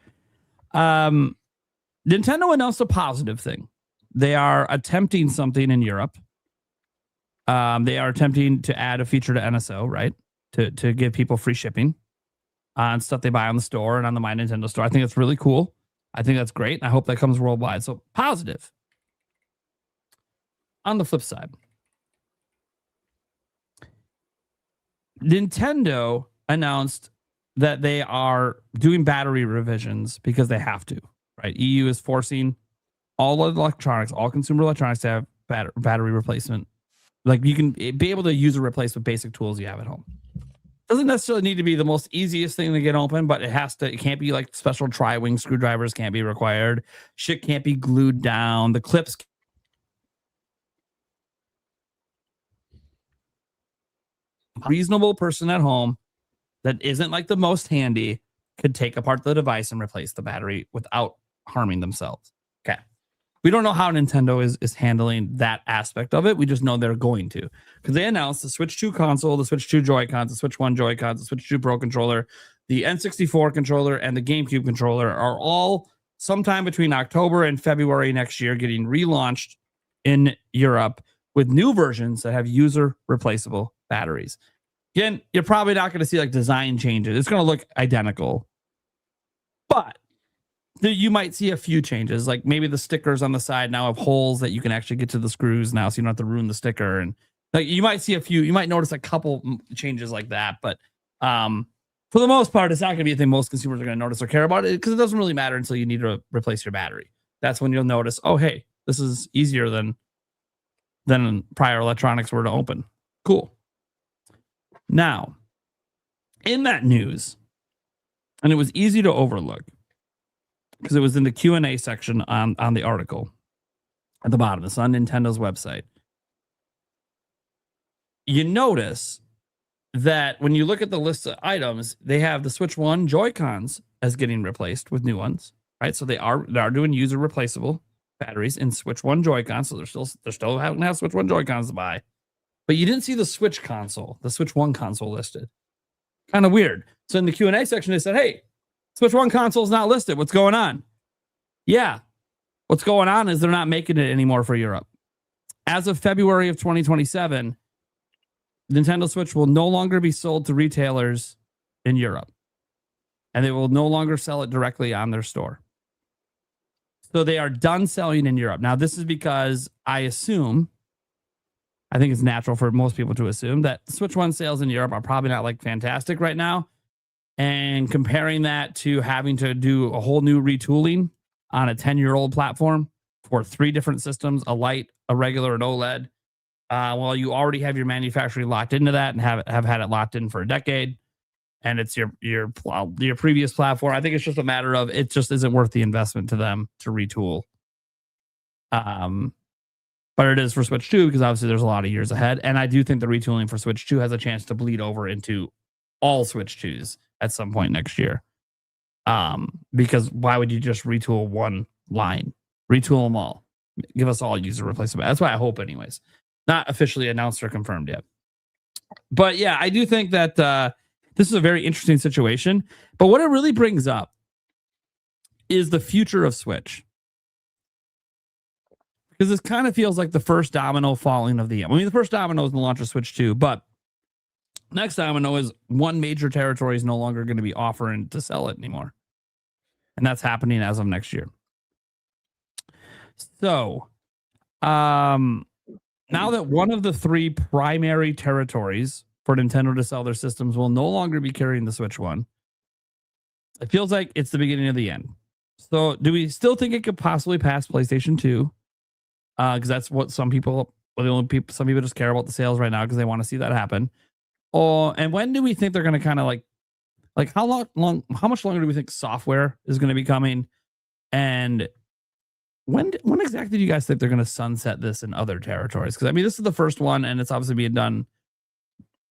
Nintendo announced a positive thing. They are attempting something in Europe. They are attempting to add a feature to NSO, right? To give people free shipping on stuff they buy on the store and on the My Nintendo store. I think that's really cool. I think that's great. And I hope that comes worldwide. So positive. On the flip side, Nintendo announced that they are doing battery revisions because they have to, right? EU is forcing all electronics, all consumer electronics to have battery replacement. Like you can be able to use or replace with basic tools you have at home. Doesn't necessarily need to be the most easiest thing to get open, but it can't be like special tri-wing screwdrivers can't be required. Shit can't be glued down. The clips. Reasonable person at home that isn't like the most handy could take apart the device and replace the battery without harming themselves. Okay. We don't know how Nintendo is handling that aspect of it. We just know they're going to, because they announced the Switch 2 console, the Switch 2 Joy-Cons, the Switch 1 Joy-Cons, the Switch 2 Pro controller, the N64 controller, and the GameCube controller are all sometime between October and February next year getting relaunched in Europe with new versions that have user replaceable batteries. Again, you're probably not going to see like design changes. It's going to look identical, but you might see a few changes. Like maybe the stickers on the side now have holes that you can actually get to the screws now, so you don't have to ruin the sticker. And like you might see you might notice a couple changes like that. But for the most part, it's not going to be a thing most consumers are going to notice or care about it, because it doesn't really matter until you need to replace your battery. That's when you'll notice, oh, hey, this is easier than prior electronics were to open. Cool. Now, in that news, and it was easy to overlook because it was in the Q&A section on the article at the bottom. It's on Nintendo's website. You notice that when you look at the list of items, they have the Switch 1 Joy-Cons as getting replaced with new ones, right? So they are doing user replaceable batteries in Switch 1 Joy-Cons. So they're still having to have Switch 1 Joy-Cons to buy. But you didn't see the Switch console, the Switch 1 console listed. Kind of weird. So in the Q&A section, they said, hey, Switch 1 console is not listed. What's going on? Yeah. What's going on is they're not making it anymore for Europe. As of February of 2027, Nintendo Switch will no longer be sold to retailers in Europe. and they will no longer sell it directly on their store. So they are done selling in Europe. Now, this is because I think it's natural for most people to assume that Switch 1 sales in Europe are probably not like fantastic right now. And comparing that to having to do a whole new retooling on a 10-year-old platform for 3 different systems, a light, a regular, and OLED. Well, you already have your manufacturing locked into that and have had it locked in for a decade. And it's your previous platform. I think it's just a matter of it just isn't worth the investment to them to retool. But it is for Switch 2 because obviously there's a lot of years ahead. And I do think the retooling for Switch 2 has a chance to bleed over into all Switch 2s at some point next year. Because why would you just retool one line? Retool them all. Give us all user replacement. That's why I hope anyways. Not officially announced or confirmed yet. But yeah, I do think that this is a very interesting situation. But what it really brings up is the future of Switch. Because this kind of feels like the first domino falling of the year. I mean, the first domino is the launch of Switch 2, but next domino is one major territory is no longer going to be offering to sell it anymore. And that's happening as of next year. So, now that one of the 3 primary territories for Nintendo to sell their systems will no longer be carrying the Switch 1, it feels like it's the beginning of the end. So, do we still think it could possibly pass PlayStation 2? Because that's what some people just care about the sales right now because they want to see that happen. And when do we think they're going to kind of like how much longer do we think software is going to be coming? And when exactly do you guys think they're going to sunset this in other territories? Because I mean, this is the first one, and it's obviously being done,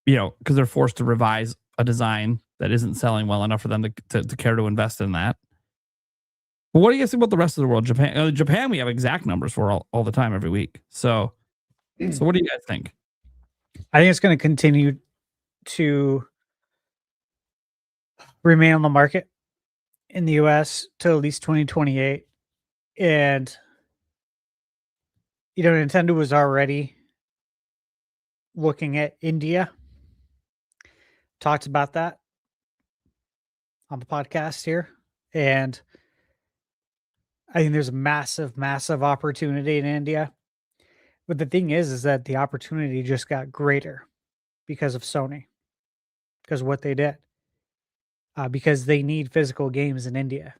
because they're forced to revise a design that isn't selling well enough for them to care to invest in that. But what do you guys think about the rest of the world? Japan, we have exact numbers for all the time every week. So what do you guys think? I think it's going to continue to remain on the market in the US till at least 2028. And, Nintendo was already looking at India. Talked about that on the podcast here. And I think there's a massive, massive opportunity in India. But the thing is that the opportunity just got greater because of Sony, because of what they did. Because they need physical games in India.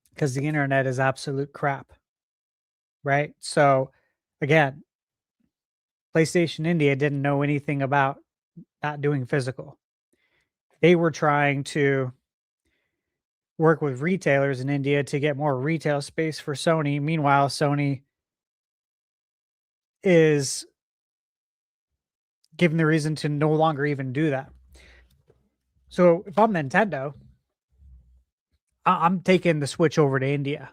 Because the internet is absolute crap. Right? So, again, PlayStation India didn't know anything about not doing physical. They were trying to work with retailers in India to get more retail space for Sony. Meanwhile, Sony is given the reason to no longer even do that. So if I'm Nintendo, I'm taking the Switch over to India.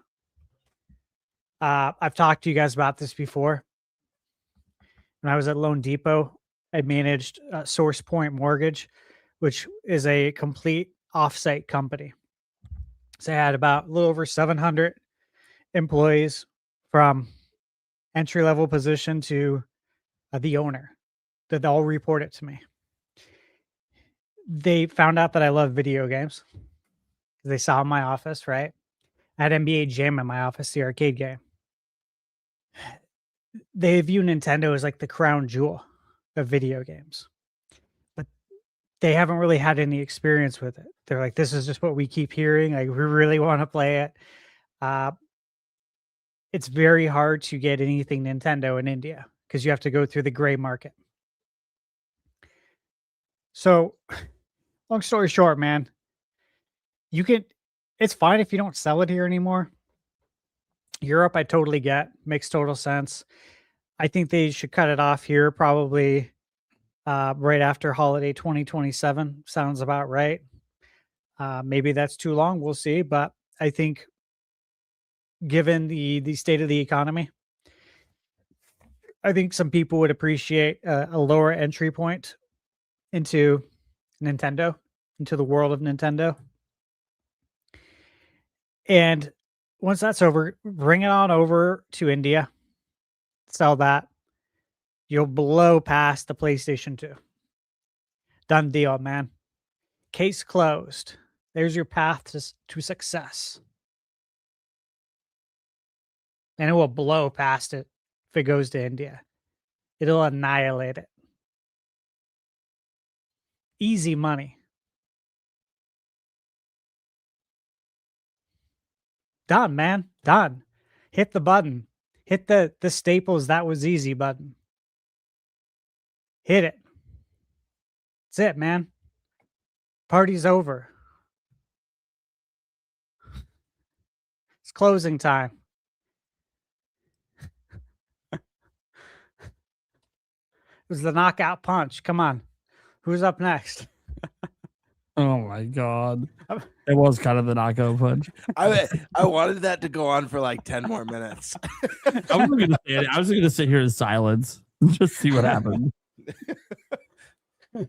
I've talked to you guys about this before. When I was at Loan Depot, I managed Source Point Mortgage, which is a complete offsite company. So I had about a little over 700 employees from entry-level position to the owner that all report it to me. They found out that I love video games. They saw in my office, right? I had NBA Jam in my office, the arcade game. They view Nintendo as like the crown jewel of video games. But they haven't really had any experience with it. They're like, this is just what we keep hearing. Like, we really want to play it. It's very hard to get anything Nintendo in India because you have to go through the gray market. So, long story short, man, it's fine if you don't sell it here anymore. Europe, I totally get. Makes total sense. I think they should cut it off here probably right after holiday 2027. Sounds about right. Maybe that's too long. We'll see. But I think given the state of the economy, I think some people would appreciate a lower entry point into Nintendo, into the world of Nintendo. And once that's over, bring it on over to India, sell that. You'll blow past the PlayStation 2. Done deal, man. Case closed. There's your path to success. And it will blow past it if it goes to India. It'll annihilate it. Easy money. Done, man. Done. Hit the button. Hit the staples that was easy button. Hit it. That's it, man. Party's over. It's closing time. It was the knockout punch. Come on. Who's up next? Oh my god. It was kind of the knockout punch. I wanted that to go on for like 10 more minutes. I was gonna sit here in silence and just see what happened. All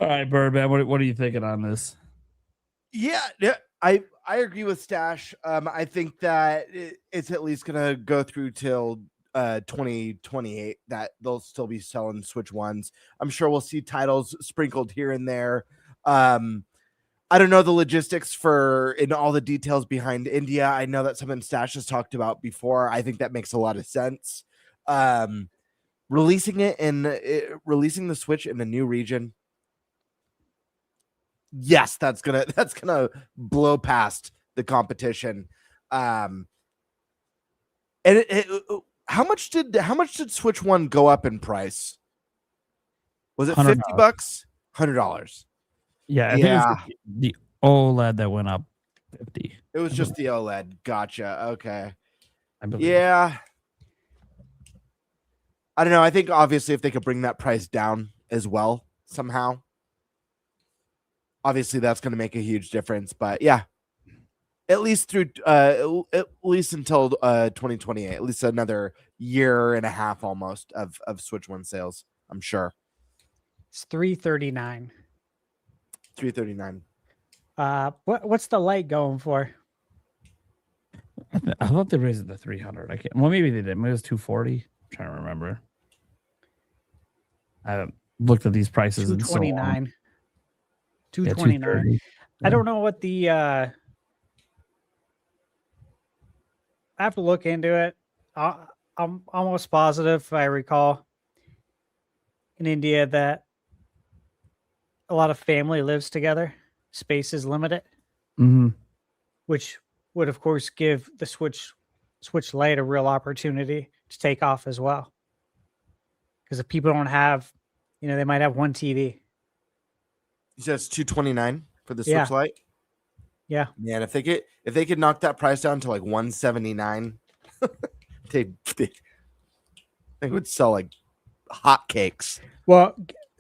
right, Birdman, what are you thinking on this? Yeah, I agree with Stash. I think that it's at least gonna go through till 2028 that they'll still be selling Switch ones. I'm sure we'll see titles sprinkled here and there. I don't know the logistics and all the details behind India. I know that's something Stash has talked about before. I think that makes a lot of sense. Releasing the Switch in a new region. Yes, that's gonna blow past the competition. And how much did Switch One go up in price? Was it $50? $100. Yeah, I think it was the OLED that went up 50. It was just the OLED. Gotcha. Okay. I believe. Yeah. I don't know. I think obviously if they could bring that price down as well somehow, obviously that's going to make a huge difference. But yeah, at least through at least until 2028, at least another year and a half almost of Switch One sales, I'm sure. It's $339. $339. What's the light going for? I thought they raised it to 300. I can't. Well, maybe they did. Maybe it was 240. I'm trying to remember. I haven't looked at these prices in so long. $229. Yeah, $229. I don't know what the. I have to look into it. I'm almost positive, if I recall, in India that a lot of family lives together. Space is limited, which would, of course, give the Switch Lite a real opportunity to take off as well. Because if people don't have, they might have one TV. You said it's $229 for the Switch Lite? Yeah. Man, if they could knock that price down to like $179, they would sell like hotcakes. Well,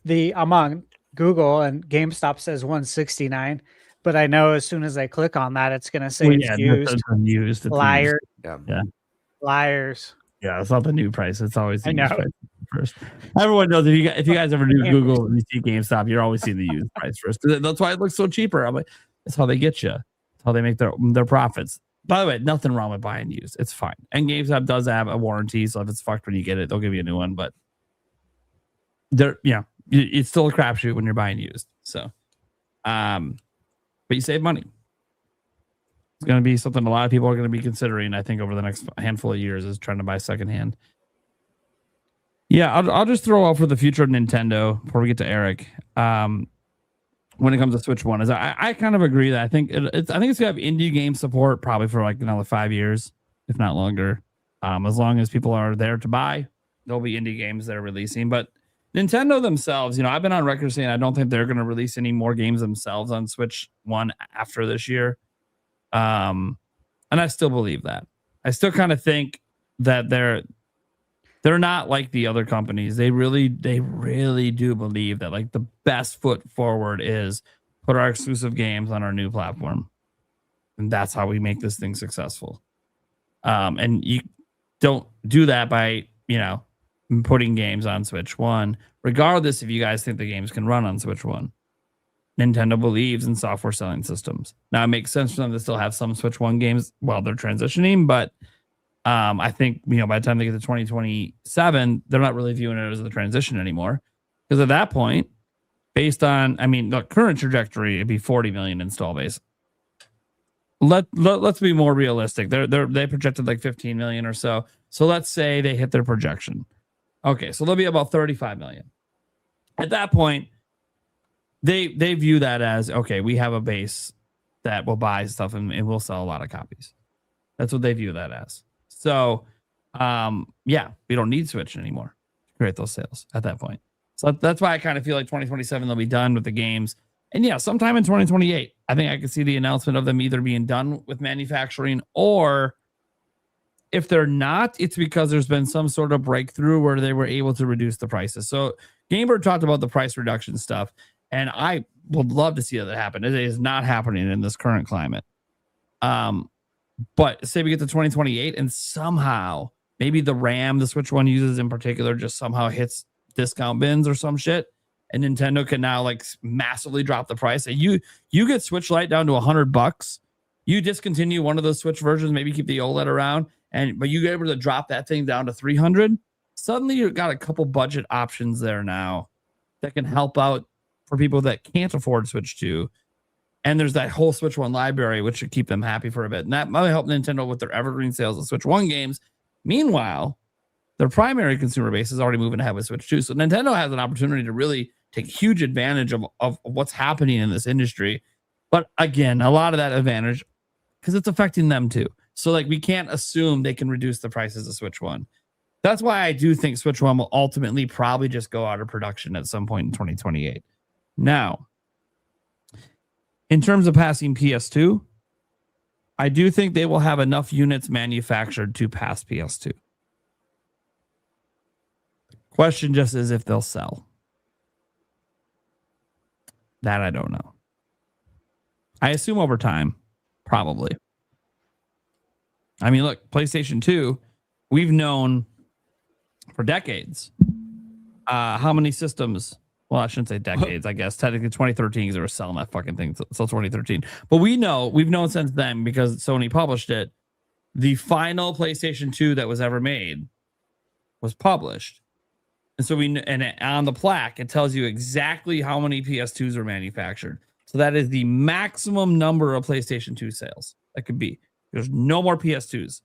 I'm on Google and GameStop says $169, but I know as soon as I click on that, it's going to say it's used. Used. Liars. Yeah. Liars. Yeah, it's not the new price. It's always the I used know. price first. Everyone knows if you guys ever do Google and you see GameStop, you're always seeing the used price first. That's why it looks so cheaper. I'm like, that's how they get you. That's how they make their profits. By the way, nothing wrong with buying used. It's fine. And GameStop does have a warranty, so if it's fucked when you get it, they'll give you a new one. But it's still a crapshoot when you're buying used. So, but you save money. It's going to be something a lot of people are going to be considering, I think, over the next handful of years, is trying to buy secondhand. Yeah, I'll just throw out for the future of Nintendo before we get to Eric. When it comes to Switch One, is I kind of agree that I think it's going to have indie game support probably for like another 5 years, if not longer. As long as people are there to buy, there'll be indie games that are releasing. But Nintendo themselves, I've been on record saying I don't think they're going to release any more games themselves on Switch One after this year. And I still believe that. I still kind of think that they're not like the other companies. They really do believe that like the best foot forward is put our exclusive games on our new platform. And that's how we make this thing successful. And you don't do that by, putting games on Switch One, regardless if you guys think the games can run on Switch One. Nintendo believes in software selling systems. Now, it makes sense for them to still have some Switch One games while they're transitioning, but I think, by the time they get to 2027, they're not really viewing it as the transition anymore. Because at that point, based on, I mean, the current trajectory, it'd be 40 million install base. Let's be more realistic. They projected like 15 million or so. So let's say they hit their projection. Okay, so they'll be about 35 million. At that point, they view that as, okay, we have a base that will buy stuff and we'll sell a lot of copies. That's what they view that as. So, yeah, we don't need Switch anymore to create those sales at that point. So that's why I kind of feel like 2027 they'll be done with the games. And yeah, sometime in 2028, I think I could see the announcement of them either being done with manufacturing, or if they're not, it's because there's been some sort of breakthrough where they were able to reduce the prices. So Gamebird talked about the price reduction stuff, and I would love to see that happen. It is not happening in this current climate. But say we get to 2028 and somehow maybe the RAM the Switch One uses in particular just somehow hits discount bins or some shit, and Nintendo can now like massively drop the price. And you get Switch Lite down to $100. You discontinue one of those Switch versions, maybe keep the OLED around, but you get able to drop that thing down to 300. Suddenly you've got a couple budget options there now that can help out for people that can't afford Switch 2. And there's that whole Switch One library, which should keep them happy for a bit. And that might help Nintendo with their evergreen sales of Switch One games. Meanwhile, their primary consumer base is already moving ahead with Switch 2. So Nintendo has an opportunity to really take huge advantage of what's happening in this industry. But again, a lot of that advantage, because it's affecting them too. So like we can't assume they can reduce the prices of Switch One. That's why I do think Switch One will ultimately probably just go out of production at some point in 2028. Now, in terms of passing PS2, I do think they will have enough units manufactured to pass PS2. Question just is if they'll sell. That I don't know. I assume over time, probably. I mean, look, PlayStation 2, we've known for decades how many systems. Well, I shouldn't say decades, I guess. Technically 2013, because they were selling that fucking thing until 2013. But we've known since then, because Sony published it, the final PlayStation 2 that was ever made was published. And so and on the plaque, it tells you exactly how many PS2s were manufactured. So that is the maximum number of PlayStation 2 sales that could be. There's no more PS2s.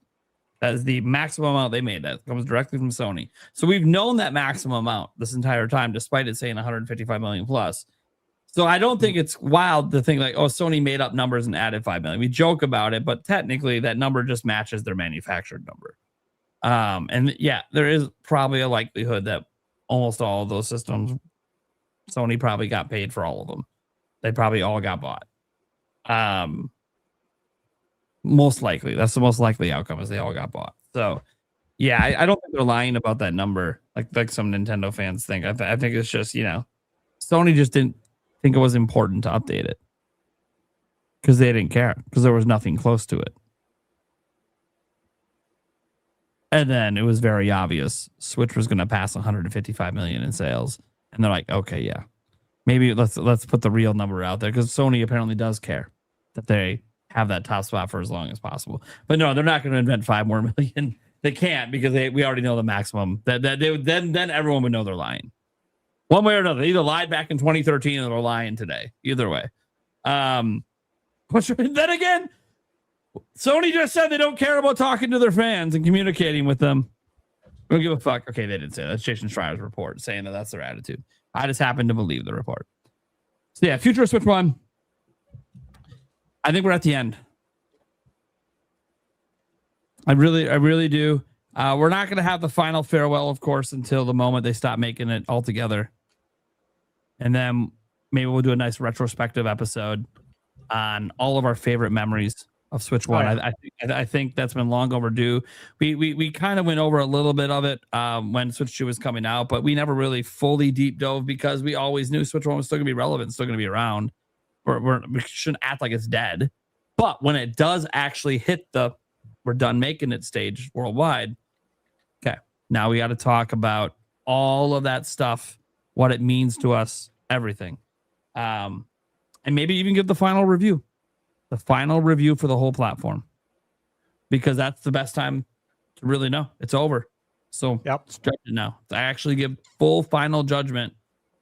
That is the maximum amount they made. That comes directly from Sony. So we've known that maximum amount this entire time, despite it saying 155 million plus. So I don't think it's wild to think like, oh, Sony made up numbers and added 5 million. We joke about it, but technically that number just matches their manufactured number. And yeah, there is probably a likelihood that almost all of those systems, Sony probably got paid for all of them. They probably all got bought. Most likely, that's the most likely outcome, is they all got bought. So yeah, I don't think they're lying about that number like some Nintendo fans think. I think it's just, Sony just didn't think it was important to update it because they didn't care, because there was nothing close to it. And then it was very obvious Switch was going to pass 155 million in sales, and they're like, okay, yeah, maybe let's put the real number out there, because Sony apparently does care that they have that top spot for as long as possible. But no, they're not going to invent 5 more million. They can't, because we already know the maximum. That they would, then everyone would know they're lying. One way or another. They either lied back in 2013 or they're lying today. Either way. Then again, Sony just said they don't care about talking to their fans and communicating with them. Don't give a fuck. Okay, they didn't say that. That's Jason Schreier's report saying that that's their attitude. I just happen to believe the report. So yeah, future of Switch One. I think we're at the end. I really do. We're not going to have the final farewell, of course, until the moment they stop making it altogether. And then maybe we'll do a nice retrospective episode on all of our favorite memories of Switch One. Oh, yeah. I think that's been long overdue. We kind of went over a little bit of it when Switch 2 was coming out, but we never really fully deep dove, because we always knew Switch 1 was still going to be relevant, still going to be around. We shouldn't act like it's dead. But when it does actually hit the we're done making it stage worldwide, okay, now we got to talk about all of that stuff, what it means to us, everything. And maybe even give the final review for the whole platform, because that's the best time to really know. It's over. So stretch it now. I actually give full final judgment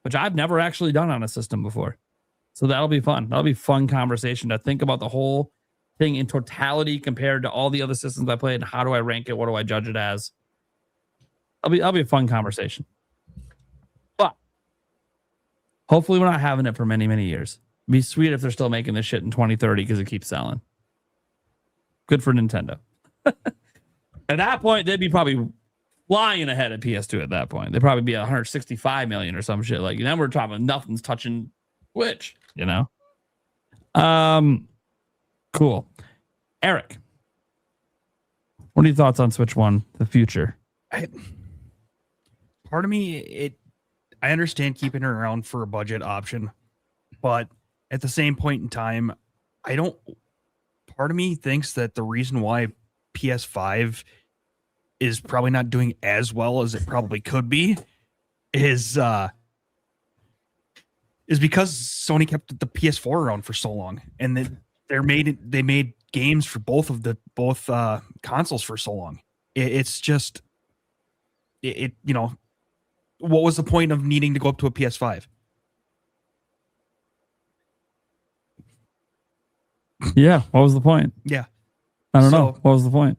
which I've never actually done on a system before. So that'll be fun. That'll be fun conversation to think about the whole thing in totality compared to all the other systems I played. How do I rank it? What do I judge it as? I'll be a fun conversation. But hopefully we're not having it for many, many years. It'd be sweet if they're still making this shit in 2030 because it keeps selling. Good for Nintendo. At that point, they'd be probably flying ahead of PS2 at that point. They'd probably be 165 million or some shit. Like, then we're talking nothing's touching Switch, you know? Cool. Eric, what are your thoughts on Switch 1, the future? Part of me, I understand keeping it around for a budget option, but at the same point in time, part of me thinks that the reason why PS5 is probably not doing as well as it probably could be is because Sony kept the PS4 around for so long, and they made games for both consoles for so long. It's just you know, what was the point of needing to go up to a PS5? Yeah, what was the point? Yeah, I don't know. What was the point?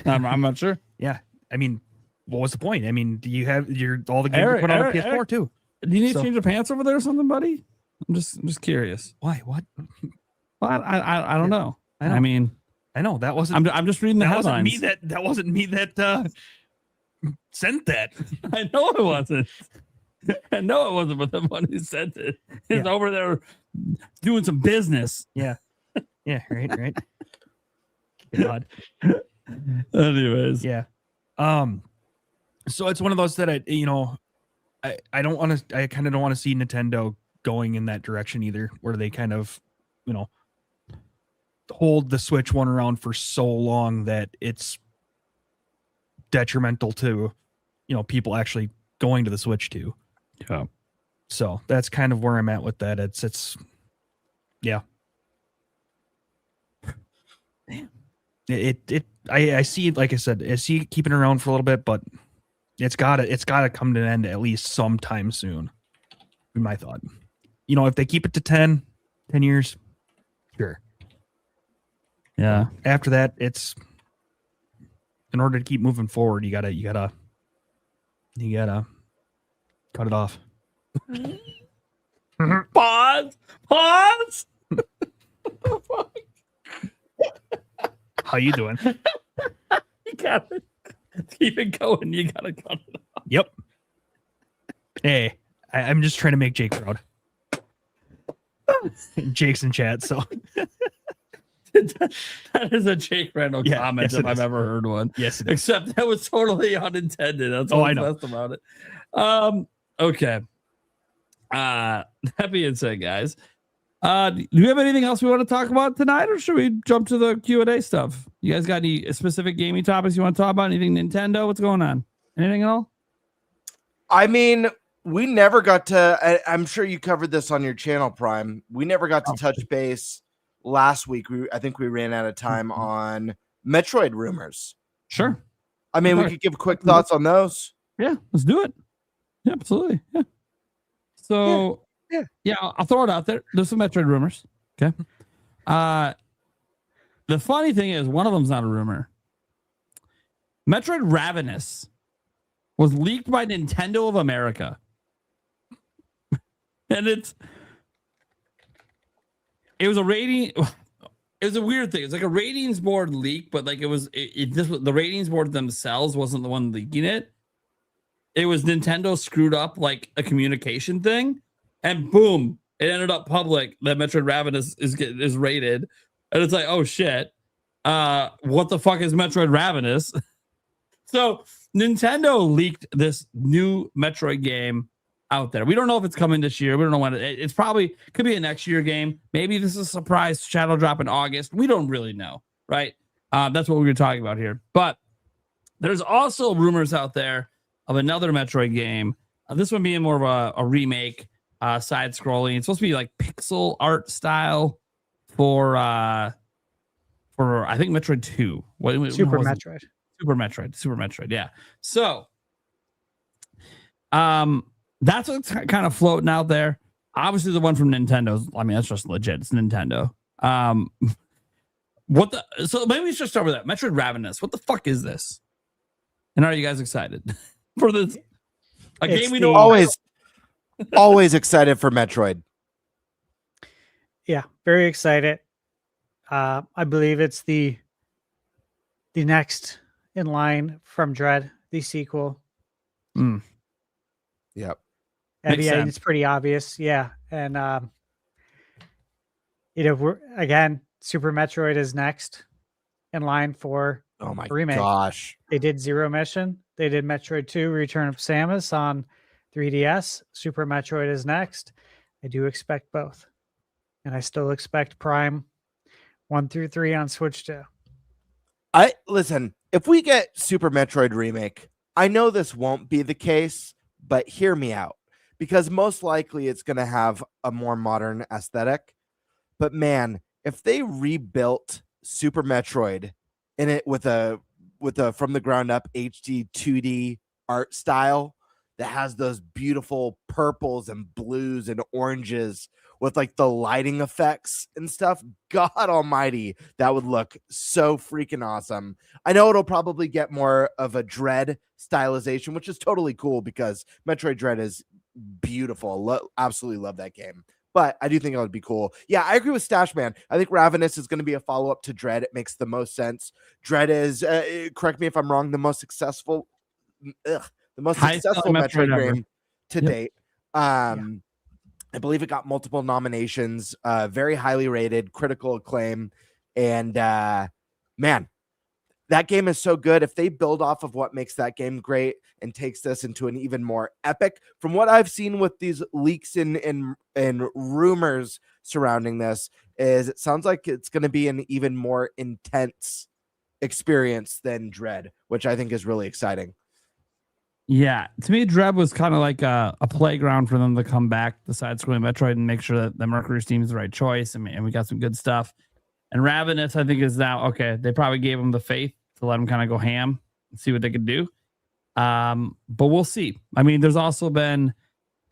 I'm not sure. Yeah, I mean, what was the point? I mean, do you have all the games you put on a PS4 too? Do you need to change your pants over there or something, buddy? I'm just curious. Why? What? Well, I don't know. I mean, I know that wasn't. I'm just reading the headlines. That wasn't me that sent that. I know it wasn't. I know it wasn't, but the one who sent it is over there doing some business. Yeah. Yeah. Right. God. Anyways. Yeah. So it's one of those that I don't want to. I kind of don't want to see Nintendo going in that direction either, where they kind of, hold the Switch one around for so long that it's detrimental to, people actually going to the Switch too. Yeah. So that's kind of where I'm at with that. It's yeah. Damn. I see, like I said, I see it keeping it around for a little bit, but it's gotta come to an end at least sometime soon. In my thought. If they keep it to 10 years, sure. Yeah. After that, it's in order to keep moving forward, you gotta cut it off. Pause. How you doing? You gotta keep it going. You gotta cut it off. Yep. Hey, I'm just trying to make Jake proud. Jake's in chat, so that is a Jake Randall comment if I've ever heard one. Yes, except that was totally unintended. That's all I know about it. Okay. That being said, guys, do you have anything else we want to talk about tonight, or should we jump to the Q&A stuff? You guys got any specific gaming topics you want to talk about? Anything Nintendo? What's going on? Anything at all? I mean, we never got to. I'm sure you covered this on your channel, Prime. We never got to touch base last week. I think we ran out of time on Metroid rumors. Sure. I mean, we could give quick thoughts on those. Yeah, let's do it. Yeah, absolutely. Yeah. So, yeah, I'll throw it out there. There's some Metroid rumors. Okay. The funny thing is, one of them's not a rumor. Metroid Ravenous was leaked by Nintendo of America. And it was a rating. It was a weird thing. It's like a ratings board leak, but like the ratings board themselves wasn't the one leaking it. It was Nintendo screwed up like a communication thing, and boom, it ended up public that Metroid Ravenous is rated, and it's like, oh shit, what the fuck is Metroid Ravenous? So Nintendo leaked this new Metroid game out there. We don't know if it's coming this year. We don't know when it's probably could be a next year game. Maybe this is a surprise shadow drop in August. We don't really know, right? That's what we were talking about here. But there's also rumors out there of another Metroid game. This one being more of a remake, side scrolling. It's supposed to be like pixel art style for I think Metroid 2. Super Metroid. Super Metroid. Yeah. So That's what's kind of floating out there. Obviously, the one from Nintendo's. I mean, that's just legit. It's Nintendo. So maybe we should start with that. Metroid Ravenous. What the fuck is this? And are you guys excited for this? A game we know always excited for Metroid. Yeah, very excited. I believe it's the next in line from Dread, the sequel. Yep. And yeah, it's pretty obvious. Yeah. And Super Metroid is next in line for remake. Gosh. They did Zero Mission. They did Metroid 2 Return of Samus on 3DS. Super Metroid is next. I do expect both. And I still expect Prime 1 through 3 on Switch 2. Listen, if we get Super Metroid remake, I know this won't be the case, but hear me out. Because most likely it's going to have a more modern aesthetic. But man, if they rebuilt Super Metroid in it with a from the ground up HD 2D art style that has those beautiful purples and blues and oranges with like the lighting effects and stuff, God almighty, that would look so freaking awesome. I know it'll probably get more of a Dread stylization, which is totally cool because Metroid Dread is beautiful. Absolutely love that game. But I do think it would be cool. Yeah, I agree with Stashman. I think Ravenous is going to be a follow-up to Dread. It makes the most sense. Dread is, correct me if I'm wrong, the most successful Metroid game to date. I believe it got multiple nominations, very highly rated, critical acclaim. And man, that game is so good. If they build off of what makes that game great and takes this into an even more epic, from what I've seen with these leaks and rumors surrounding this, is it sounds like it's going to be an even more intense experience than Dread, which I think is really exciting. Yeah, to me, Dread was kind of like a playground for them to come back, the side-scrolling Metroid, and make sure that the Mercury Steam is the right choice, and we got some good stuff. And Ravenous, I think, is now, okay, they probably gave them the faith to let them kind of go ham and see what they could do. But we'll see. I mean, there's also been,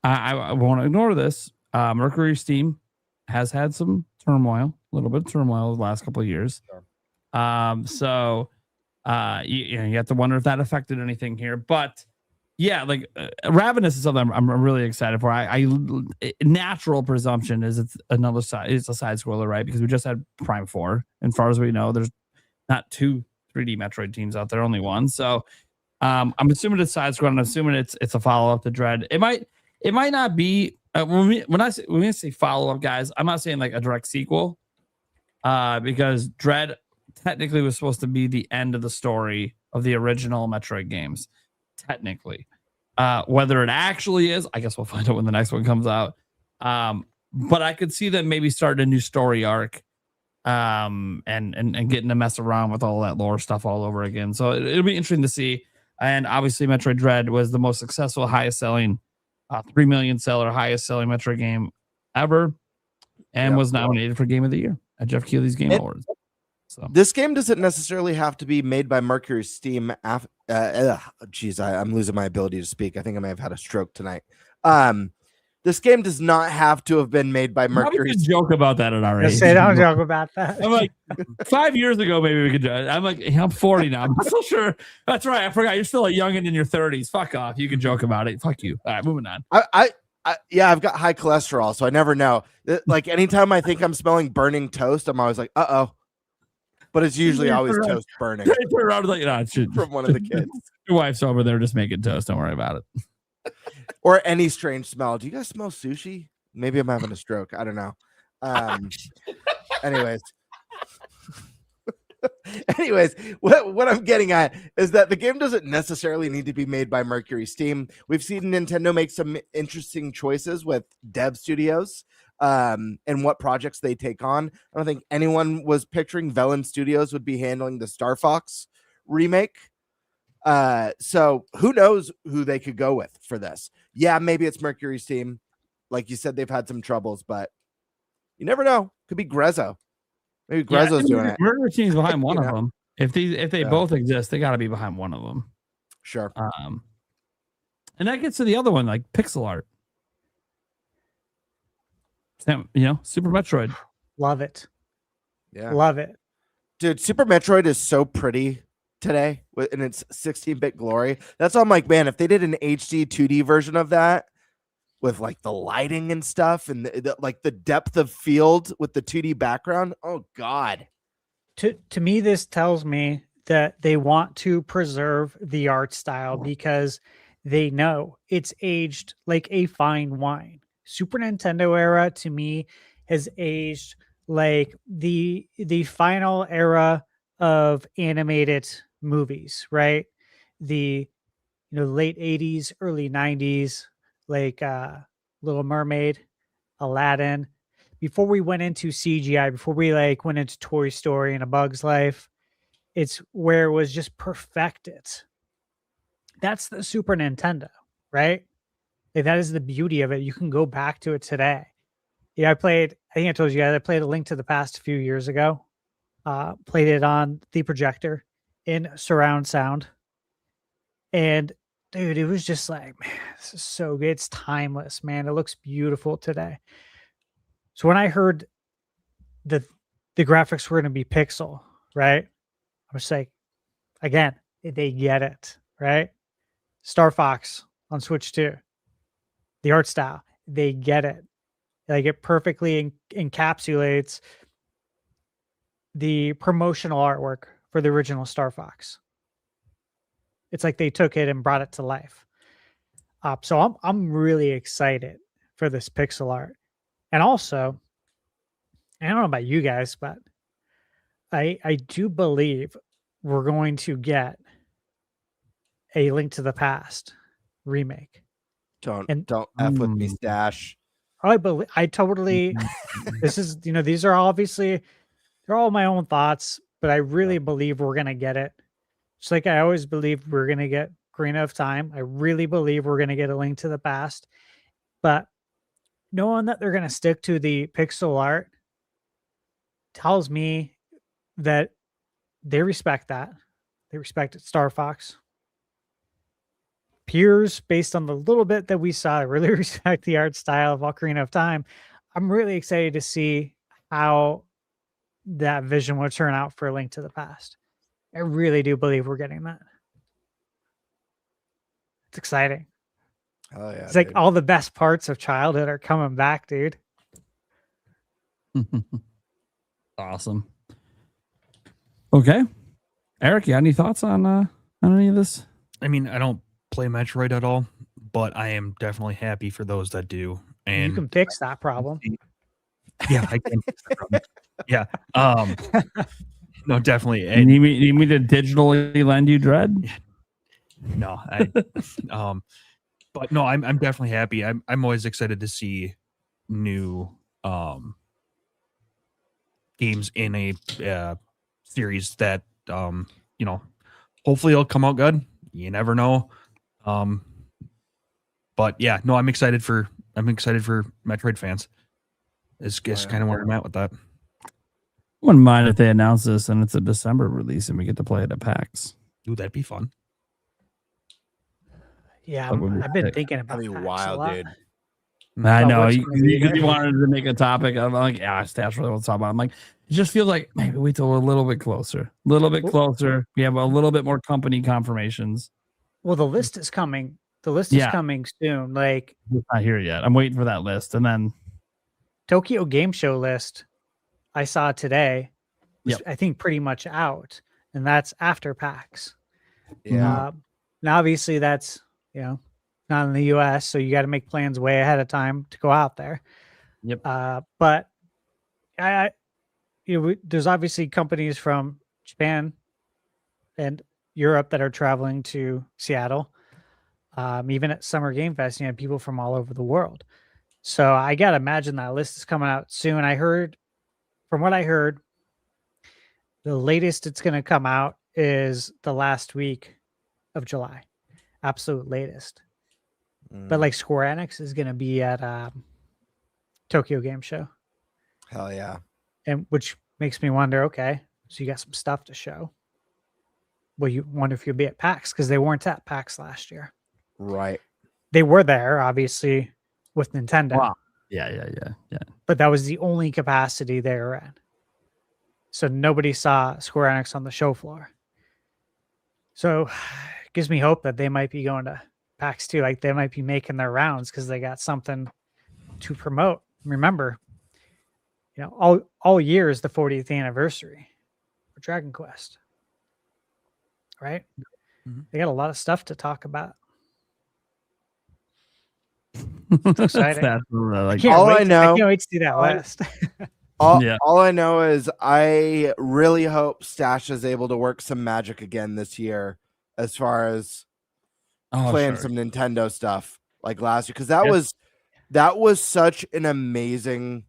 I won't ignore this, Mercury Steam has had some turmoil, a little bit of turmoil the last couple of years. Sure. You have to wonder if that affected anything here. But yeah, like Ravenous is something I'm really excited for. Natural presumption is it's another side. It's a side scroller, right? Because we just had Prime 4, and as far as we know, there's not 2 3D Metroid teams out there, only one. So I'm assuming it's side scroller. I'm assuming it's a follow up to Dread. It might not be when I say follow up, guys. I'm not saying like a direct sequel, because Dread technically was supposed to be the end of the story of the original Metroid games. Technically, whether it actually is, I guess we'll find out when the next one comes out. But I could see them maybe starting a new story arc, and getting to mess around with all that lore stuff all over again. So it'll be interesting to see. And obviously, Metroid Dread was the most successful, highest selling, 3 million seller, highest selling Metroid game ever, and was nominated for Game of the Year at Jeff Keighley's Game Awards. So this game doesn't necessarily have to be made by Mercury Steam. I'm losing my ability to speak. I think I may have had a stroke tonight. This game does not have to have been made by Mercury. Joke about that at our age. Don't joke about that. I'm like 5 years ago, maybe we could do it. I'm like, I'm 40 now. I'm still sure. That's right. I forgot. You're still a youngin' in your 30s. Fuck off. You can joke about it. Fuck you. All right, moving on. I've got high cholesterol, so I never know. Like anytime I think I'm smelling burning toast, I'm always like, uh-oh. But it's usually always toast burning. Turn around like, from one of the kids. Your wife's over there just making toast. Don't worry about it. Or any strange smell. Do you guys smell sushi? Maybe I'm having a stroke. I don't know. Anyways, what I'm getting at is that the game doesn't necessarily need to be made by Mercury Steam. We've seen Nintendo make some interesting choices with dev studios. And what projects they take on. I don't think anyone was picturing Velen Studios would be handling the Star Fox remake. So who knows who they could go with for this? Yeah, maybe it's Mercury Steam. Like you said, they've had some troubles, but you never know. Could be Grezzo. Maybe Grezzo's doing it. Mercury Steam's behind one of them. If they both exist, they got to be behind one of them. Sure. And that gets to the other one, like pixel art. Super Metroid. Love it. Yeah. Love it. Dude, Super Metroid is so pretty today in its 16-bit glory. That's why I'm like, man, if they did an HD 2D version of that with like the lighting and stuff and like the depth of field with the 2D background, oh God. To me, this tells me that they want to preserve the art style because they know it's aged like a fine wine. Super Nintendo era to me has aged like the final era of animated movies, right? The late 80s, early 90s, like Little Mermaid, Aladdin. Before we went into CGI, before we like went into Toy Story and A Bug's Life, it's where it was just perfected. That's the Super Nintendo, right? Like, that is the beauty of it. You can go back to it today. Yeah, I think I told you guys, I played A Link to the Past a few years ago. Played it on the projector in surround sound. And dude, it was just like, man, this is so good. It's timeless, man. It looks beautiful today. So when I heard that the graphics were going to be pixel, right? I was like, again, they get it, right? Star Fox on Switch 2. The art style, they get it. Like, it perfectly encapsulates the promotional artwork for the original Star Fox. It's like they took it and brought it to life. So I'm really excited for this pixel art. And also, I don't know about you guys, but I do believe we're going to get a Link to the Past remake. Don't F with me, Stash. I totally, this is, these are obviously, they're all my own thoughts, but I really believe we're going to get it. Just like I always believe we're going to get Ocarina of Time. I really believe we're going to get A Link to the Past. But knowing that they're going to stick to the pixel art tells me that they respect that. They respect Star Fox. Peers, based on the little bit that we saw, really respect the art style of Ocarina of Time. I'm really excited to see how that vision will turn out for A Link to the Past. I really do believe we're getting that. It's exciting. Oh yeah. It's like all the best parts of childhood are coming back, dude. Awesome. Okay. Eric, you got any thoughts on any of this? I mean, I don't play Metroid at all, but I am definitely happy for those that do. And you can fix that problem. Yeah, I can fix that problem. Yeah. No, definitely. You need me to digitally lend you Dread? No, but no, I'm definitely happy. I'm always excited to see new games in a series that hopefully it'll come out good. You never know. But yeah, no, I'm excited for Metroid fans. It's kind of where I'm at with that. I wouldn't mind if they announce this and it's a December release and we get to play it at PAX. Ooh, that'd be fun. Yeah, I've been thinking about That'd be PAX wild, a lot. dude. I know what's you gonna be there. wanted to make a topic. I'm like, yeah, Stash really wants to talk about it. I'm like, it just feels like maybe wait till we're a little bit closer. We have a little bit more company confirmations. Well, the list is coming. The list is coming soon. Like, It's not here yet. I'm waiting for that list. And then Tokyo Game Show list I saw today was, Yep. I think, pretty much out. And that's after PAX. Yeah. Now, obviously, that's, not in the US. So you got to make plans way ahead of time to go out there. Yep. But there's obviously companies from Japan and Europe that are traveling to Seattle. Even at Summer Game Fest, people from all over the world. So I got to imagine that list is coming out soon. From what I heard, the latest it's going to come out is the last week of July. Absolute latest. But like Square Enix is going to be at Tokyo Game Show. Hell yeah. And which makes me wonder, okay, so you got some stuff to show. Well, you wonder if you'll be at PAX because they weren't at PAX last year. Right. They were there, obviously, with Nintendo. Wow. Yeah. But that was the only capacity they were in. So nobody saw Square Enix on the show floor. So it gives me hope that they might be going to PAX 2. Like they might be making their rounds because they got something to promote. Remember, all year is the 40th anniversary for Dragon Quest. Right? Mhm. They got a lot of stuff to talk about. It's exciting. like, All I know- I can't wait to see that list. All I know is I really hope Stash is able to work some magic again this year as far as playing some Nintendo stuff like last year, because that was such an amazing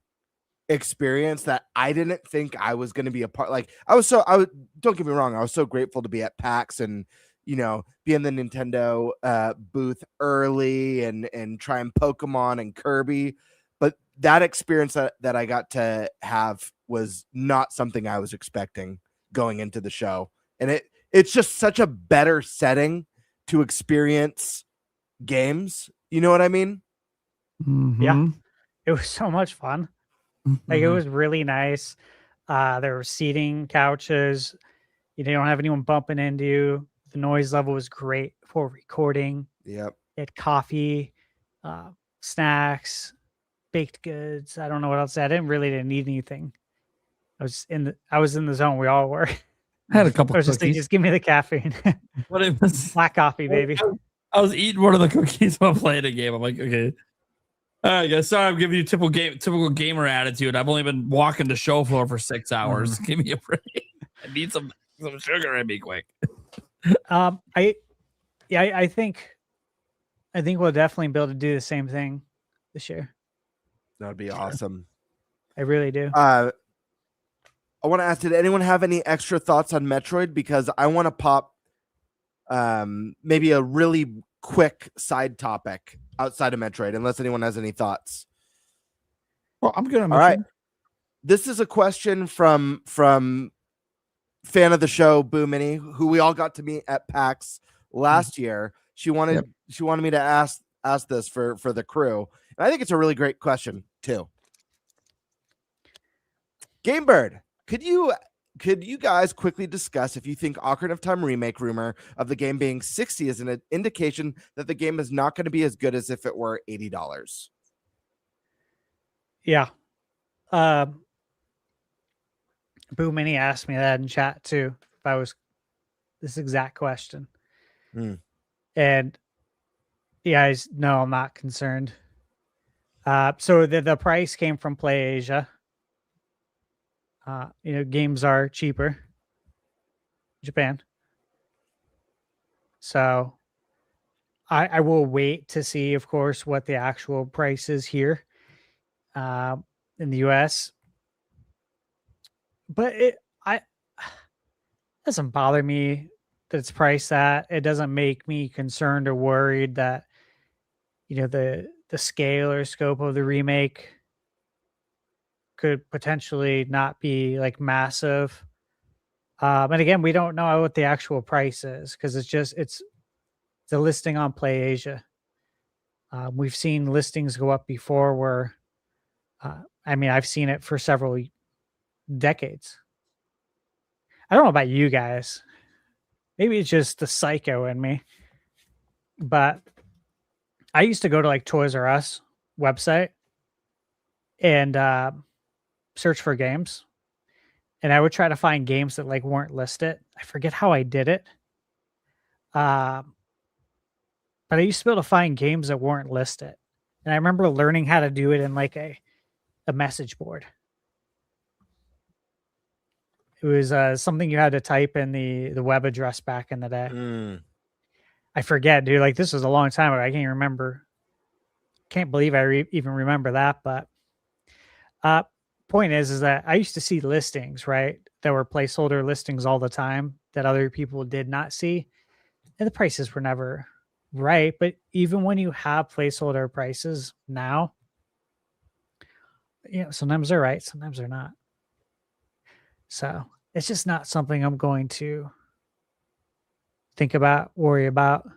experience that I didn't think I was going to be a part. Like don't get me wrong, I was so grateful to be at PAX and be in the Nintendo booth early and trying Pokemon and Kirby. But that experience that I got to have was not something I was expecting going into the show. And it's just such a better setting to experience games. You know what I mean? Mm-hmm. Yeah. It was so much fun. Like it was really nice. There were seating, couches. You don't have anyone bumping into you. The noise level was great for recording. Yep. It had coffee, snacks, baked goods. I don't know what else. I didn't need anything. I was in the zone. We all were. I had a couple I was just like, cookies. just give me the caffeine. What it was, Black coffee, baby. I was eating one of the cookies while playing a game. I'm like, okay. All right, guys. Sorry, I'm giving you typical gamer attitude. I've only been walking the show floor for 6 hours. Give me a break. I need some sugar in me quick. I think we'll definitely be able to do the same thing this year. That'd be awesome. I really do. I want to ask, did anyone have any extra thoughts on Metroid? Because I want to pop maybe a really quick side topic outside of Metroid, unless anyone has any thoughts. Well, I'm good on Metroid. All right. This is a question from fan of the show, Boo Mini, who we all got to meet at PAX last year. She wanted me to ask this for the crew. And I think it's a really great question too. Gamebird, could you guys quickly discuss if you think Ocarina of Time remake rumor of the game being $60 is an indication that the game is not going to be as good as if it were $80? Yeah. Boo Mini asked me that in chat too. If I was this exact question. And yeah, no, I'm not concerned. So the price came from PlayAsia. Games are cheaper in Japan. So I will wait to see, of course, what the actual price is here in the US. But it doesn't bother me that it's priced at. It doesn't make me concerned or worried that the scale or scope of the remake could potentially not be like massive. And again, we don't know what the actual price is because it's the listing on PlayAsia. We've seen listings go up before where I've seen it for several decades. I don't know about you guys. Maybe it's just the psycho in me. But I used to go to like Toys R Us website and search for games. And I would try to find games that like weren't listed. I forget how I did it. But I used to be able to find games that weren't listed. And I remember learning how to do it in like a message board. It was something you had to type in the web address back in the day. I forget, dude. Like this was a long time ago. I can't remember. Can't believe I even remember that. But point is that I used to see listings, right? That were placeholder listings all the time that other people did not see. And the prices were never right. But even when you have placeholder prices now, sometimes they're right, sometimes they're not. So it's just not something I'm going to think about, worry about.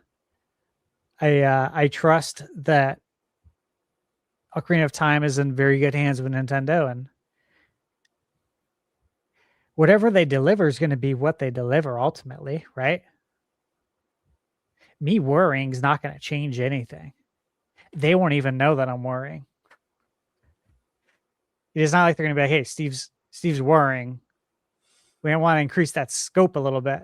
I trust that Ocarina of Time is in very good hands with Nintendo, and whatever they deliver is going to be what they deliver ultimately, right? Me worrying is not going to change anything. They won't even know that I'm worrying. It's not like they're going to be like, "Hey, Steve's worrying. We want to increase that scope a little bit,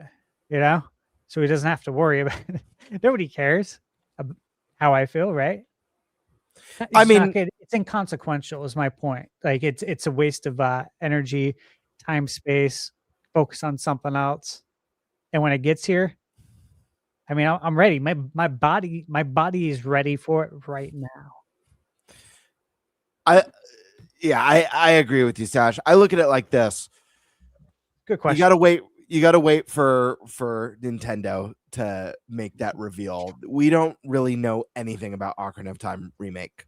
so he doesn't have to worry about it." Nobody cares how I feel, right? It's inconsequential is my point. Like it's a waste of energy, time, space, focus on something else. And when it gets here, I mean, I'm ready. My body is ready for it right now. I agree with you, Sash. I look at it like this. Good question. You gotta wait for Nintendo to make that reveal. We don't really know anything about Ocarina of Time remake.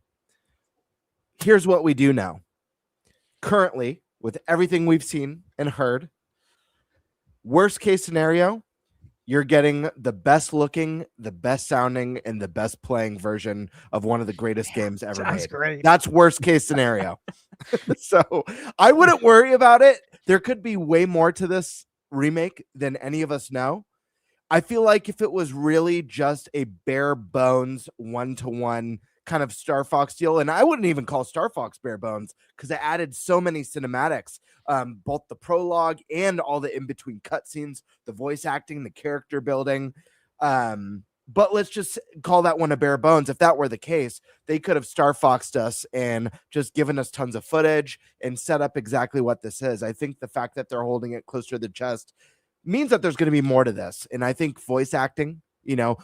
Here's what we do know. Currently, with everything we've seen and heard, worst case scenario, you're getting the best looking, the best sounding, and the best playing version of one of the greatest games ever made. Great. That's worst case scenario. So I wouldn't worry about it. There could be way more to this remake than any of us know. I feel like if it was really just a bare bones 1-to-1 kind of Star Fox deal, and I wouldn't even call Star Fox bare bones because it added so many cinematics, both the prologue and all the in-between cutscenes, the voice acting, the character building. But let's just call that one a bare bones. If that were the case, they could have Star Foxed us and just given us tons of footage and set up exactly what this is. I think the fact that they're holding it close to the chest means that there's going to be more to this. And I think voice acting,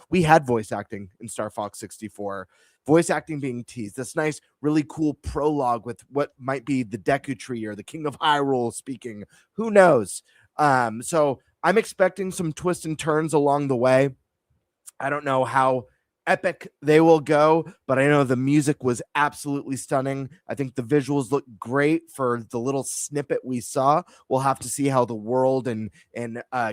we had voice acting in Star Fox 64. Voice acting being teased. This nice, really cool prologue with what might be the Deku Tree or the King of Hyrule speaking. Who knows? So I'm expecting some twists and turns along the way. I don't know how epic they will go, but I know the music was absolutely stunning. I think the visuals look great for the little snippet we saw. We'll have to see how the world and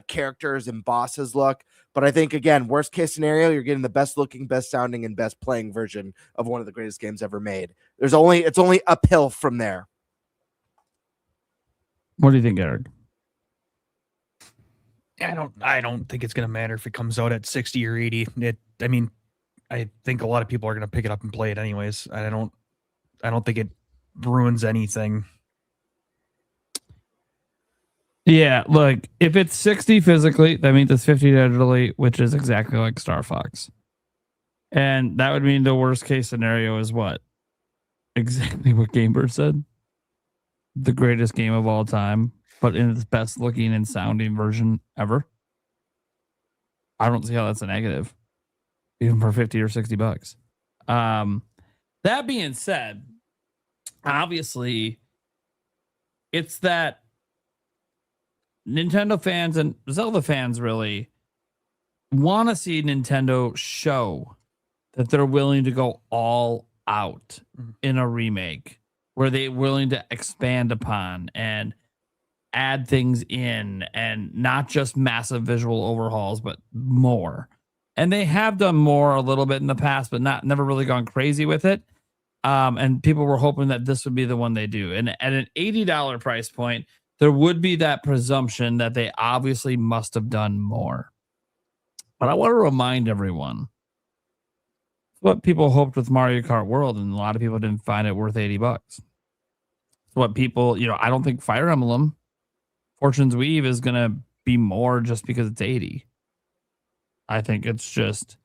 characters and bosses look. But I think, again, worst case scenario, you're getting the best looking, best sounding, and best playing version of one of the greatest games ever made. It's only uphill from there. What do you think, Eric? I don't think it's going to matter if it comes out at 60 or 80. I think a lot of people are going to pick it up and play it anyways. I don't think it ruins anything. Yeah, look, if it's 60 physically, that means it's 50 digitally, which is exactly like Star Fox. And that would mean the worst case scenario is what? Exactly what Gamer said. The greatest game of all time, but in its best looking and sounding version ever. I don't see how that's a negative, even for 50 or 60 bucks. That being said, obviously, it's that Nintendo fans and Zelda fans really want to see Nintendo show that they're willing to go all out in a remake where they're willing to expand upon and add things in, and not just massive visual overhauls, but more. And they have done more a little bit in the past, but never really gone crazy with it. And people were hoping that this would be the one they do. And at an $80 price point, there would be that presumption that they obviously must have done more. But I want to remind everyone what people hoped with Mario Kart World, and a lot of people didn't find it worth $80. What people, I don't think Fire Emblem Fortune's Weave is going to be more just because it's 80. I think it's just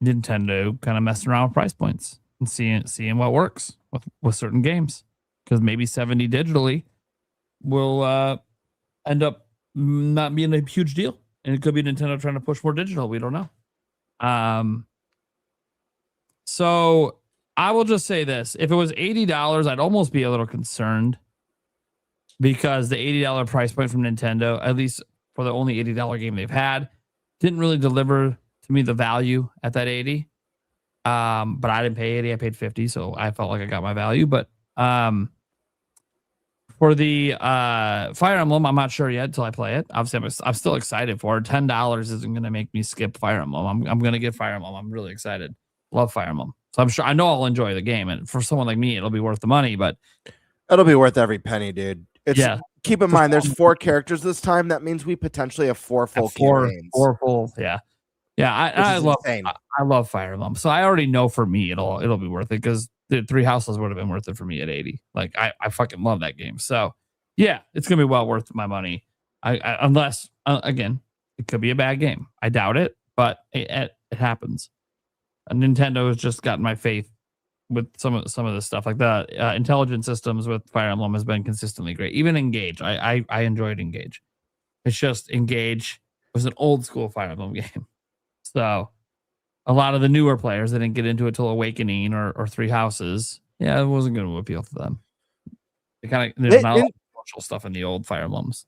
Nintendo kind of messing around with price points and seeing what works with certain games. Because maybe 70 digitally will end up not being a huge deal. And it could be Nintendo trying to push more digital. We don't know. So I will just say this. If it was $80, I'd almost be a little concerned, because the $80 price point from Nintendo, at least for the only $80 game they've had, didn't really deliver to me the value at that 80. But I didn't pay 80, I paid 50, so I felt like I got my value. But For the Fire Emblem, I'm not sure yet until I play it. Obviously, I'm still excited for it. $10 isn't going to make me skip Fire Emblem. I'm going to get Fire Emblem. I'm really excited. Love Fire Emblem. So I know I'll enjoy the game. And for someone like me, it'll be worth the money. But It'll be worth every penny, dude. Keep in mind, there's 4 characters this time. That means we potentially have 4 full campaigns. 4 full, yeah. Yeah, I love Fire Emblem. So I already know for me it'll be worth it because the 3 houses would have been worth it for me at 80. Like I fucking love that game. So yeah, it's gonna be well worth my money. Unless again, it could be a bad game. I doubt it, but it happens. Nintendo has just gotten my faith with some of this stuff. Like the intelligent systems with Fire Emblem has been consistently great. Even Engage, I enjoyed Engage. It's just Engage was an old school Fire Emblem game. So a lot of the newer players that didn't get into it till Awakening or 3 Houses, yeah, it wasn't going to appeal to them. There's not a lot of social stuff in the old Fire Emblems.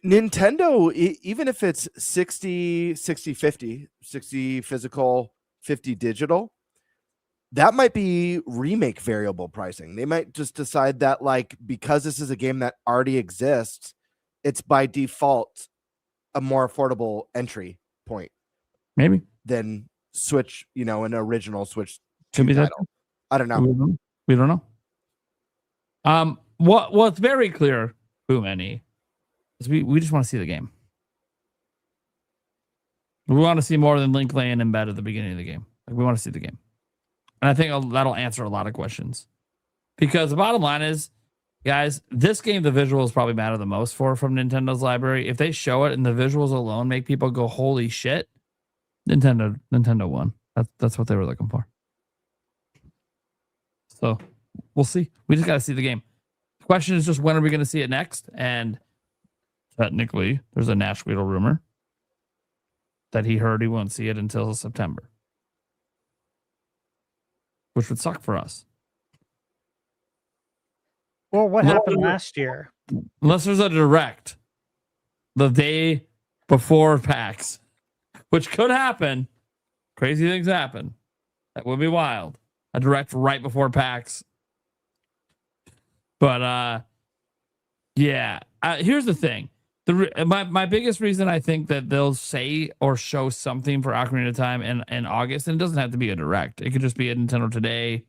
Nintendo, even if it's 60-50, 60 physical, 50 digital, that might be remake variable pricing. They might just decide that, like, because this is a game that already exists, it's by default a more affordable entry point. Maybe. Than Switch, an original Switch. Could be that. I don't know. We don't know. What's very clear, Boom Any, is we just want to see the game. We want to see more than Link laying in bed at the beginning of the game. Like, we want to see the game. And I think that'll answer a lot of questions. Because the bottom line is, guys, this game, the visuals probably matter the most from Nintendo's library. If they show it and the visuals alone make people go, holy shit, Nintendo won. That's what they were looking for. So we'll see. We just got to see the game. The question is just, when are we going to see it next? And technically, there's a Nash Weedle rumor that he heard he won't see it until September, which would suck for us. Well, what happened last year? Unless there's a direct the day before PAX, which could happen. Crazy things happen. That would be wild. A direct right before PAX. But yeah. Here's the thing. My biggest reason I think that they'll say or show something for Ocarina of Time in August, and it doesn't have to be a direct. It could just be a Nintendo Today,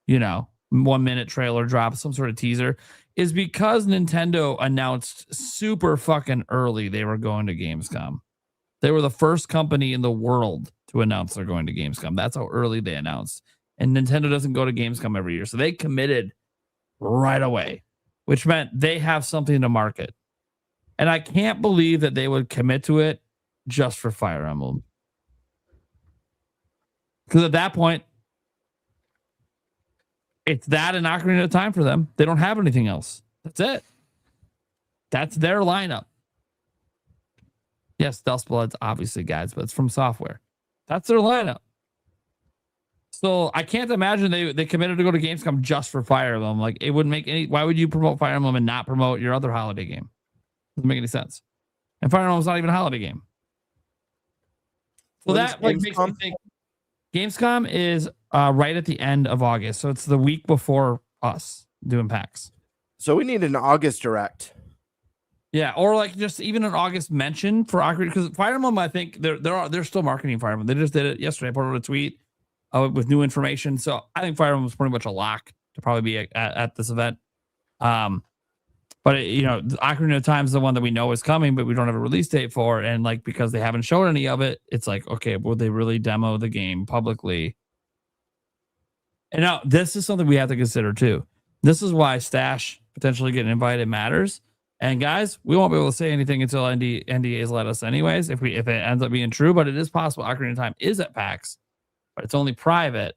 1 minute trailer drop, some sort of teaser, is because Nintendo announced super fucking early they were going to Gamescom. They were the first company in the world to announce they're going to Gamescom. That's how early they announced. And Nintendo doesn't go to Gamescom every year. So they committed right away, which meant they have something to market. And I can't believe that they would commit to it just for Fire Emblem. Because at that point, it's that and Ocarina of Time for them. They don't have anything else. That's it. That's their lineup. Yes, Dustblood's obviously, guys, but it's from software. That's their lineup. So I can't imagine they committed to go to Gamescom just for Fire Emblem. Like, it wouldn't make any. Why would you promote Fire Emblem and not promote your other holiday game? Doesn't make any sense. And Fire Emblem's not even a holiday game. So that makes me think Gamescom is right at the end of August. So it's the week before us doing PAX. So we need an August direct. Yeah, or like just even an August mention for Ocarina, because Fire Emblem, I think they're still marketing Fire Emblem. They just did it yesterday. I put out a tweet with new information. So I think Fire Emblem is pretty much a lock to probably be at this event. But Ocarina of Time is the one that we know is coming, but we don't have a release date for. And like, because they haven't shown any of it, it's like, okay, will they really demo the game publicly? And now this is something we have to consider too. This is why Stash potentially getting invited matters. And guys, we won't be able to say anything until NDAs let us anyways, if it ends up being true. But it is possible Ocarina of Time is at PAX, but it's only private,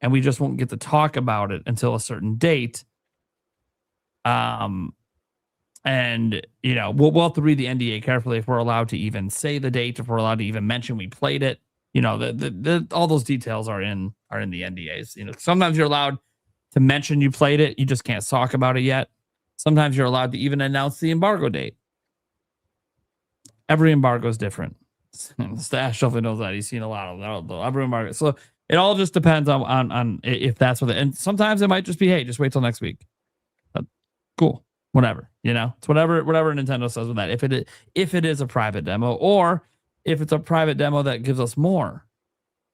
and we just won't get to talk about it until a certain date. And we'll have to read the NDA carefully if we're allowed to even say the date, if we're allowed to even mention we played it. All those details are in the NDAs. Sometimes you're allowed to mention you played it, you just can't talk about it yet. Sometimes you're allowed to even announce the embargo date. Every embargo is different. Stash definitely knows that. He's seen a lot of every embargo. So it all just depends on if that's what and sometimes it might just be, hey, just wait till next week. Cool. Whatever, it's whatever Nintendo says with that. If it is a private demo, or if it's a private demo that gives us more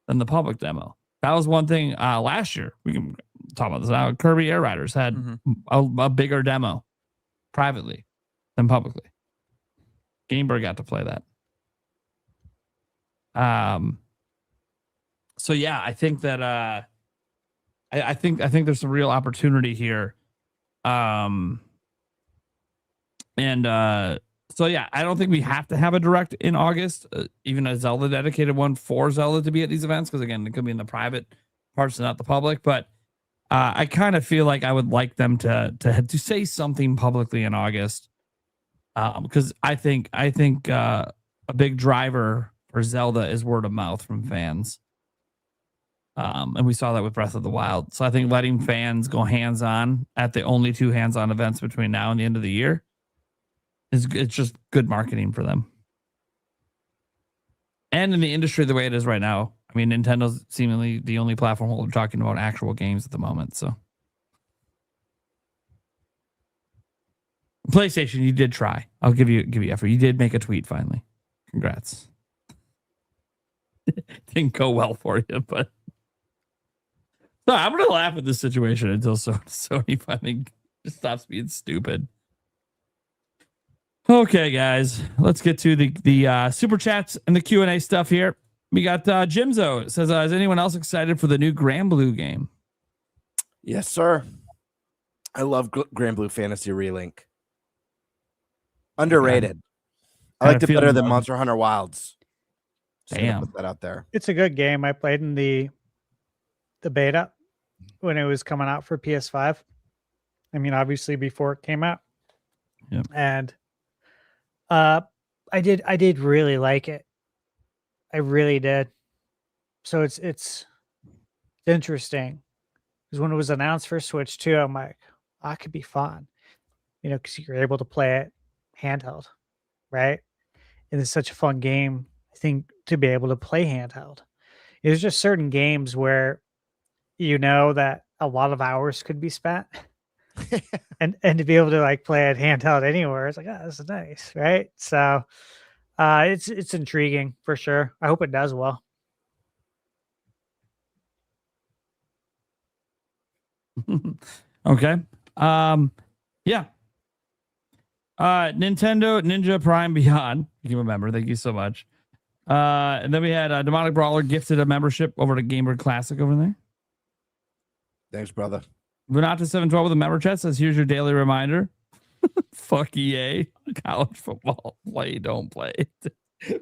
than the public demo. That was one thing last year. We can talk about this now. Kirby Air Riders had a bigger demo privately than publicly. Gameberg got to play that. So yeah, I think that I think there's some real opportunity here. So yeah, I don't think we have to have a direct in August, even a Zelda dedicated one for Zelda to be at these events, because again, it could be in the private parts and not the public. But I kind of feel like I would like them to say something publicly in August, because I think a big driver for Zelda is word of mouth from fans. And we saw that with Breath of the Wild. So I think letting fans go hands-on at the only 2 hands-on events between now and the end of the year it's just good marketing for them. And in the industry the way it is right now, I mean, Nintendo's seemingly the only platform we're talking about actual games at the moment. So PlayStation, you did try. I'll give you effort. You did make a tweet finally. Congrats. Didn't go well for you, but no, I'm gonna laugh at this situation until Sony finally just stops being stupid. Okay, guys, let's get to the super chats and the Q&A stuff here. We got Jimzo. It says, is anyone else excited for the new Grand Blue game? Yes, sir. I love Grand Blue Fantasy Relink. Underrated. I liked it better than Monster Hunter Wilds. Damn. Put that out there. It's a good game. I played in the beta when it was coming out for PS5. I mean, obviously before it came out. Yep. And I did really like it. I really did. So it's interesting, because when it was announced for Switch 2, I'm like, that could be fun, because you're able to play it handheld, right? And it's such a fun game, I think, to be able to play handheld. There's just certain games where that a lot of hours could be spent. and to be able to like play it handheld anywhere, it's like, oh, this is nice, right? So it's intriguing for sure. I hope it does well. Okay. Yeah. Nintendo Ninja Prime Beyond. You remember. Thank you so much. And then we had Demonic Brawler gifted a membership over to Gamer Classic over there. Thanks, brother. Venata 712 with a member chat says, here's your daily reminder. Fuck EA. College football. Play, don't play.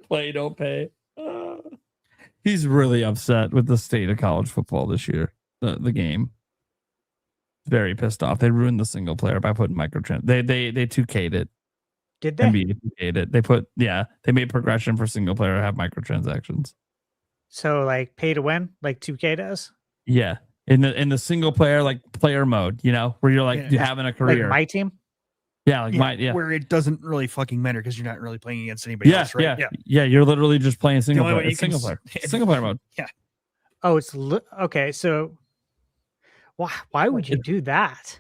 Play, don't pay. He's really upset with the state of college football this year. The game. Very pissed off. They ruined the single player by putting microtrans. They 2K'd it. Did they? NBA 2K'd it. They made progression for single player have microtransactions. So like pay to win, like 2K does? Yeah. In the single player, like player mode, where you're like you having a career. Like my team? Yeah, where it doesn't really fucking matter because you're not really playing against anybody else, right? Yeah. You're literally just playing single player. It's single player. Single player mode. Yeah. Oh, it's okay. So why would you do that?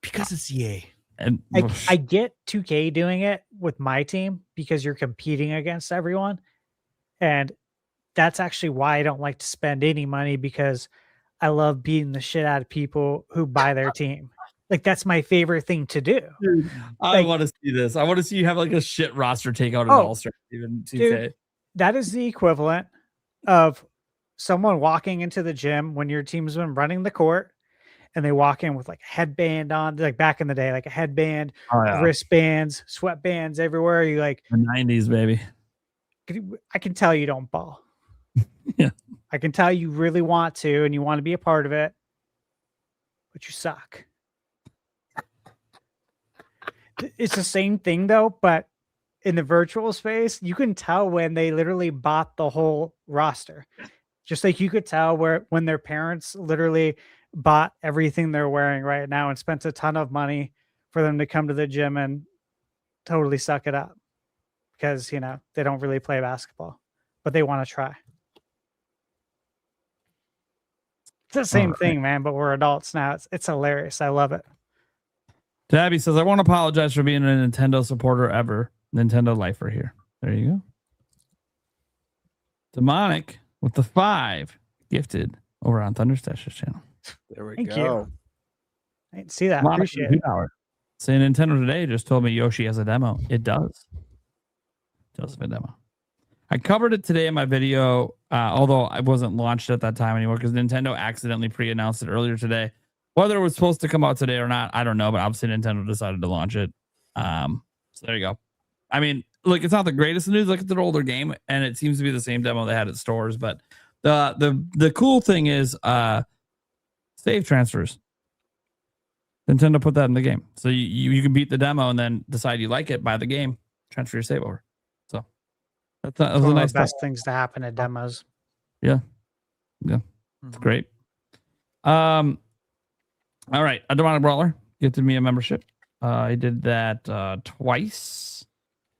Because it's EA. And I get 2K doing it with my team because you're competing against everyone, and that's actually why I don't like to spend any money, because I love beating the shit out of people who buy their team. Like, that's my favorite thing to do. Dude, I want to see this. I want to see you have like a shit roster takeout in All-Star. Even 2K. Dude, that is the equivalent of someone walking into the gym when your team's been running the court, and they walk in with like a headband on, like back in the day, like a headband, wristbands, sweatbands everywhere. You like the 90s, baby. I can tell you don't ball. Yeah. I can tell you really want to, and you want to be a part of it, but you suck. It's the same thing though, but in the virtual space, you can tell when they literally bought the whole roster. Just like you could tell when their parents literally bought everything they're wearing right now and spent a ton of money for them to come to the gym and totally suck it up because, they don't really play basketball, but they want to try. It's the same thing, man, but we're adults now. It's hilarious. I love it. Tabby says, I want to apologize for being a Nintendo supporter ever. Nintendo lifer here. There you go. Demonic with the 5 gifted over on Thunderstash's channel. There we Thank go. you. I didn't see that. Demonic Appreciate with it. $2. Say Nintendo Today just told me Yoshi has a demo. It does. It does have a demo. I covered it today in my video, although I wasn't launched at that time anymore because Nintendo accidentally pre-announced it earlier today. Whether it was supposed to come out today or not, I don't know, but obviously Nintendo decided to launch it. So there you go. I mean, look, it's not the greatest news. Like, it's an older game, and it seems to be the same demo they had at stores. But the cool thing is save transfers. Nintendo put that in the game, so you can beat the demo and then decide you like it, buy the game, transfer your save over. So that's It's a one nice of the best things to happen at demos. Yeah, it's great. All right, a Demonic Brawler gifted me a membership. I did that twice,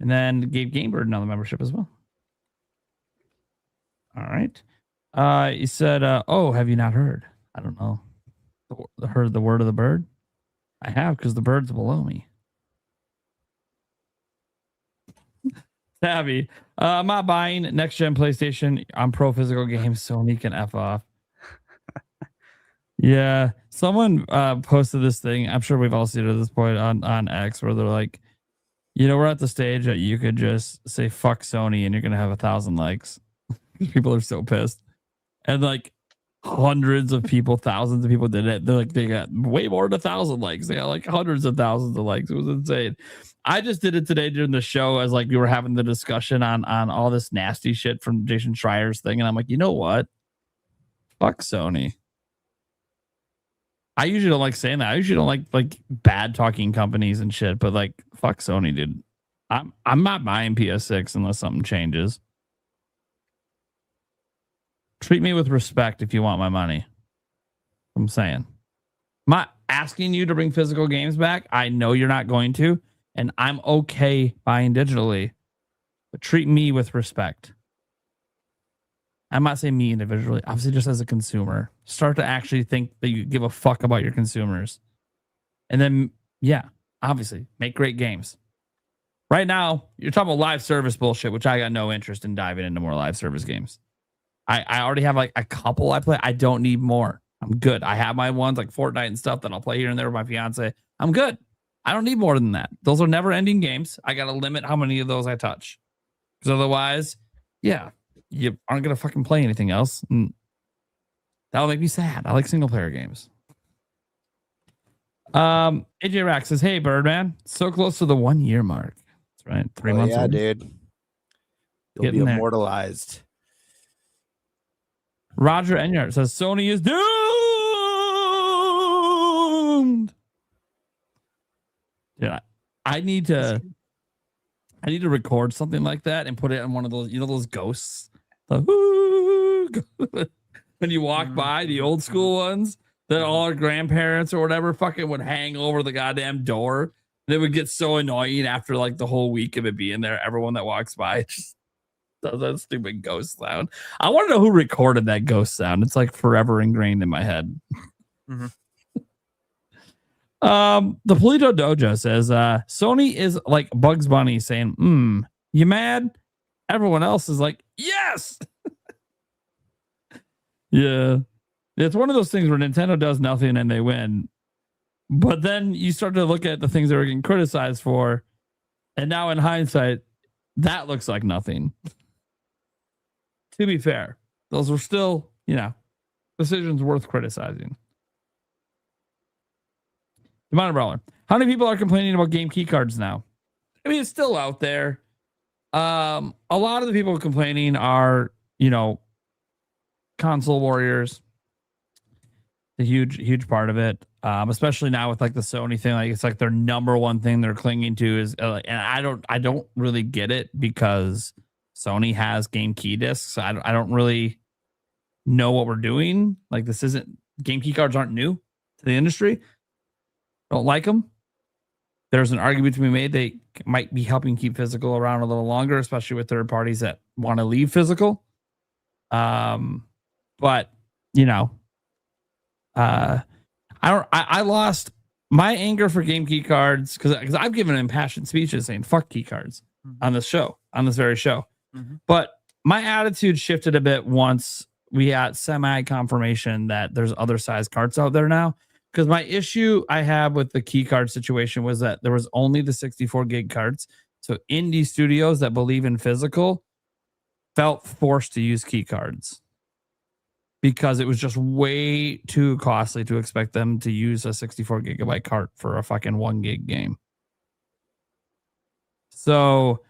and then gave Gamebird another membership as well. All right. He said, "Oh, have you not heard? I don't know. Heard the word of the bird? I have, because the bird's below me." Tabby, I'm not buying next gen PlayStation. I'm pro physical games. Sony can F off. Yeah, someone posted this thing. I'm sure we've all seen it at this point on X, where they're like, we're at the stage that you could just say fuck Sony and you're gonna have 1,000 likes. People are so pissed, and like hundreds of people, thousands of people did it. They're like, they got way more than 1,000 likes. They got like hundreds of thousands of likes. It was insane. I just did it today during the show as like we were having the discussion on all this nasty shit from Jason Schreier's thing, and I'm like, you know what? Fuck Sony. I usually don't like saying that. I usually don't like bad talking companies and shit, but like, fuck Sony, dude. I'm not buying PS6 unless something changes. Treat me with respect if you want my money. I'm saying. I'm not asking you to bring physical games back. I know you're not going to, and I'm okay buying digitally, but treat me with respect. I'm not saying me individually, obviously just as a consumer. Start to actually think that you give a fuck about your consumers. And then, yeah, obviously, make great games. Right now, you're talking about live service bullshit, which I got no interest in diving into more live service games. I already have like a couple I play. I don't need more. I'm good. I have my ones like Fortnite and stuff that I'll play here and there with my fiance. I'm good. I don't need more than that. Those are never ending games. I got to limit how many of those I touch. Because otherwise, yeah, you aren't going to fucking play anything else. And that'll make me sad. I like single player games. AJ Rack says, hey, Birdman, so close to the 1 year mark. That's right. 3 months. Yeah, away. dude. You'll Getting be there. immortalized. Roger Enyart says Sony is doomed. Yeah, I need to record something like that and put it on one of those, those ghosts. When you walk by the old school ones that all our grandparents or whatever fucking would hang over the goddamn door. They would get so annoying after like the whole week of it being there. Everyone that walks by just does that stupid ghost sound. I want to know who recorded that ghost sound. It's like forever ingrained in my head. Mm-hmm. The Polito Dojo says Sony is like Bugs Bunny saying, you mad? Everyone else is like, yes. Yeah. It's one of those things where Nintendo does nothing and they win. But then you start to look at the things they were getting criticized for. And now in hindsight, that looks like nothing. To be fair, those were still, decisions worth criticizing. Demonic Brawler. How many people are complaining about game key cards now? I mean, it's still out there. A lot of the people complaining are, console warriors. A huge part of it. Especially now with like the Sony thing, like it's like their number one thing they're clinging to is, and I don't really get it because Sony has game key discs. I don't really know what we're doing. Like this isn't, game key cards aren't new to the industry. Don't like them. There's an argument to be made they might be helping keep physical around a little longer, especially with third parties that want to leave physical. But I lost my anger for game key cards, because I've given impassioned speeches saying fuck key cards on this show, on this very show. But my attitude shifted a bit once we had semi confirmation that there's other size cards out there now. Because my issue I have with the key card situation was that there was only the 64 gig cards. So indie studios that believe in physical felt forced to use key cards because it was just way too costly to expect them to use a 64 gigabyte card for a fucking 1 gig game. So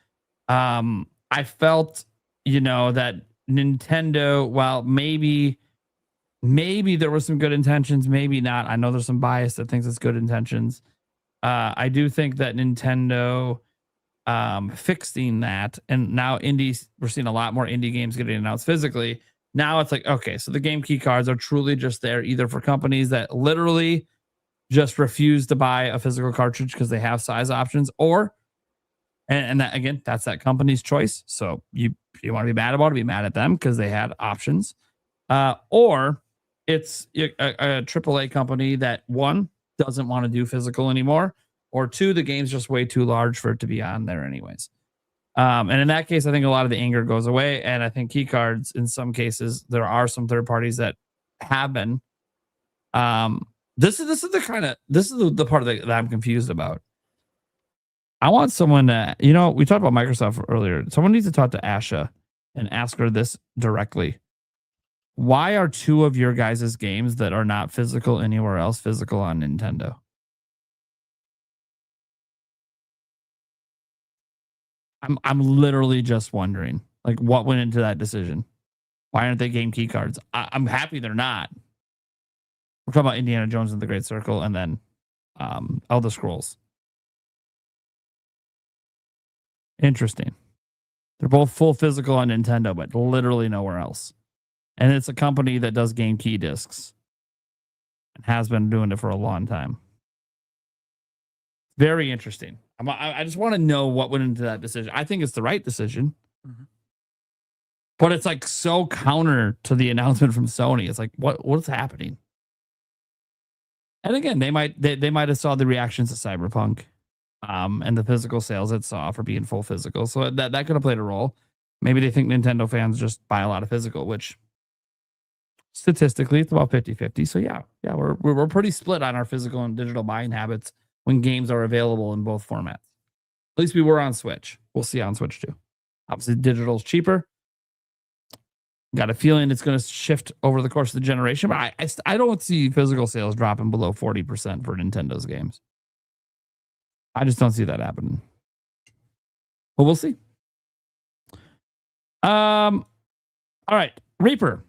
I felt, that Nintendo, while maybe there were some good intentions, maybe not. I know there's some bias that thinks it's good intentions. I do think that Nintendo fixing that, and now indies, we're seeing a lot more indie games getting announced physically. Now it's like, okay, so the game key cards are truly just there either for companies that literally just refuse to buy a physical cartridge because they have size options, or and that, again, that's that company's choice. So you want to be mad about it, be mad at them because they had options. Or it's a AAA company that, one, doesn't want to do physical anymore, or two, the game's just way too large for it to be on there anyways. And in that case, I think a lot of the anger goes away. And I think key cards, in some cases, there are some third parties that have been. This is the part that I'm confused about. I want someone to, we talked about Microsoft earlier. Someone needs to talk to Asha and ask her this directly. Why are two of your guys' games that are not physical anywhere else physical on Nintendo? I'm literally just wondering, like, what went into that decision? Why aren't they game key cards? I'm happy they're not. We're talking about Indiana Jones and the Great Circle, and then Elder Scrolls. Interesting. They're both full physical on Nintendo, but literally nowhere else. And it's a company that does game key discs and has been doing it for a long time. Very interesting. I just want to know what went into that decision. I think it's the right decision. But it's like so counter to the announcement from Sony. It's like, what's happening? And again, they might have saw the reactions to Cyberpunk and the physical sales it saw for being full physical. So that could have played a role. Maybe they think Nintendo fans just buy a lot of physical, which statistically it's about 50-50. So yeah, we're pretty split on our physical and digital buying habits when games are available in both formats. At least we were on Switch. We'll see on Switch too. Obviously, digital's cheaper. Got a feeling it's going to shift over the course of the generation, but I don't see physical sales dropping below 40% for Nintendo's games. I just don't see that happening. But we'll see. All right, Reaper.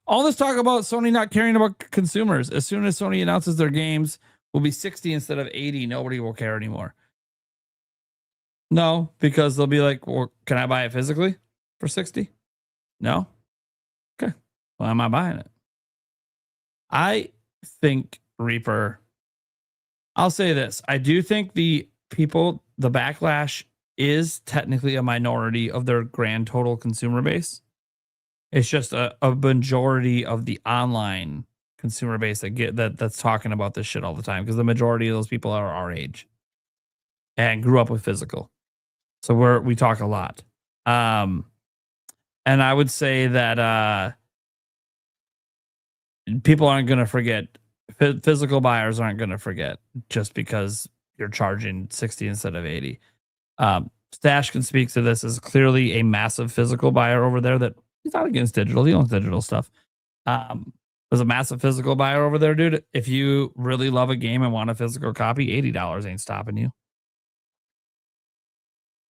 All this talk about Sony not caring about consumers. As soon as Sony announces their games will be 60 instead of 80, nobody will care anymore. No, because they'll be like, well, can I buy it physically for 60? No? Okay. Well, am I buying it? I think, Reaper, I'll say this. I do think the backlash is technically a minority of their grand total consumer base. It's just a majority of the online consumer base that's talking about this shit all the time, because the majority of those people are our age and grew up with physical. So we talk a lot. And I would say that people aren't going to forget. Physical buyers aren't going to forget just because you're charging 60 instead of 80. Stash can speak to this as clearly a massive physical buyer over there that he's not against digital. He owns digital stuff. There's a massive physical buyer over there, dude. If you really love a game and want a physical copy, $80 ain't stopping you.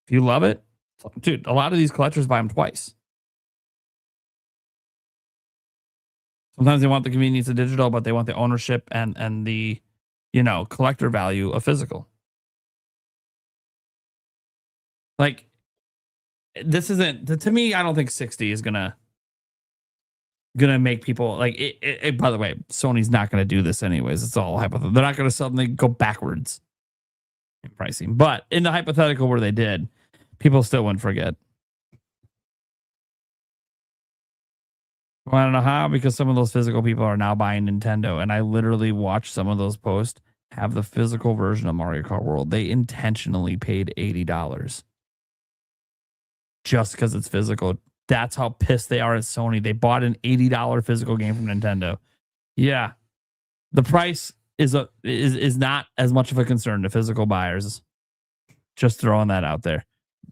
If you love it, dude, a lot of these collectors buy them twice. Sometimes they want the convenience of digital, but they want the ownership and the, collector value of physical. Like, this isn't, to me, I don't think 60 is gonna make people like it. By the way, Sony's not gonna do this anyways. It's all hypothetical. They're not gonna suddenly go backwards in pricing. But in the hypothetical where they did, people still wouldn't forget. I don't know how, because some of those physical people are now buying Nintendo, and I literally watched some of those posts have the physical version of Mario Kart World. They intentionally paid $80 just because it's physical. That's how pissed they are at Sony. They bought an $80 physical game from Nintendo. Yeah, the price is not as much of a concern to physical buyers. Just throwing that out there.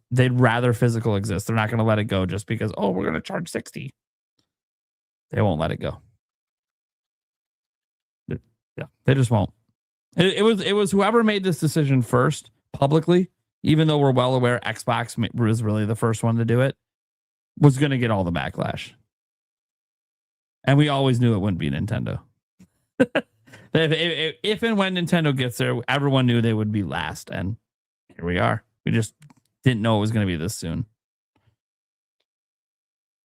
They'd rather physical exist. They're not going to let it go just because, oh, we're going to charge 60. They won't let it go. Yeah, they just won't. It was whoever made this decision first publicly, even though we're well aware Xbox was really the first one to do it, was going to get all the backlash. And we always knew it wouldn't be Nintendo. if and when Nintendo gets there, everyone knew they would be last. And here we are. We just didn't know it was going to be this soon.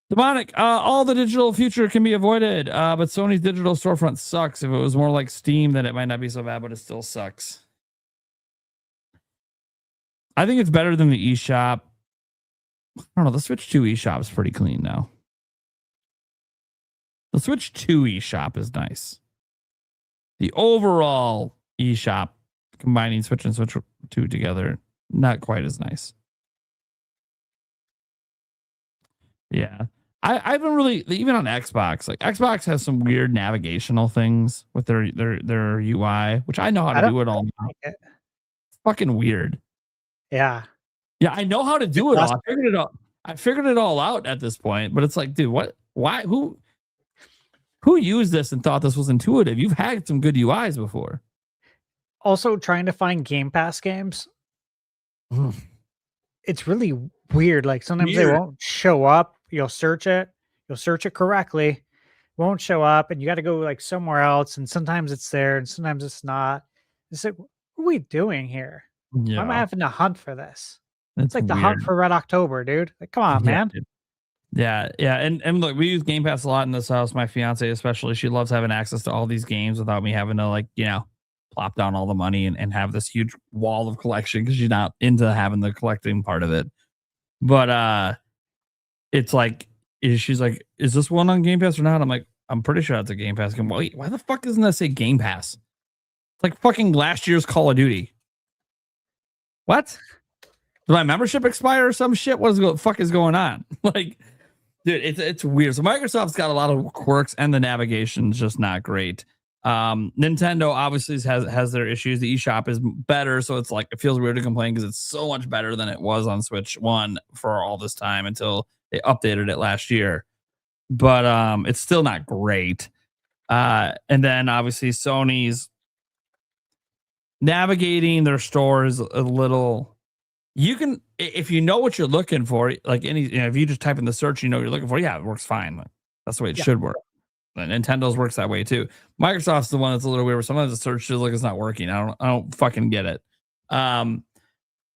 Demonic, all the digital future can be avoided, but Sony's digital storefront sucks. If it was more like Steam, then it might not be so bad, but it still sucks. I think it's better than the eShop. I don't know. The Switch 2 eShop is pretty clean now. The Switch 2 eShop is nice. The overall eShop, combining Switch and Switch 2 together, not quite as nice. Yeah. I haven't really, even on Xbox, like Xbox has some weird navigational things with their UI, which I know how to do it all. Like it. It's fucking weird. Yeah. Yeah, I know how to do it all. I figured it all out at this point, but it's like, dude, what? Why? Who used this and thought this was intuitive? You've had some good UIs before. Also, trying to find Game Pass games. It's really weird. Like sometimes they won't show up. You'll search it correctly, won't show up, and you got to go like somewhere else. And sometimes it's there, and sometimes it's not. It's like, what are we doing here? Yeah. Why am I having to hunt for this? It's It's like the weird. hunt for Red October, dude. Like, come on, man. Dude. Yeah. And look, we use Game Pass a lot in this house. My fiance, especially, she loves having access to all these games without me having to plop down all the money and have this huge wall of collection because she's not into having the collecting part of it. But it's like, she's like, is this one on Game Pass or not? I'm like, I'm pretty sure that's a Game Pass game. Wait, why the fuck doesn't that say Game Pass? It's like fucking last year's Call of Duty. What? Did my membership expire or some shit? What the fuck is going on? Like, dude, it's weird. So Microsoft's got a lot of quirks and the navigation's just not great. Nintendo obviously has their issues. The eShop is better, so it's like it feels weird to complain because it's so much better than it was on Switch 1 for all this time until they updated it last year. But it's still not great. And then obviously Sony's navigating their stores a little. You can, if you know what you're looking for, like if you just type in the search, you know what you're looking for. Yeah, it works fine. Like, that's the way it should work. And Nintendo's works that way too. Microsoft's the one that's a little weird. Where sometimes the search just like it's not working. I don't fucking get it.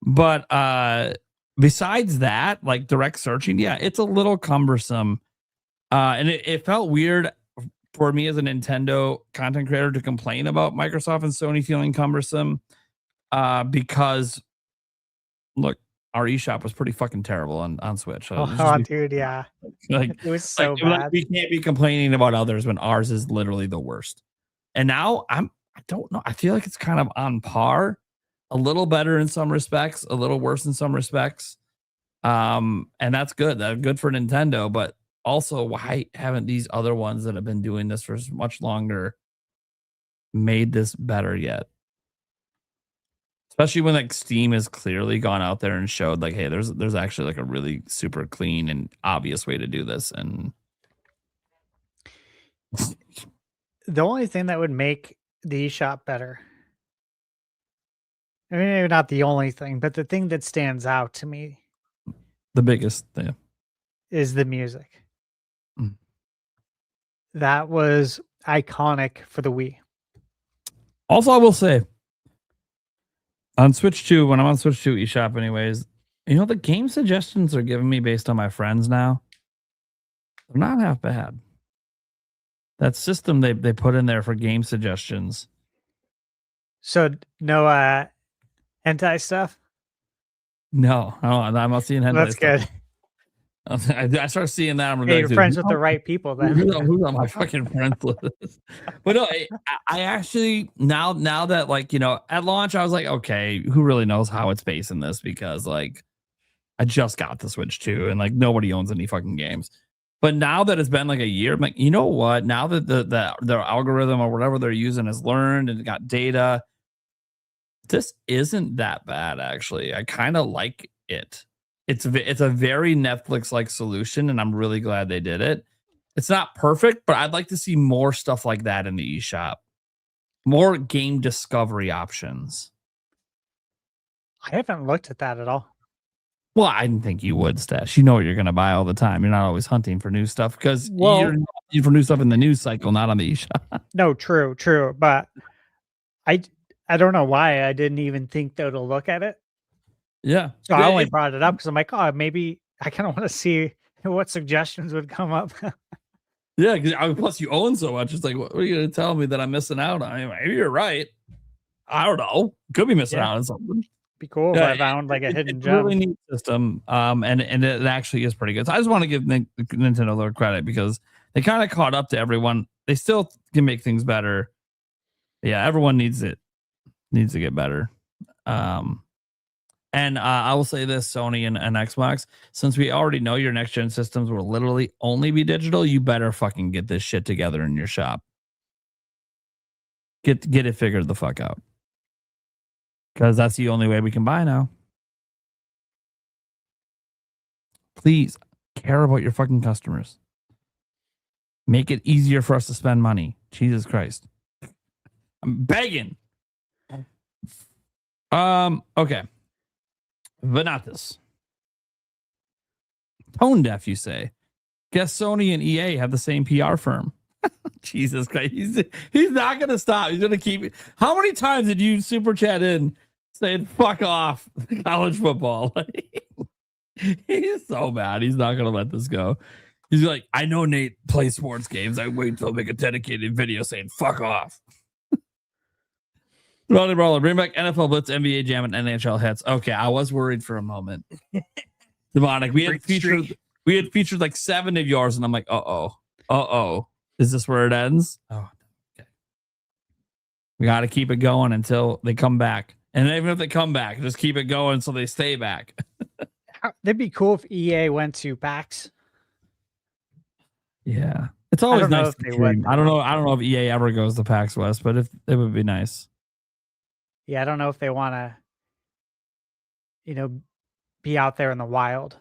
But besides that, like direct searching, yeah, it's a little cumbersome. And it felt weird for me as a Nintendo content creator to complain about Microsoft and Sony feeling cumbersome. Because look, our eShop was pretty fucking terrible on Switch. So Dude, yeah. Like, it was so like, bad. we can't be complaining about others when ours is literally the worst. And now I don't know. I feel like it's kind of on par, a little better in some respects, a little worse in some respects. And that's good. That's good for Nintendo. But also, why haven't these other ones that have been doing this for much longer made this better yet? Especially when like Steam has clearly gone out there and showed like, hey, there's actually like a really super clean and obvious way to do this. And The only thing that would make the eShop better, I mean, maybe not the only thing, but the thing that stands out to me the biggest thing is the music. Mm. That was iconic for the Wii. Also, I will say, on Switch 2, when I'm on Switch 2 eShop anyways, the game suggestions they're giving me based on my friends now, they're not half bad. That system they put in there for game suggestions. So no hentai stuff? No, I'm not seeing hentai That's stuff. good. I start seeing that. I'm Hey, you're like, friends with the right people then. who's on my fucking friends list? But no, I actually now that like at launch I was like, okay, who really knows how it's basing this, because like I just got the Switch 2 and like nobody owns any fucking games. But now that it's been like a year, I'm like, you know what? Now that their algorithm or whatever they're using has learned and got data, this isn't that bad actually. I kind of like it. It's a very Netflix-like solution, and I'm really glad they did it. It's not perfect, but I'd like to see more stuff like that in the eShop. More game discovery options. I haven't looked at that at all. Well, I didn't think you would, Stash. You know what you're going to buy all the time. You're not always hunting for new stuff because you're hunting for new stuff in the news cycle, not on the eShop. No, true. But I don't know why I didn't even think though to look at it. Yeah. So I only brought it up because I'm like, oh, maybe I kind of want to see what suggestions would come up. Yeah, because plus you own so much. It's like, what are you going to tell me that I'm missing out on? I mean, maybe you're right. I don't know. Could be missing out on something. Be cool if I found like a hidden it's gem. a really neat system. And it actually is pretty good. So I just want to give Nintendo a little credit because they kind of caught up to everyone. They still can make things better. Yeah, everyone needs to get better. And I will say this, Sony and Xbox, since we already know your next gen systems will literally only be digital, you better fucking get this shit together in your shop. Get it figured the fuck out. Because that's the only way we can buy now. Please care about your fucking customers. Make it easier for us to spend money. Jesus Christ. I'm begging. Okay. But not this. Tone deaf, you say. Guess Sony and EA have the same PR firm. Jesus Christ. He's not going to stop. He's going to keep it. How many times did you super chat in saying fuck off college football? He's so bad. He's not going to let this go. He's like, I know Nate plays sports games. I wait until I make a dedicated video saying fuck off. Ronnie Brawler, bring back NFL Blitz, NBA Jam, and NHL hits. Okay, I was worried for a moment. Demonic, we had featured like 7 of yours, and I'm like, uh-oh. Is this where it ends? Oh, okay. We got to keep it going until they come back. And even if they come back, just keep it going so they stay back. That'd be cool if EA went to PAX. Yeah. It's always nice to dream. I don't know if EA ever goes to PAX West, but if it would be nice. Yeah, I don't know if they want to, be out there in the wild.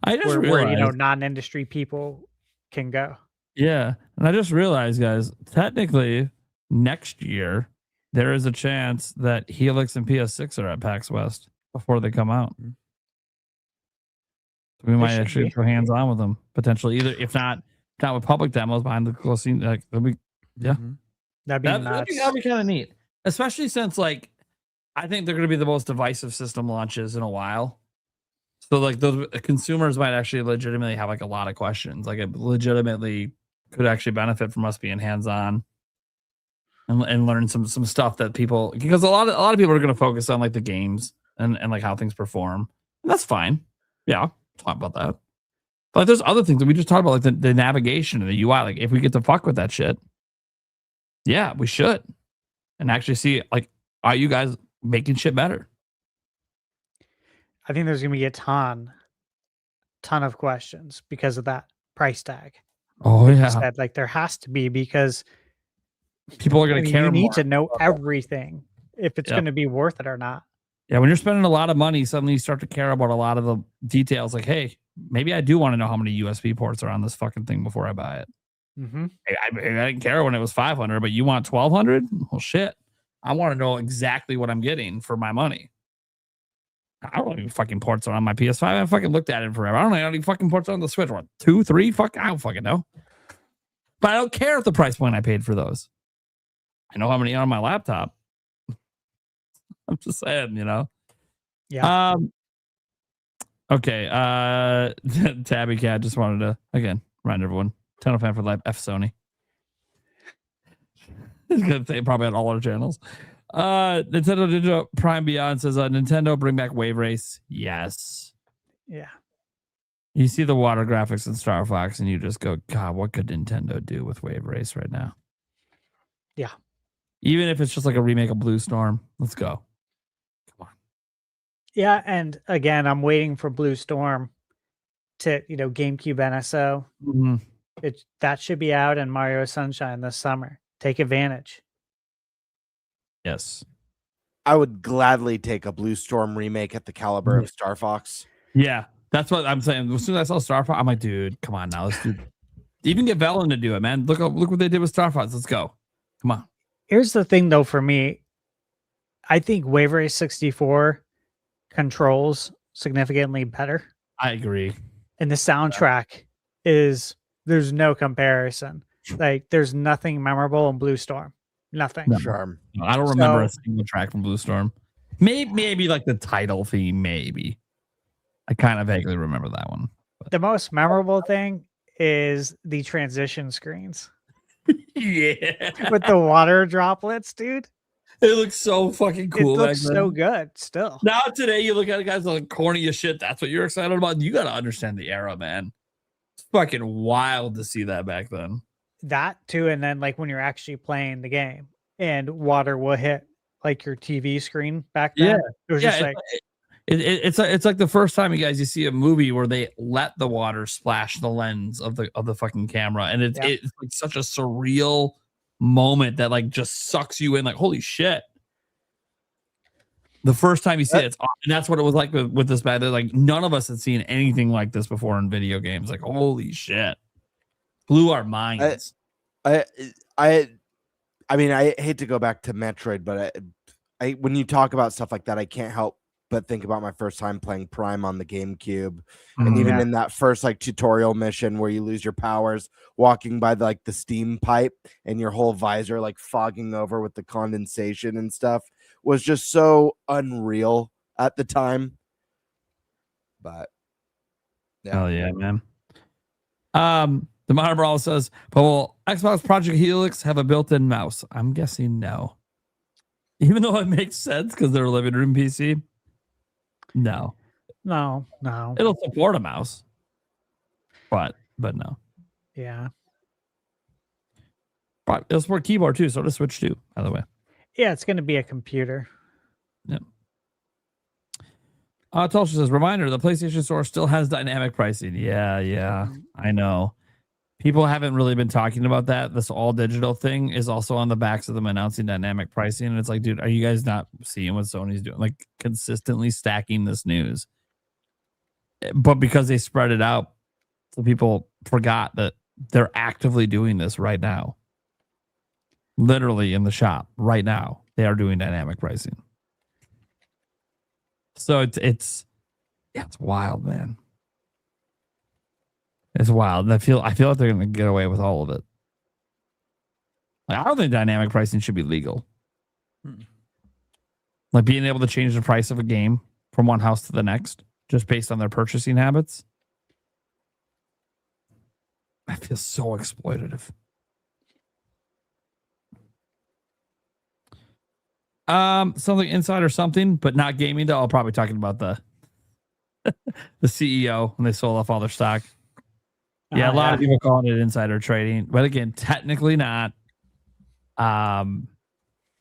I just where realized, non-industry people can go. Yeah, and I just realized, guys, technically next year there is a chance that Helix and PS6 are at PAX West before they come out. We might actually go hands on with them potentially. Either if not with public demos behind the close scene, like that'd be That'd be nuts. That'd be kind of neat. Especially since, like, I think they're going to be the most divisive system launches in a while. So, like, those consumers might actually legitimately have, like, a lot of questions. Like, it legitimately could actually benefit from us being hands-on and learn some stuff that people... Because a lot of people are going to focus on, like, the games and like, how things perform. And that's fine. Yeah, talk about that. But there's other things that we just talked about, like the navigation and the UI. Like, if we get to fuck with that shit, yeah, we should. And actually see, like, are you guys making shit better? I think there's going to be a ton of questions because of that price tag. Oh, yeah. Said, like, there has to be, because people are going to care you need more. to know everything if it's going to be worth it or not. Yeah, when you're spending a lot of money, suddenly you start to care about a lot of the details. Like, hey, maybe I do want to know how many USB ports are on this fucking thing before I buy it. Mm-hmm. I didn't care when it was 500, but you want 1,200? Well, shit. I want to know exactly what I'm getting for my money. I don't know any fucking ports are on my PS5. I haven't fucking looked at it forever. I don't know any fucking ports on the Switch. What, 2, 3? Fuck, I don't fucking know. But I don't care at the price point I paid for those. I know how many are on my laptop. I'm just saying, Yeah. Okay. Tabby Cat just wanted to, again, remind everyone. Nintendo fan for life. F Sony. He's gonna say probably on all our channels. Nintendo Ninja Prime Beyond says Nintendo bring back Wave Race. Yes. Yeah. You see the water graphics in Star Fox, and you just go, God, what could Nintendo do with Wave Race right now? Yeah. Even if it's just like a remake of Blue Storm, let's go. Come on. Yeah, and again, I'm waiting for Blue Storm to, GameCube NSO. Mm-hmm. That should be out in Mario Sunshine this summer. Take advantage. Yes. I would gladly take a Blue Storm remake at the caliber of Star Fox. Yeah, that's what I'm saying. As soon as I saw Star Fox, I'm like, dude, come on now. Let's do. Even get Velen to do it, man. Look what they did with Star Fox. Let's go. Come on. Here's the thing, though, for me. I think Wave Race 64 controls significantly better. I agree. And the soundtrack there's no comparison. Like, there's nothing memorable in Blue Storm. Nothing. No. Charm. No, I don't remember a single track from Blue Storm. Maybe like the title theme, maybe. I kind of vaguely remember that one. But. The most memorable thing is the transition screens. Yeah. With the water droplets, dude. It looks so fucking cool. It looks so good still. Now today you look at it, guys, like corny as shit. That's what you're excited about. You got to understand the era, man. It's fucking wild to see that back then. That too, and then like when you're actually playing the game and water will hit like your TV screen back then. Yeah. It was just like it's like the first time you see a movie where they let the water splash the lens of the fucking camera, and it's like such a surreal moment that like just sucks you in. Like, holy shit! The first time you see it, it's awesome. And that's what it was like with this bad. Like none of us had seen anything like this before in video games. Like, holy shit, blew our minds. I mean, I hate to go back to Metroid, but I when you talk about stuff like that, I can't help but think about my first time playing Prime on the GameCube. And even in that first like tutorial mission where you lose your powers, walking by the steam pipe and your whole visor like fogging over with the condensation and stuff was just so unreal at the time. But yeah. Hell yeah, man. The Modern Brawl says, but will Xbox Project Helix have a built-in mouse? I'm guessing no. Even though it makes sense because they're a living room PC. No. It'll support a mouse. But no. Yeah. But it'll support keyboard too, so it'll switch too, by the way. Yeah, it's gonna be a computer. Yep. Tulsa says, reminder, the PlayStation Store still has dynamic pricing. Yeah, I know. People haven't really been talking about that. This all digital thing is also on the backs of them announcing dynamic pricing. And it's like, dude, are you guys not seeing what Sony's doing? Like consistently stacking this news. But because they spread it out, so people forgot that they're actively doing this right now. Literally in the shop right now, they are doing dynamic pricing. So it's wild, man. It's wild. And I feel like they're going to get away with all of it. Like, I don't think dynamic pricing should be legal. Like being able to change the price of a game from one house to the next just based on their purchasing habits. I feel so exploitative. Something inside or something, but not gaming though. I'll probably talking about the CEO when they sold off all their stock. Yeah, a lot of people calling it insider trading, but again, technically not. But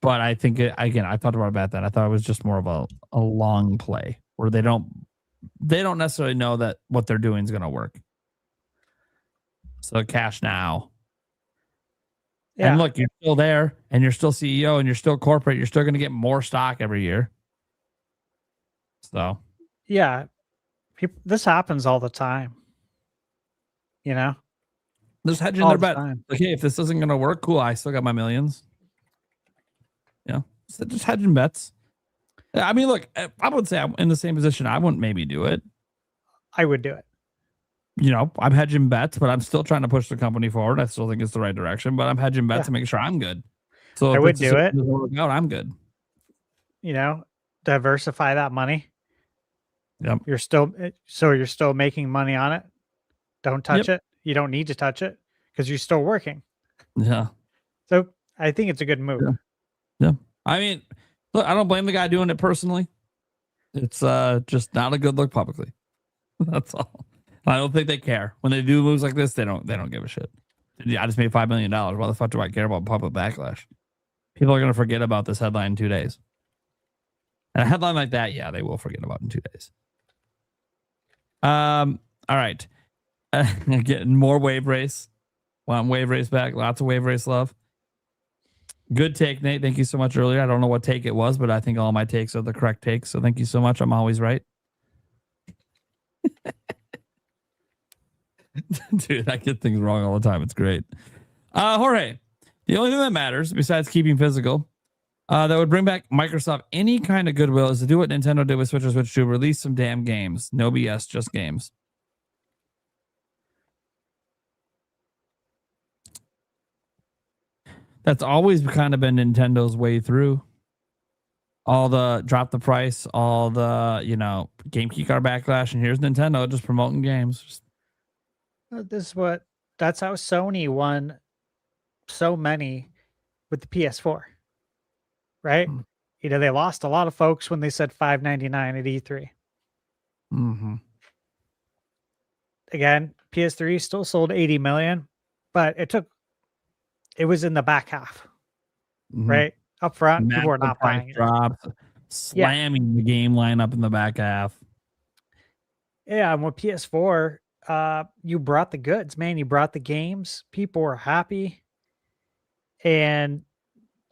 I think I thought about that. I thought it was just more of a long play where they don't necessarily know that what they're doing is going to work. So cash now. Yeah. And look, you're still there, and you're still CEO, and you're still corporate. You're still going to get more stock every year. So, yeah, this happens all the time. You know, there's hedging their bet. Like, hey, if this isn't going to work, cool. I still got my millions. Yeah, so just hedging bets. I mean, look, I would say I'm in the same position. I wouldn't maybe do it. I would do it. You know, I'm hedging bets, but I'm still trying to push the company forward. I still think it's the right direction, but I'm hedging bets to make sure I'm good. So I would do it. Out, I'm good. You know, diversify that money. Yep. You're still making money on it. Don't touch it. You don't need to touch it because you're still working. Yeah. So I think it's a good move. Yeah. I mean, look, I don't blame the guy doing it personally. It's just not a good look publicly. That's all. I don't think they care. When they do moves like this, they don't give a shit. I just made $5 million. Why the fuck do I care about public backlash? People are going to forget about this headline in 2 days. And a headline like that, yeah, they will forget about in 2 days. All right. Getting more wave race. Want wave race back. Lots of wave race love. Good take, Nate. Thank you so much earlier. I don't know what take it was, but I think all my takes are the correct takes. So thank you so much. I'm always right. Dude, I get things wrong all the time. It's great. Jorge, the only thing that matters besides keeping physical that would bring back Microsoft any kind of goodwill is to do what Nintendo did with Switch or Switch 2, release some damn games. No BS, just games. That's always kind of been Nintendo's way through. All the drop the price, all the, game keycard backlash, and here's Nintendo just promoting games. That's how Sony won so many with the PS4, right? They lost a lot of folks when they said $599 at E3. Mm-hmm. Again, PS3 still sold 80 million, but it was in the back half, right? Up front, people were not buying it. Drops, slamming the game lineup in the back half. Yeah, and with PS4, you brought the goods, man. You brought the games. People were happy. And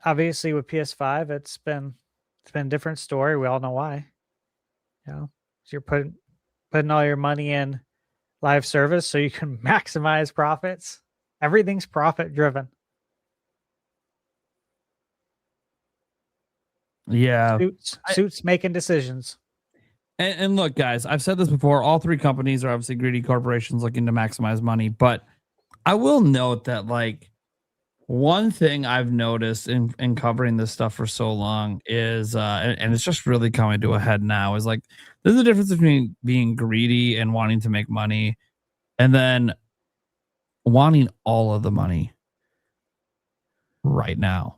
obviously with PS5, it's been a different story. We all know why. So you're putting all your money in live service so you can maximize profits. Everything's profit driven. Yeah. Suits making decisions. And look, guys, I've said this before. All three companies are obviously greedy corporations looking to maximize money. But I will note that, one thing I've noticed in covering this stuff for so long is, and it's just really coming to a head now, is there's a difference between being greedy and wanting to make money and then wanting all of the money right now.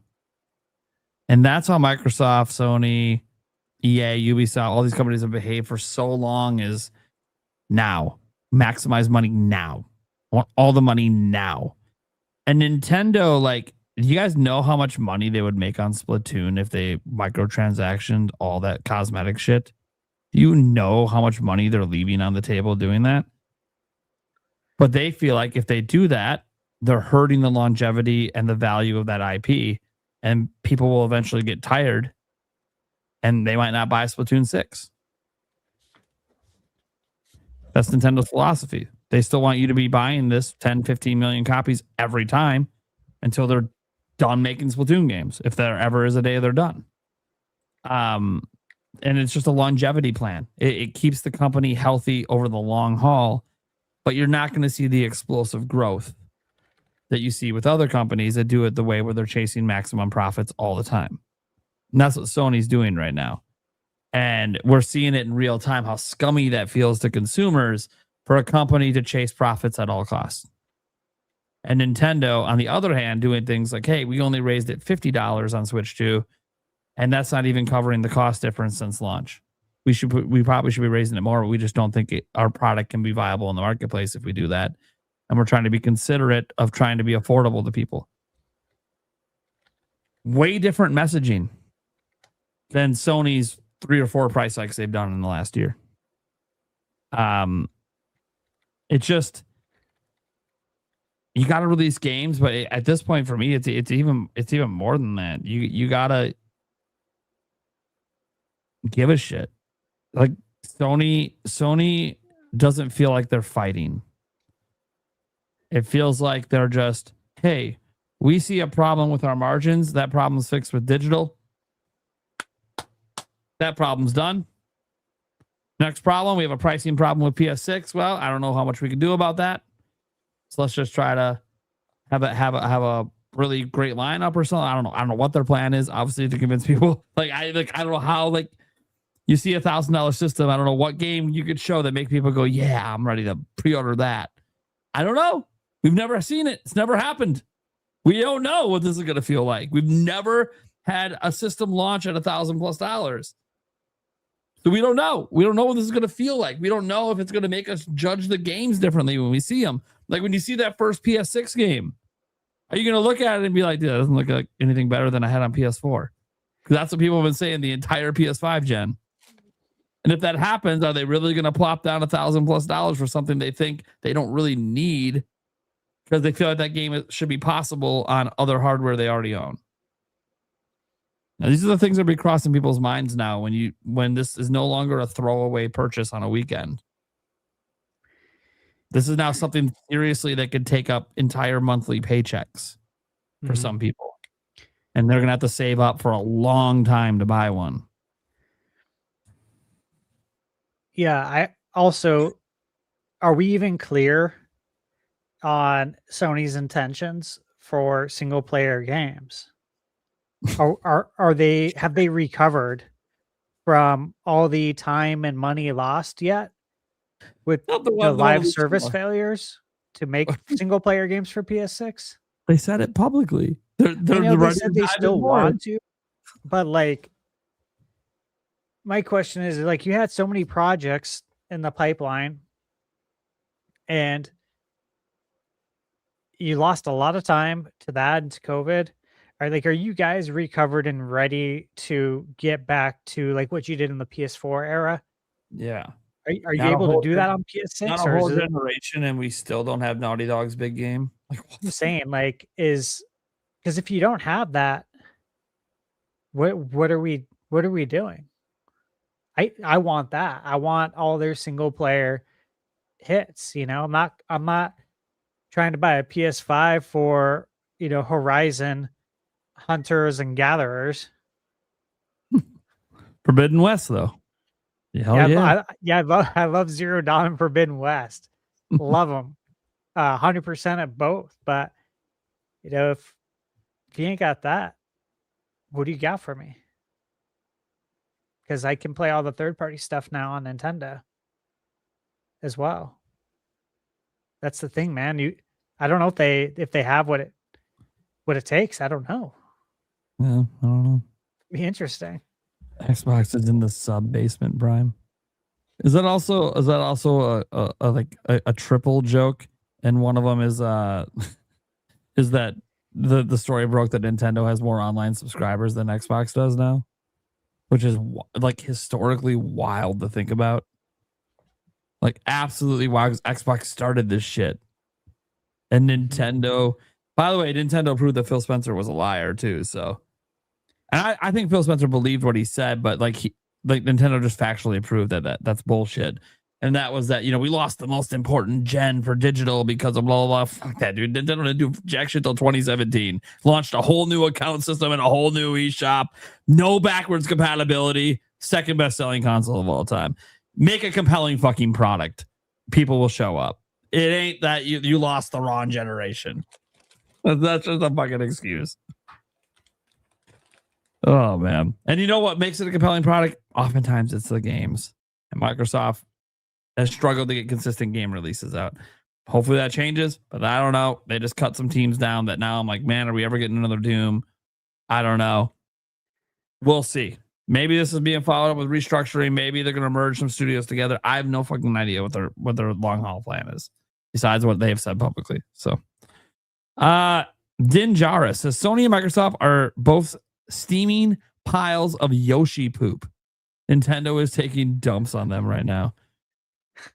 And that's how Microsoft, Sony, EA, Ubisoft, all these companies have behaved for so long is now. Maximize money now. I want all the money now. And Nintendo, do you guys know how much money they would make on Splatoon if they microtransactioned all that cosmetic shit? Do you know how much money they're leaving on the table doing that? But they feel like if they do that, they're hurting the longevity and the value of that IP, and people will eventually get tired and they might not buy Splatoon 6. That's Nintendo's philosophy. They still want you to be buying this 10, 15 million copies every time until they're done making Splatoon games, if there ever is a day they're done. And it's just a longevity plan. It keeps the company healthy over the long haul, but you're not going to see the explosive growth that you see with other companies that do it the way where they're chasing maximum profits all the time. And that's what Sony's doing right now. And we're seeing it in real time, how scummy that feels to consumers for a company to chase profits at all costs. And Nintendo, on the other hand, doing things like, hey, we only raised it $50 on Switch 2, and that's not even covering the cost difference since launch. We probably should be raising it more, but we just don't think our product can be viable in the marketplace if we do that. And we're trying to be considerate of trying to be affordable to people. Way different messaging than Sony's 3 or 4 price hikes they've done in the last year. It's just, you got to release games, but at this point for me, it's even more than that. You gotta give a shit. Sony doesn't feel like they're fighting. It feels like they're just, hey, we see a problem with our margins. That problem's fixed with digital. That problem's done. Next problem, we have a pricing problem with PS6. Well, I don't know how much we can do about that. So let's just try to have a really great lineup or something. I don't know what their plan is. Obviously, to convince people. I don't know how. You see $1,000 system. I don't know what game you could show that make people go, yeah, I'm ready to pre-order that. I don't know. We've never seen it. It's never happened. We don't know what this is going to feel like. We've never had a system launch at $1,000+ So we don't know. We don't know what this is going to feel like. We don't know if it's going to make us judge the games differently when we see them. Like when you see that first PS6 game, are you going to look at it and be like, "Dude, that doesn't look like anything better than I had on PS4?" Because that's what people have been saying the entire PS5 gen. And if that happens, are they really going to plop down $1,000+ for something they think they don't really need because they feel like that game should be possible on other hardware they already own? Now, these are the things that be crossing people's minds now when this is no longer a throwaway purchase on a weekend. This is now something seriously that could take up entire monthly paychecks for some people. And they're going to have to save up for a long time to buy one. Yeah, I also, are we even clear on Sony's intentions for single player games? Are they, have they recovered from all the time and money lost yet with the live service failures to make single player games for PS6? They said it publicly. They said they still want to, but like, my question is, like, you had so many projects in the pipeline and you lost a lot of time to that and to COVID. Are you guys recovered and ready to get back to like what you did in the PS4 era? Yeah. Are you able to do that on PS6? Not a whole generation, and we still don't have Naughty Dog's big game. Like, I'm saying, like, because if you don't have that, what are we doing? I want that. I want all their single player hits. I'm not trying to buy a PS5 for Horizon Hunters and Gatherers. Forbidden West, though. I love Zero Dawn and Forbidden West. Love them, 100% at both. But if you ain't got that, what do you got for me? Because I can play all the third-party stuff now on Nintendo as well. That's the thing, man. I don't know if they have what it takes. I don't know. Yeah, I don't know. Be interesting. Xbox is in the sub basement, Prime. Is that also a triple joke? And one of them is that the story broke that Nintendo has more online subscribers than Xbox does now, which is like historically wild to think about. Like absolutely wild. Xbox started this shit, and Nintendo. By the way, Nintendo proved that Phil Spencer was a liar too. So, and I think Phil Spencer believed what he said, but like Nintendo just factually proved that's bullshit. And that was that, we lost the most important gen for digital because of blah, blah, blah. Fuck that, dude. Nintendo didn't do jack shit till 2017. Launched a whole new account system and a whole new eShop. No backwards compatibility. Second best selling console of all time. Make a compelling fucking product. People will show up. It ain't that you lost the wrong generation. That's just a fucking excuse. Oh, man. And you know what makes it a compelling product? Oftentimes it's the games. And Microsoft has struggled to get consistent game releases out. Hopefully that changes, but I don't know. They just cut some teams down that now I'm like, man, are we ever getting another Doom? I don't know. We'll see. Maybe this is being followed up with restructuring. Maybe they're going to merge some studios together. I have no fucking idea what their long haul plan is, besides what they have said publicly. So, Din Jara says Sony and Microsoft are both steaming piles of Yoshi poop. Nintendo is taking dumps on them right now.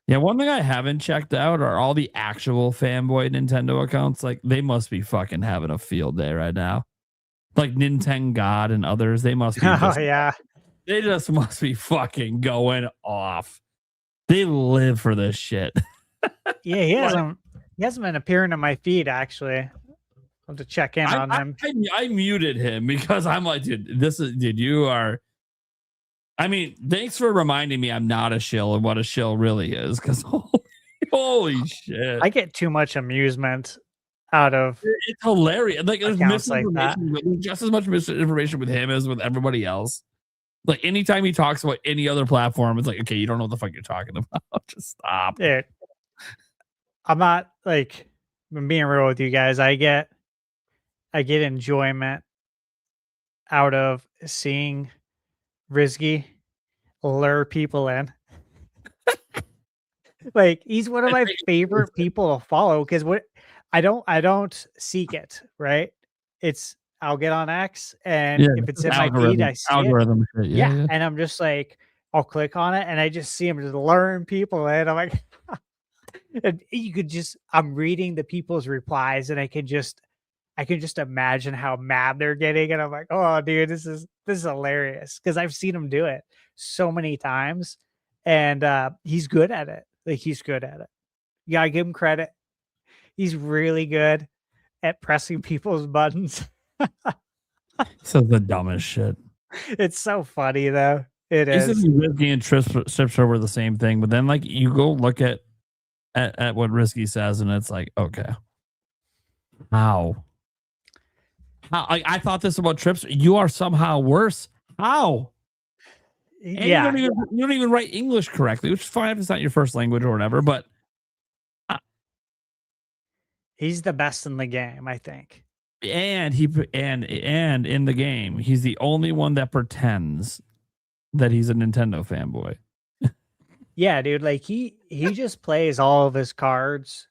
Yeah, one thing I haven't checked out are all the actual fanboy Nintendo accounts. Like, they must be fucking having a field day right now. Like Nintendo God and others, they must be. They just must be fucking going off. They live for this shit. Yeah, he hasn't been appearing on my feed actually. I'll have to check in on him. I muted him because I'm like, dude, you are. I mean, thanks for reminding me I'm not a shill and what a shill really is. Because holy shit, I get too much amusement out of it's hilarious. Like there's misinformation, like just as much misinformation with him as with everybody else. Like anytime he talks about any other platform, it's like, okay, you don't know what the fuck you're talking about. Just stop. Dude, I'm not like, I'm being real with you guys. I get enjoyment out of seeing Rizky lure people in. Like he's one of my favorite people to follow because what I don't seek it, right? I'll get on X and if it's in my feed, I see it. Shit. Yeah. And I'm just like, I'll click on it and I just see him just luring people in. I'm like, and I'm reading the people's replies and I can just imagine how mad they're getting. And I'm like, oh dude, this is hilarious. Cause I've seen him do it so many times and he's good at it. Like he's good at it. You gotta give him credit. He's really good at pressing people's buttons. So the dumbest shit. It's so funny though. It is. Risky and Tripster were the same thing, but then like you go look at what Risky says, and it's like, okay, how? Like, I thought this about Trips. You are somehow worse. How? And Yeah. you don't even write English correctly, which is fine if it's not your first language or whatever. But He's the best in the game, I think. and in the game, he's the only one that pretends that he's a Nintendo fanboy. Yeah, dude. Like he just plays all of his cards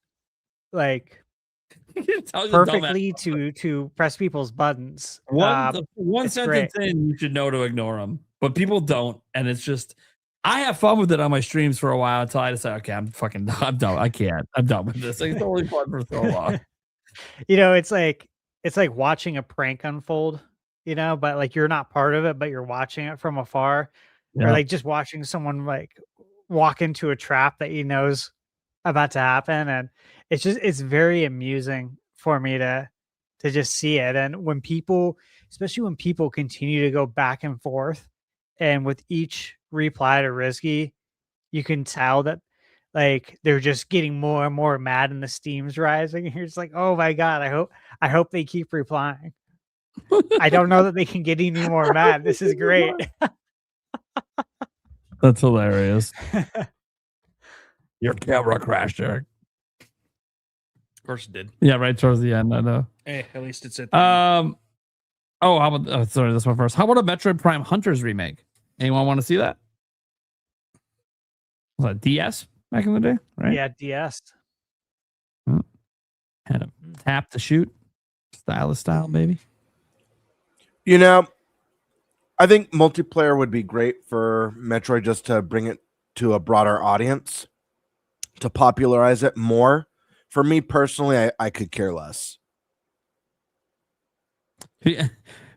like perfectly to press people's buttons. One sentence in, you should know to ignore him, but people don't, and it's just I have fun with it on my streams for a while until I decide, okay, I'm done. I can't. I'm done with this. Like, it's only fun for so long. You know, it's like watching a prank unfold. You know, but like you're not part of it, but you're watching it from afar, or like just watching someone like walk into a trap that he knows about to happen, and it's very amusing for me to just see it. And when people, especially when people continue to go back and forth, and with each reply to Risky, you can tell that like they're just getting more and more mad, and the steam's rising. And you're just like, oh my god, I hope they keep replying. I don't know that they can get any more mad. This is great. That's hilarious. Your camera crashed, Eric. Of course it did. Yeah, right towards the end. I know. Hey, at least it's at Oh, how about sorry, this one first. How about a Metroid Prime Hunters remake? Anyone want to see that? Was that DS back in the day? Right? Yeah, DS. Had a tap to shoot. Style, baby. You know, I think multiplayer would be great for Metroid just to bring it to a broader audience, to popularize it more. For me personally, I could care less. Here's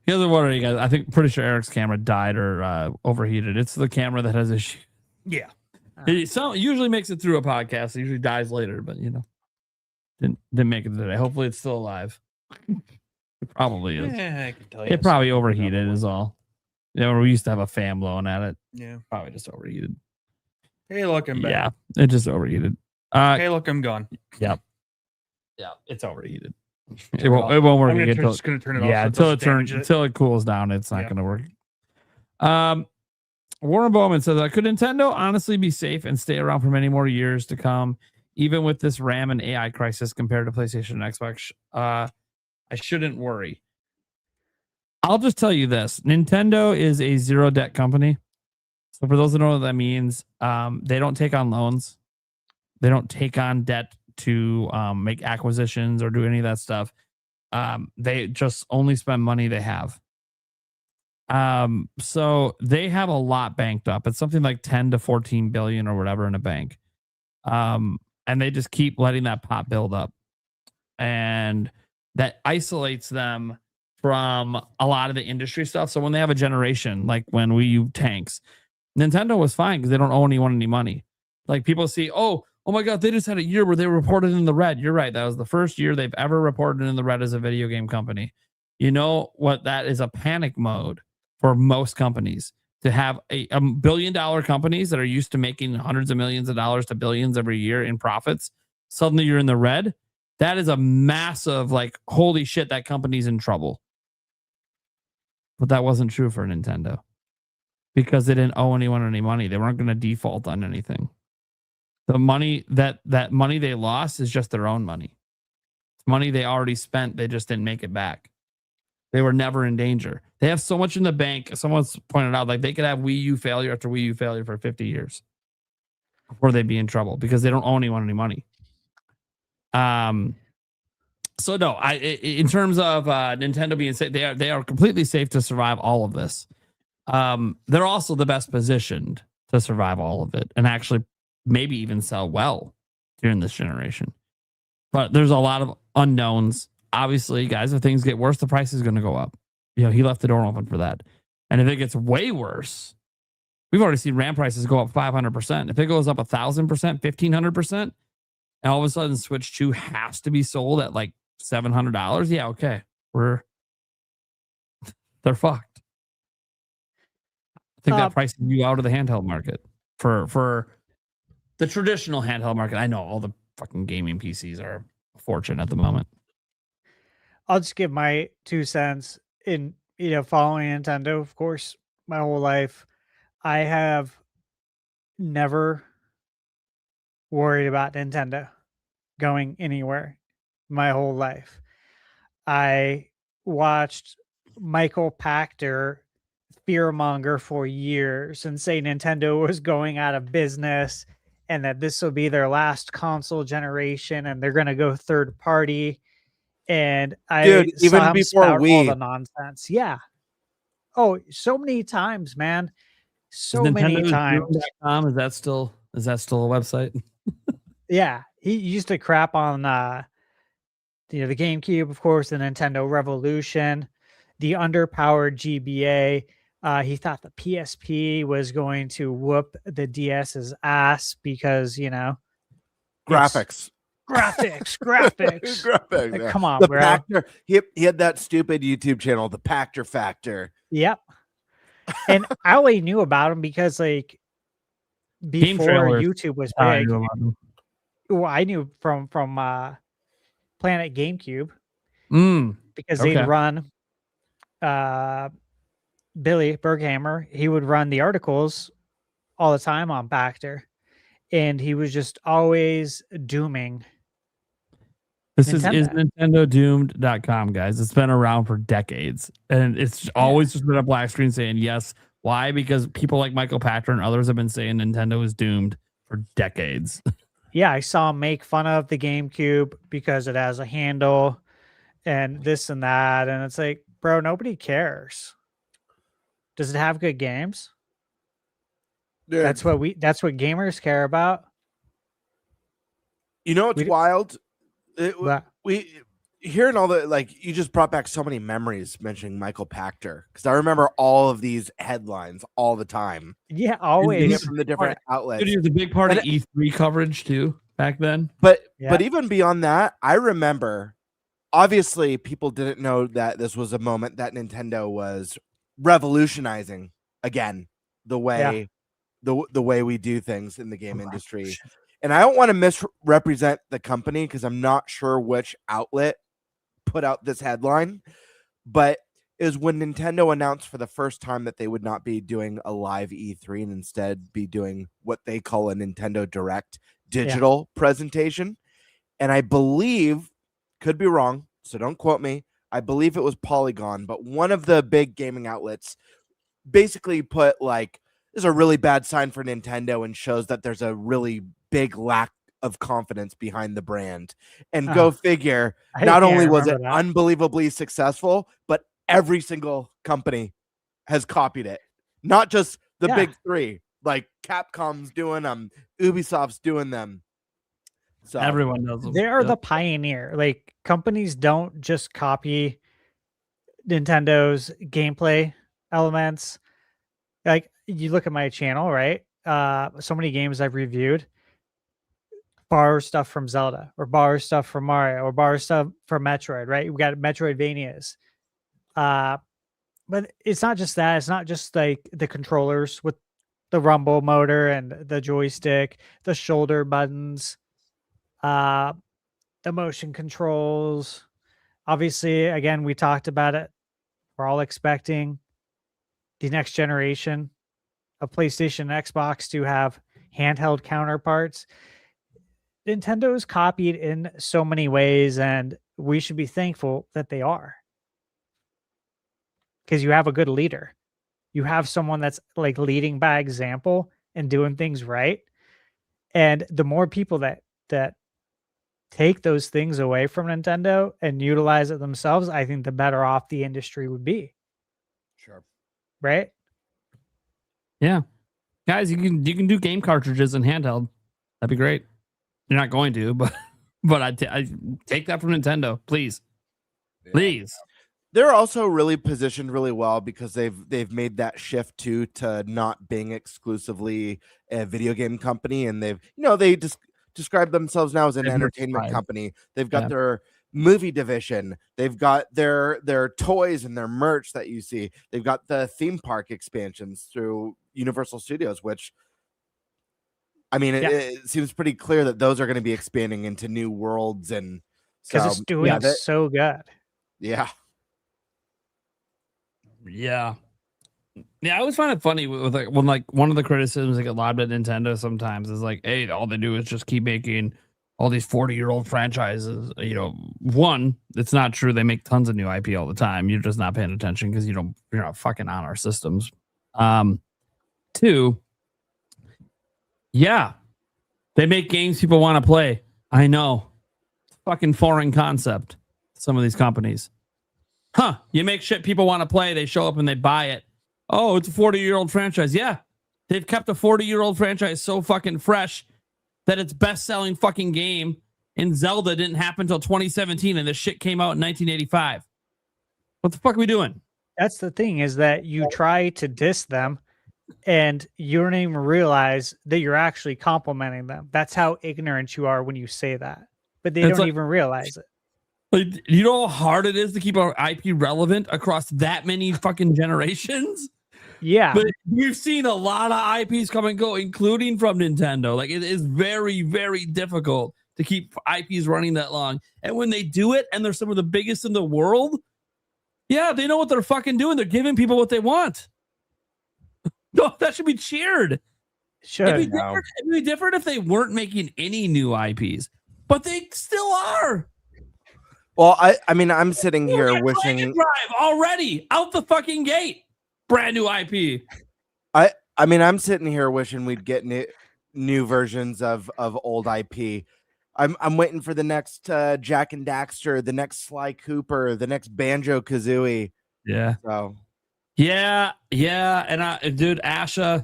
what are you guys? I think pretty sure Eric's camera died or overheated. It's the camera that has issue. Yeah. It usually makes it through a podcast. It usually dies later, but you know, didn't make it today. Hopefully, it's still alive. It probably is. Yeah, I can tell you. It probably overheated is all. Yeah, we used to have a fan blowing at it. Yeah. Probably just overheated. Hey, look, I'm back. Yeah, it just overheated. Hey, look, I'm gone. Yep. Yeah, it's overheated. It won't work I'm again. just gonna turn it off. Yeah, until it cools down, it's not gonna work. Warren Bowman says, could Nintendo honestly be safe and stay around for many more years to come, even with this RAM and AI crisis compared to PlayStation and Xbox? I shouldn't worry. I'll just tell you this. Nintendo is a zero debt company. So for those that don't know what that means, they don't take on loans. They don't take on debt to make acquisitions or do any of that stuff. They just only spend money they have. So they have a lot banked up. It's something like 10 to 14 billion or whatever in a bank. And they just keep letting that pot build up. And that isolates them from a lot of the industry stuff. So when they have a generation, like when Wii U tanks, Nintendo was fine because they don't owe anyone any money. Like people see, oh my God, they just had a year where they reported in the red. You're right. That was the first year they've ever reported in the red as a video game company. You know what? That is a panic mode for most companies to have a $1 billion companies that are used to making hundreds of millions of dollars to billions every year in profits. Suddenly you're in the red. That is a massive, like, holy shit, that company's in trouble. But that wasn't true for Nintendo because they didn't owe anyone any money. They weren't going to default on anything. The money that money they lost is just their own money. It's money they already spent. They just didn't make it back. They were never in danger. They have so much in the bank. Someone's pointed out, like, they could have Wii U failure after Wii U failure for 50 years before they'd be in trouble because they don't owe anyone any money. So no, in terms of Nintendo being safe, they are completely safe to survive all of this. They're also the best positioned to survive all of it and actually maybe even sell well during this generation. But there's a lot of unknowns. Obviously, guys, if things get worse, the price is going to go up. He left the door open for that. And if it gets way worse, we've already seen RAM prices go up 500%. If it goes up 1,000%, 1,500%, and all of a sudden Switch 2 has to be sold at like $700, yeah, okay, they're fucked. I think that prices you out of the handheld market for the traditional handheld market. I know all the fucking gaming PCs are a fortune at the moment. I'll just give my 2 cents in, following Nintendo, of course, my whole life. I have never worried about Nintendo going anywhere my whole life. I watched Michael Pachter fearmonger for years and say Nintendo was going out of business and that this will be their last console generation and they're going to go third party. And I even saw him before spout all Wii. the nonsense. Yeah. Oh, so many times, man. So Is many Nintendo's times. Doom.com, is that still a website? Yeah. He used to crap on the GameCube, of course, the Nintendo Revolution, the underpowered GBA. He thought the PSP was going to whoop the DS's ass because, Graphics. graphics. Like, yeah. come on, The bro. Pactor, he had that stupid YouTube channel, the Pactor Factor. Yep. And I only knew about him because, like, before trailers. YouTube was I big, knew about them. well, I knew from Planet GameCube because okay. they'd run Billy Berghammer. He would run the articles all the time on Pactor, and he was just always dooming. This is NintendoDoomed.com, guys. It's been around for decades, and it's always just been a black screen saying yes. Why? Because people like Michael Pachter and others have been saying Nintendo is doomed for decades. Yeah, I saw him make fun of the GameCube because it has a handle and this and that, and it's like, bro, nobody cares. Does it have good games? Dude, That's what gamers care about. You know what's wild? What? We hearing all the, like, you just brought back so many memories mentioning Michael Pachter, because I remember all of these headlines all the time. Yeah, always from the different outlets. Dude, he was a big part of E3 coverage too back then. But even beyond that, I remember, obviously people didn't know that this was a moment that Nintendo was revolutionizing again the way the way we do things in the game industry. And I don't want to misrepresent the company because I'm not sure which outlet put out this headline, but it was when Nintendo announced for the first time that they would not be doing a live E3 and instead be doing what they call a Nintendo Direct digital presentation. And I believe, could be wrong, so don't quote me, I believe it was Polygon, but one of the big gaming outlets basically put, like, this is a really bad sign for Nintendo and shows that there's a really big lack of confidence behind the brand. And go figure, not only was it unbelievably successful, but every single company has copied it. Not just the big three, like Capcom's doing them, Ubisoft's doing them. So everyone knows them. They are the pioneer. Like, companies don't just copy Nintendo's gameplay elements. Like, you look at my channel, right? So many games I've reviewed, borrow stuff from Zelda, or borrow stuff from Mario, or borrow stuff from Metroid, right? We got Metroidvanias. But it's not just that. It's not just like the controllers with the rumble motor and the joystick, the shoulder buttons, the motion controls. Obviously, again, we talked about it. We're all expecting the next generation of PlayStation and Xbox to have handheld counterparts. Nintendo is copied in so many ways, and we should be thankful that they are. because you have a good leader. You have someone that's like leading by example and doing things right. And the more people that take those things away from Nintendo and utilize it themselves, I think the better off the industry would be. Sure. Right? Yeah. Guys, you can do game cartridges in handheld. That'd be great. You're not going to, but I take that from Nintendo, please. Please. They're also really positioned really well because they've made that shift to not being exclusively a video game company, and they just describe themselves now as an entertainment company. They've got their movie division, they've got their toys and their merch that you see. They've got the theme park expansions through Universal Studios, which I mean, it seems pretty clear that those are going to be expanding into new worlds, and because it's doing so good. Yeah. Yeah. Yeah, I always find it funny with when one of the criticisms that get lobbed at Nintendo sometimes is like, hey, all they do is just keep making all these 40-year-old franchises. One, it's not true. They make tons of new IP all the time. You're just not paying attention because you're not fucking on our systems. Two, yeah, they make games people want to play. I know. It's a fucking foreign concept. Some of these companies. You make shit people want to play. They show up and they buy it. Oh, it's a 40-year-old franchise. Yeah. They've kept a 40-year-old franchise so fucking fresh that its best-selling fucking game in Zelda didn't happen until 2017, and this shit came out in 1985. What the fuck are we doing? That's the thing, is that you try to diss them and you don't even realize that you're actually complimenting them. That's how ignorant you are when you say that. But they don't even realize it. Like, you know how hard it is to keep our IP relevant across that many fucking generations? Yeah. But we've seen a lot of IPs come and go, including from Nintendo. Like, it is very, very difficult to keep IPs running that long. And when they do it, and they're some of the biggest in the world, yeah, they know what they're fucking doing. They're giving people what they want. No, that should be cheered. It'd be different if they weren't making any new IPs, but they still are. Well, I mean, I'm sitting here wishing Drive already out the fucking gate, brand new IP. I mean, I'm sitting here wishing we'd get new versions of old IP. I'm waiting for the next Jack and Daxter, the next Sly Cooper, the next Banjo-Kazooie. Yeah. So. Yeah. And dude, Asha,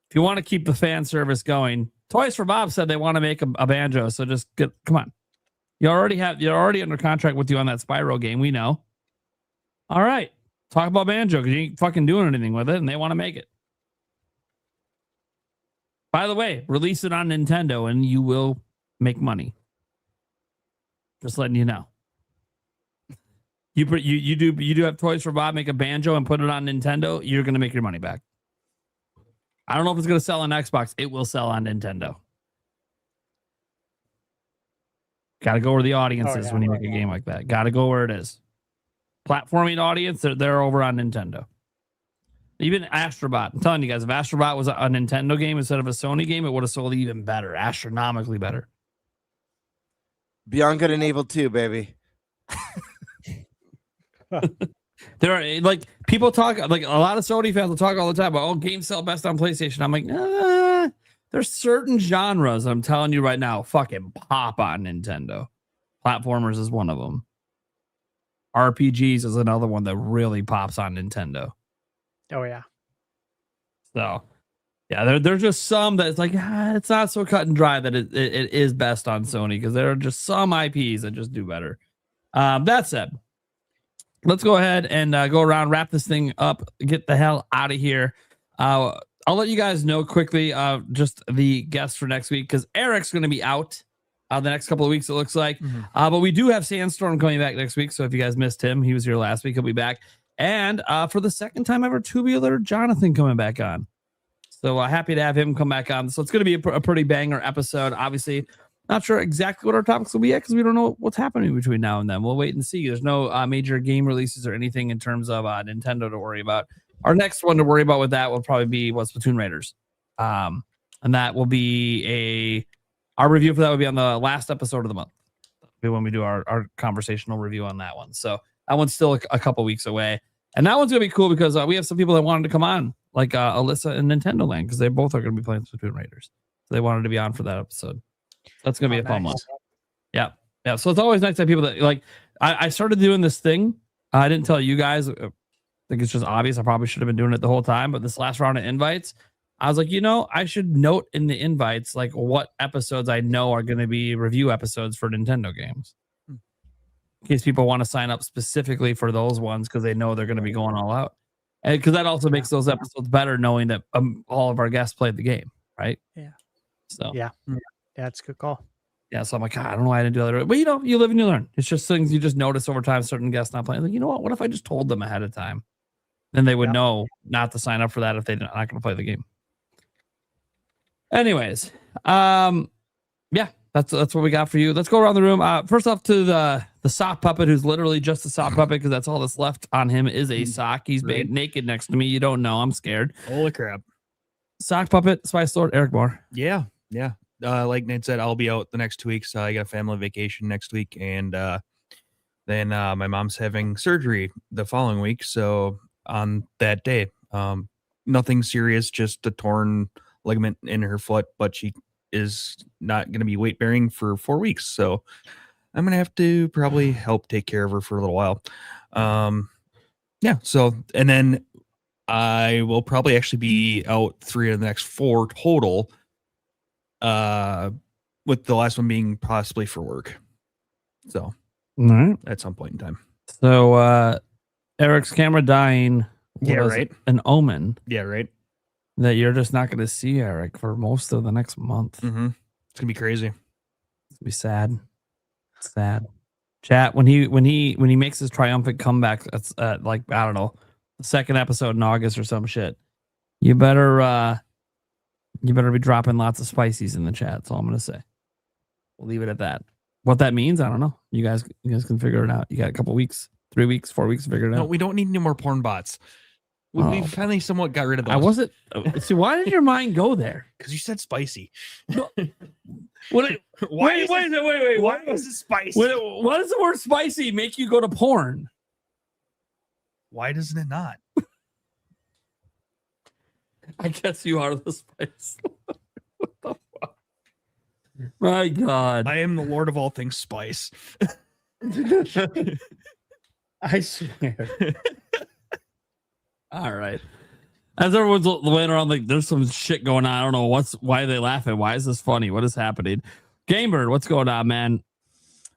if you want to keep the fan service going, Toys for Bob said they want to make a Banjo. So just come on. You're already under contract with you on that Spyro game. We know. All right. Talk about Banjo because you ain't fucking doing anything with it and they want to make it. By the way, release it on Nintendo and you will make money. Just letting you know. You do have Toys for Bob make a Banjo and put it on Nintendo, you're going to make your money back. I don't know if it's going to sell on Xbox. It will sell on Nintendo. Got to go where the audience is when you make a game like that. Got to go where it is. Platforming audience, they're over on Nintendo. Even Astrobot. I'm telling you guys, if Astrobot was a Nintendo game instead of a Sony game, it would have sold even better, astronomically better. Beyond Good and Evil 2, baby. There are like people talk like a lot of Sony fans will talk all the time about games sell best on PlayStation. I'm like, there's certain genres I'm telling you right now fucking pop on Nintendo. Platformers is one of them. RPGs is another one that really pops on Nintendo. Oh yeah. So yeah, there's just some that's like it's not so cut and dry that it is best on Sony because there are just some IPs that just do better. That said, let's go ahead and go around, wrap this thing up, get the hell out of here. I'll let you guys know quickly just the guests for next week because Eric's going to be out the next couple of weeks, it looks like. But we do have Sandstorm coming back next week. So if you guys missed him, he was here last week. He'll be back. And for the second time ever, Tubular Jonathan coming back on. So happy to have him come back on. So it's going to be a pretty banger episode. Obviously, not sure exactly what our topics will be yet because we don't know what's happening between now and then. We'll wait and see. There's no major game releases or anything in terms of Nintendo to worry about. Our next one to worry about with that will probably be Splatoon Raiders. And that will be our review for that will be on the last episode of the month. That'll be when we do our conversational review on that one. So that one's still a couple weeks away. And that one's gonna be cool because we have some people that wanted to come on, like Alyssa and Nintendo Land, because they both are gonna be playing Splatoon Raiders. So they wanted to be on for that episode. That's gonna be a fun one. Yeah. Yeah. So it's always nice to have people that like I started doing this thing. I didn't tell you guys. I think it's just obvious. I probably should have been doing it the whole time, but this last round of invites, I was like, I should note in the invites like what episodes I know are going to be review episodes for Nintendo games. In case people want to sign up specifically for those ones because they know they're going to be going all out. And because that also makes those episodes better knowing that all of our guests played the game, right? Yeah. So Yeah, that's a good call. Yeah, so I'm like, God, I don't know why I didn't do that. But you live and you learn. It's just things you just notice over time. Certain guests not playing. Like, you know what? What if I just told them ahead of time? Then they would know not to sign up for that if they're not going to play the game. Anyways, yeah, that's what we got for you. Let's go around the room. First off, to the sock puppet, who's literally just a sock puppet because that's all that's left on him is a sock. He's naked next to me. You don't know. I'm scared. Holy crap! Sock puppet, Spice Lord, Eric Moore. Yeah. Like Nate said, I'll be out the next 2 weeks. I got a family vacation next week, and then my mom's having surgery the following week. So on that day, nothing serious, just a torn ligament in her foot, but she is not going to be weight bearing for 4 weeks. So I'm going to have to probably help take care of her for a little while. Yeah. So, and then I will probably actually be out 3 of the next 4 total, with the last one being possibly for work. So all right, at some point in time. So Eric's camera dying was an omen. Yeah, right. That you're just not going to see Eric for most of the next month. Mm-hmm. It's gonna be crazy. It's gonna be sad. Sad. Chat, when he makes his triumphant comeback, that's like, I don't know, the second episode in August or some shit. You better be dropping lots of spices in the chat. That's all I'm gonna say. We'll leave it at that. What that means, I don't know. You guys can figure it out. You got a couple weeks, 3 weeks, 4 weeks to figure it out. No, we don't need any more porn bots. We finally somewhat got rid of those. I wasn't. See, why did your mind go there? Because you said spicy. Wait. Why was it spicy? Why does the word spicy make you go to porn? Why doesn't it not? I guess you are the spice. What the fuck? My God. I am the Lord of all things spice. I swear. All right. As everyone's laying around, like, there's some shit going on. I don't know why are they laughing. Why is this funny? What is happening? Gamebird, what's going on, man?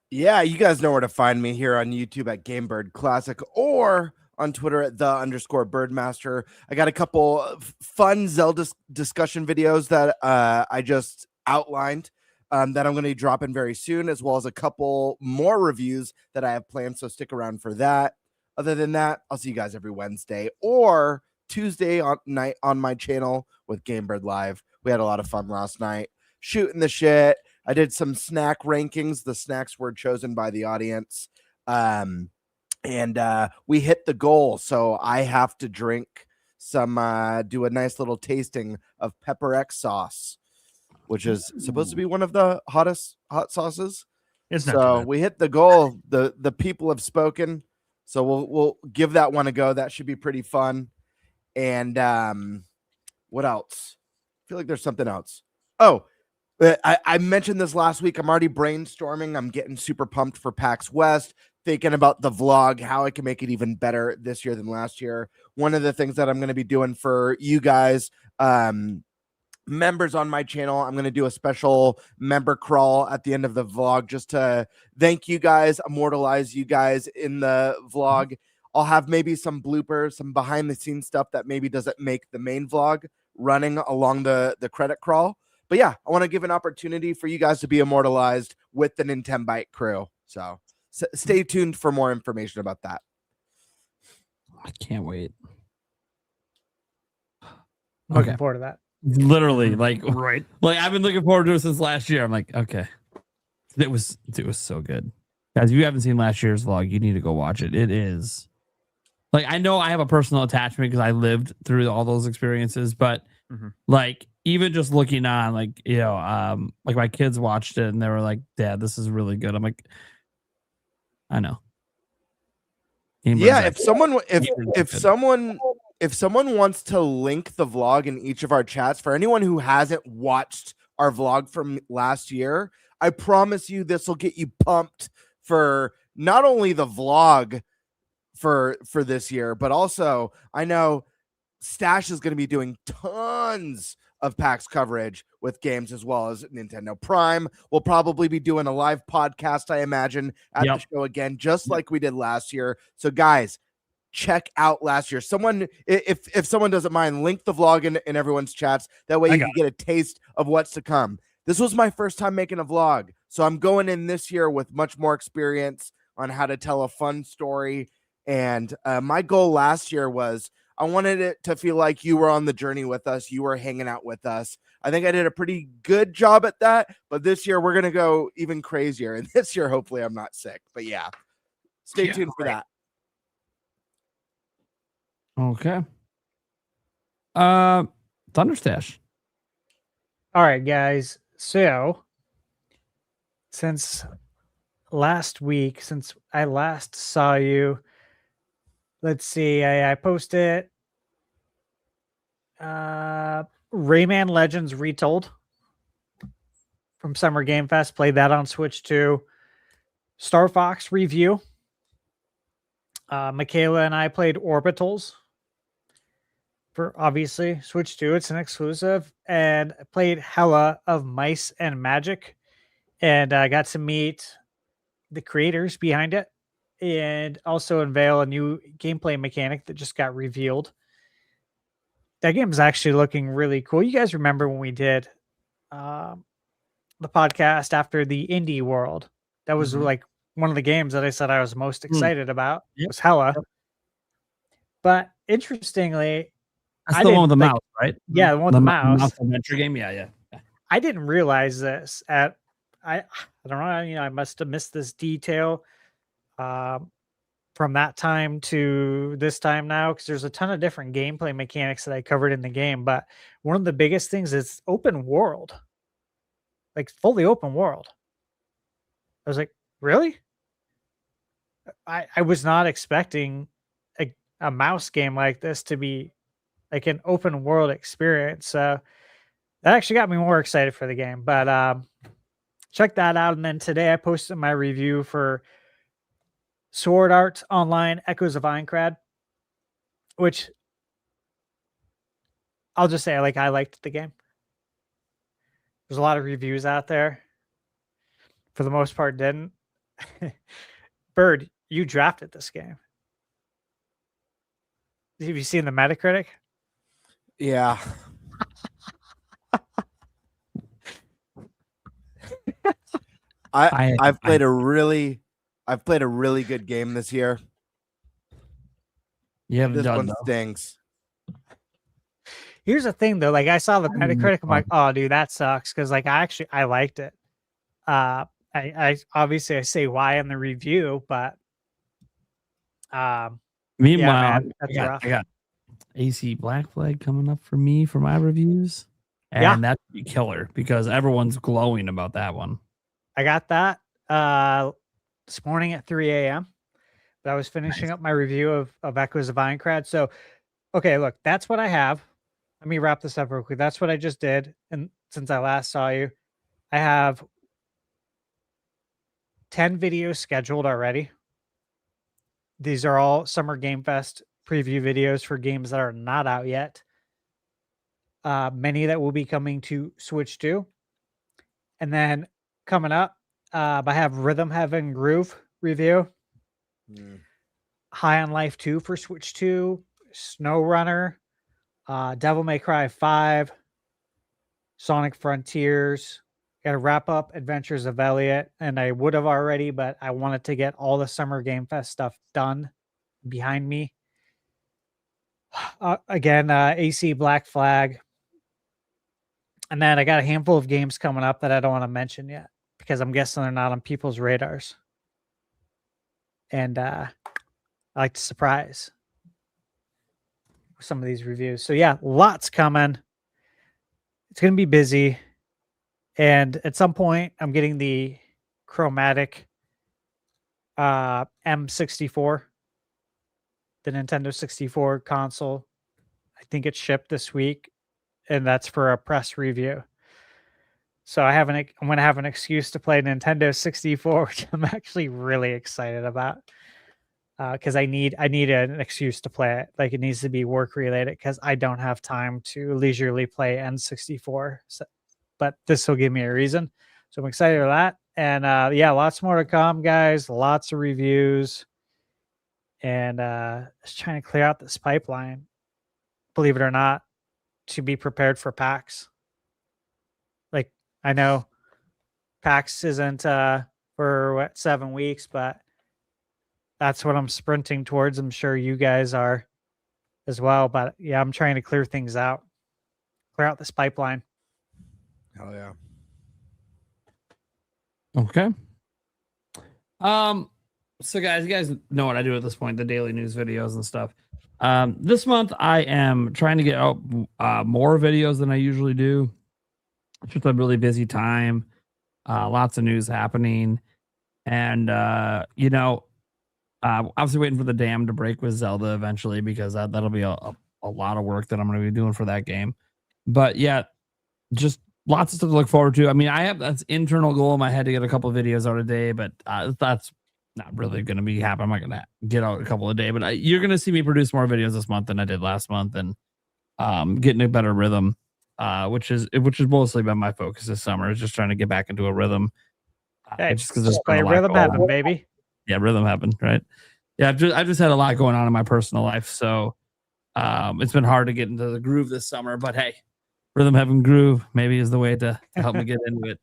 Yeah, you guys know where to find me here on YouTube at Gamebird Classic or on Twitter at _Birdmaster. I got a couple of fun Zelda discussion videos that I just outlined that I'm going to be dropping very soon, as well as a couple more reviews that I have planned. So stick around for that. Other than that, I'll see you guys every Wednesday or Tuesday night on my channel with Gamebird Live. We had a lot of fun last night shooting the shit. I did some snack rankings. The snacks were chosen by the audience. And we hit the goal. So I have to drink some, do a nice little tasting of Pepper X sauce, which is supposed to be one of the hot sauces. It's not so we hit the goal. The people have spoken. So we'll give that one a go. That should be pretty fun. And what else? I feel like there's something else. Oh, I mentioned this last week. I'm already brainstorming. I'm getting super pumped for PAX West, thinking about the vlog, how I can make it even better this year than last year. One of the things that I'm going to be doing for you guys, members on my channel, I'm going to do a special member crawl at the end of the vlog just to thank you guys, immortalize you guys in the vlog. I'll have maybe some bloopers, some behind the scenes stuff that maybe doesn't make the main vlog running along the credit crawl. But yeah, I want to give an opportunity for you guys to be immortalized with the Nintenbyte crew. So stay tuned for more information about that. I can't wait. Looking forward to that. Literally, like, right. Like, I've been looking forward to it since last year. I'm like, okay. It was so good. Guys, if you haven't seen last year's vlog, you need to go watch it. It is like, I know I have a personal attachment because I lived through all those experiences, but like, even just looking on, like, you know, like my kids watched it and they were like, Dad, this is really good. I'm like, I know. Yeah, if someone good. if someone wants to link the vlog in each of our chats, for anyone who hasn't watched our vlog from last year, I promise you this will get you pumped for not only the vlog for this year, but also I know Stash is going to be doing tons of PAX coverage with games as well as Nintendo Prime. We'll probably be doing a live podcast, I imagine, at the show again, just like we did last year. So guys, check out last year. Someone, if someone doesn't mind, link the vlog in everyone's chats. That way you can get a taste of what's to come. This was my first time making a vlog, so I'm going in this year with much more experience on how to tell a fun story. And my goal last year was I wanted it to feel like you were on the journey with us. You were hanging out with us. I think I did a pretty good job at that. But this year we're going to go even crazier. And this year, hopefully I'm not sick. But yeah, stay tuned for that. Okay. Thunderstash. All right, guys. So since last week, since I last saw you, let's see, I posted Rayman Legends Retold from Summer Game Fest. Played that on Switch 2. Star Fox review. Michaela and I played Orbitals for obviously Switch 2. It's an exclusive. And I played Hella of Mice and Magic. And I got to meet the creators behind it and also unveil a new gameplay mechanic that just got revealed. That game is actually looking really cool. You guys remember when we did the podcast after the Indie World? That was like one of the games that I said I was most excited about. It was Hella. But interestingly, that's the one with the mouse, right? Yeah, the one with the mouse. Adventure game. Yeah. I didn't realize this at I don't know. I must have missed this detail from that time to this time now, because there's a ton of different gameplay mechanics that I covered in the game. But one of the biggest things is open world, like fully open world. I was like, really? I was not expecting a mouse game like this to be like an open world experience. So that actually got me more excited for the game. But check that out. And then today I posted my review for Sword Art Online Echoes of Aincrad, which I'll just say I liked the game. There's a lot of reviews out there. For the most part, didn't. Bird, you drafted this game. Have you seen the Metacritic? Yeah. I've played a really good game this year. You haven't this done one though. Stinks. Here's the thing though, like I saw the Metacritic, I'm like, oh dude, that sucks. Cause like I liked it. I obviously I say why in the review, but meanwhile, yeah, I got AC Black Flag coming up for me for my reviews. And that'd be killer because everyone's glowing about that one. I got that this morning at 3 a.m. But I was finishing up my review of Echoes of Aincrad. So, okay, look, that's what I have. Let me wrap this up real quick. That's what I just did. And since I last saw you, I have 10 videos scheduled already. These are all Summer Game Fest preview videos for games that are not out yet. Many that will be coming to Switch 2. And then coming up, I have Rhythm Heaven Groove review. High on Life 2 for Switch 2. SnowRunner. Devil May Cry 5. Sonic Frontiers. Got to wrap up Adventures of Elliot. And I would have already, but I wanted to get all the Summer Game Fest stuff done behind me. Again, AC Black Flag. And then I got a handful of games coming up that I don't want to mention yet because I'm guessing they're not on people's radars. And I like to surprise with some of these reviews. So yeah, lots coming. It's going to be busy. And at some point, I'm getting the Chromatic M64 the Nintendo 64 console. I think it shipped this week, and that's for a press review. So I'm going to have an excuse to play Nintendo 64, which I'm actually really excited about. Because I need an excuse to play it. Like, it needs to be work related because I don't have time to leisurely play N64. So, but this will give me a reason. So I'm excited for that. And yeah, lots more to come, guys. Lots of reviews. And just trying to clear out this pipeline, believe it or not, to be prepared for PAX. Like, I know PAX isn't for 7 weeks, but that's what I'm sprinting towards. I'm sure you guys are as well. But yeah, I'm trying to clear things out, clear out this pipeline. Hell yeah. Okay. So guys, you guys know what I do at this point, the daily news videos and stuff. This month I am trying to get out more videos than I usually do. It's just a really busy time. Lots of news happening. And obviously waiting for the dam to break with Zelda eventually, because that'll be a lot of work that I'm going to be doing for that game. But yeah, just lots of stuff to look forward to. I mean, I have that's internal goal in my head to get a couple of videos out a day, but that's not really going to be happening. I'm not going to get out a couple a day, but you're going to see me produce more videos this month than I did last month, and getting a better rhythm, which has mostly been my focus this summer, is just trying to get back into a rhythm. Hey, just because just play rhythm heaven, baby. Yeah, rhythm heaven, right? Yeah, I've just had a lot going on in my personal life, so it's been hard to get into the groove this summer. But hey, rhythm heaven groove maybe is the way to help me get into it.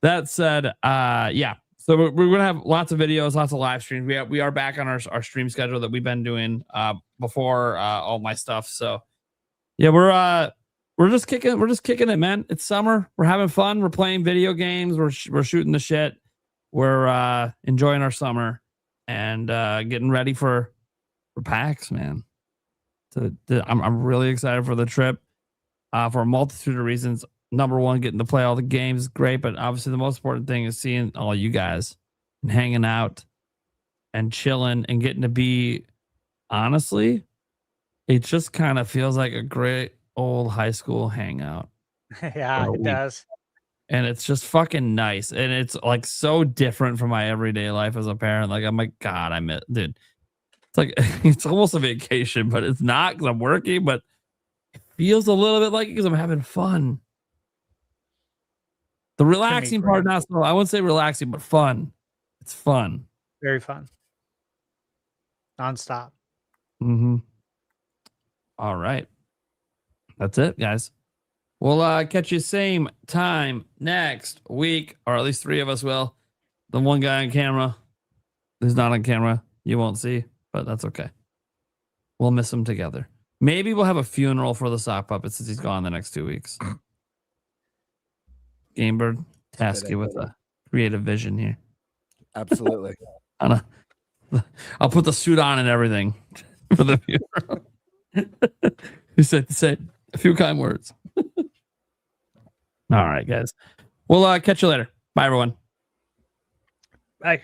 That said, yeah. So we're gonna have lots of videos, lots of live streams. We are back on our stream schedule that we've been doing before all my stuff. So yeah, we're just kicking it, man. It's summer. We're having fun. We're playing video games. We're shooting the shit. We're enjoying our summer and getting ready for PAX, man. I'm really excited for the trip for a multitude of reasons. Number one, getting to play all the games is great, but obviously the most important thing is seeing all you guys and hanging out and chilling and getting to be, honestly, it just kind of feels like a great old high school hangout. Yeah, it does. And it's just fucking nice. And it's like so different from my everyday life as a parent. Like, I'm like, God, dude. It's like, it's almost a vacation, but it's not because I'm working, but it feels a little bit like it because I'm having fun. The relaxing part, not so, I wouldn't say relaxing, but fun. It's fun. Very fun. Nonstop. Mm-hmm. All right. That's it, guys. We'll catch you same time next week, or at least 3 of us will. The one guy on camera who's not on camera, you won't see, but that's okay. We'll miss him together. Maybe we'll have a funeral for the sock puppet since he's gone the next 2 weeks. Gamebird, task you with a creative vision here. Absolutely. I'll put the suit on and everything for the funeral. You said to say a few kind words. All right, guys. We'll catch you later. Bye, everyone. Bye.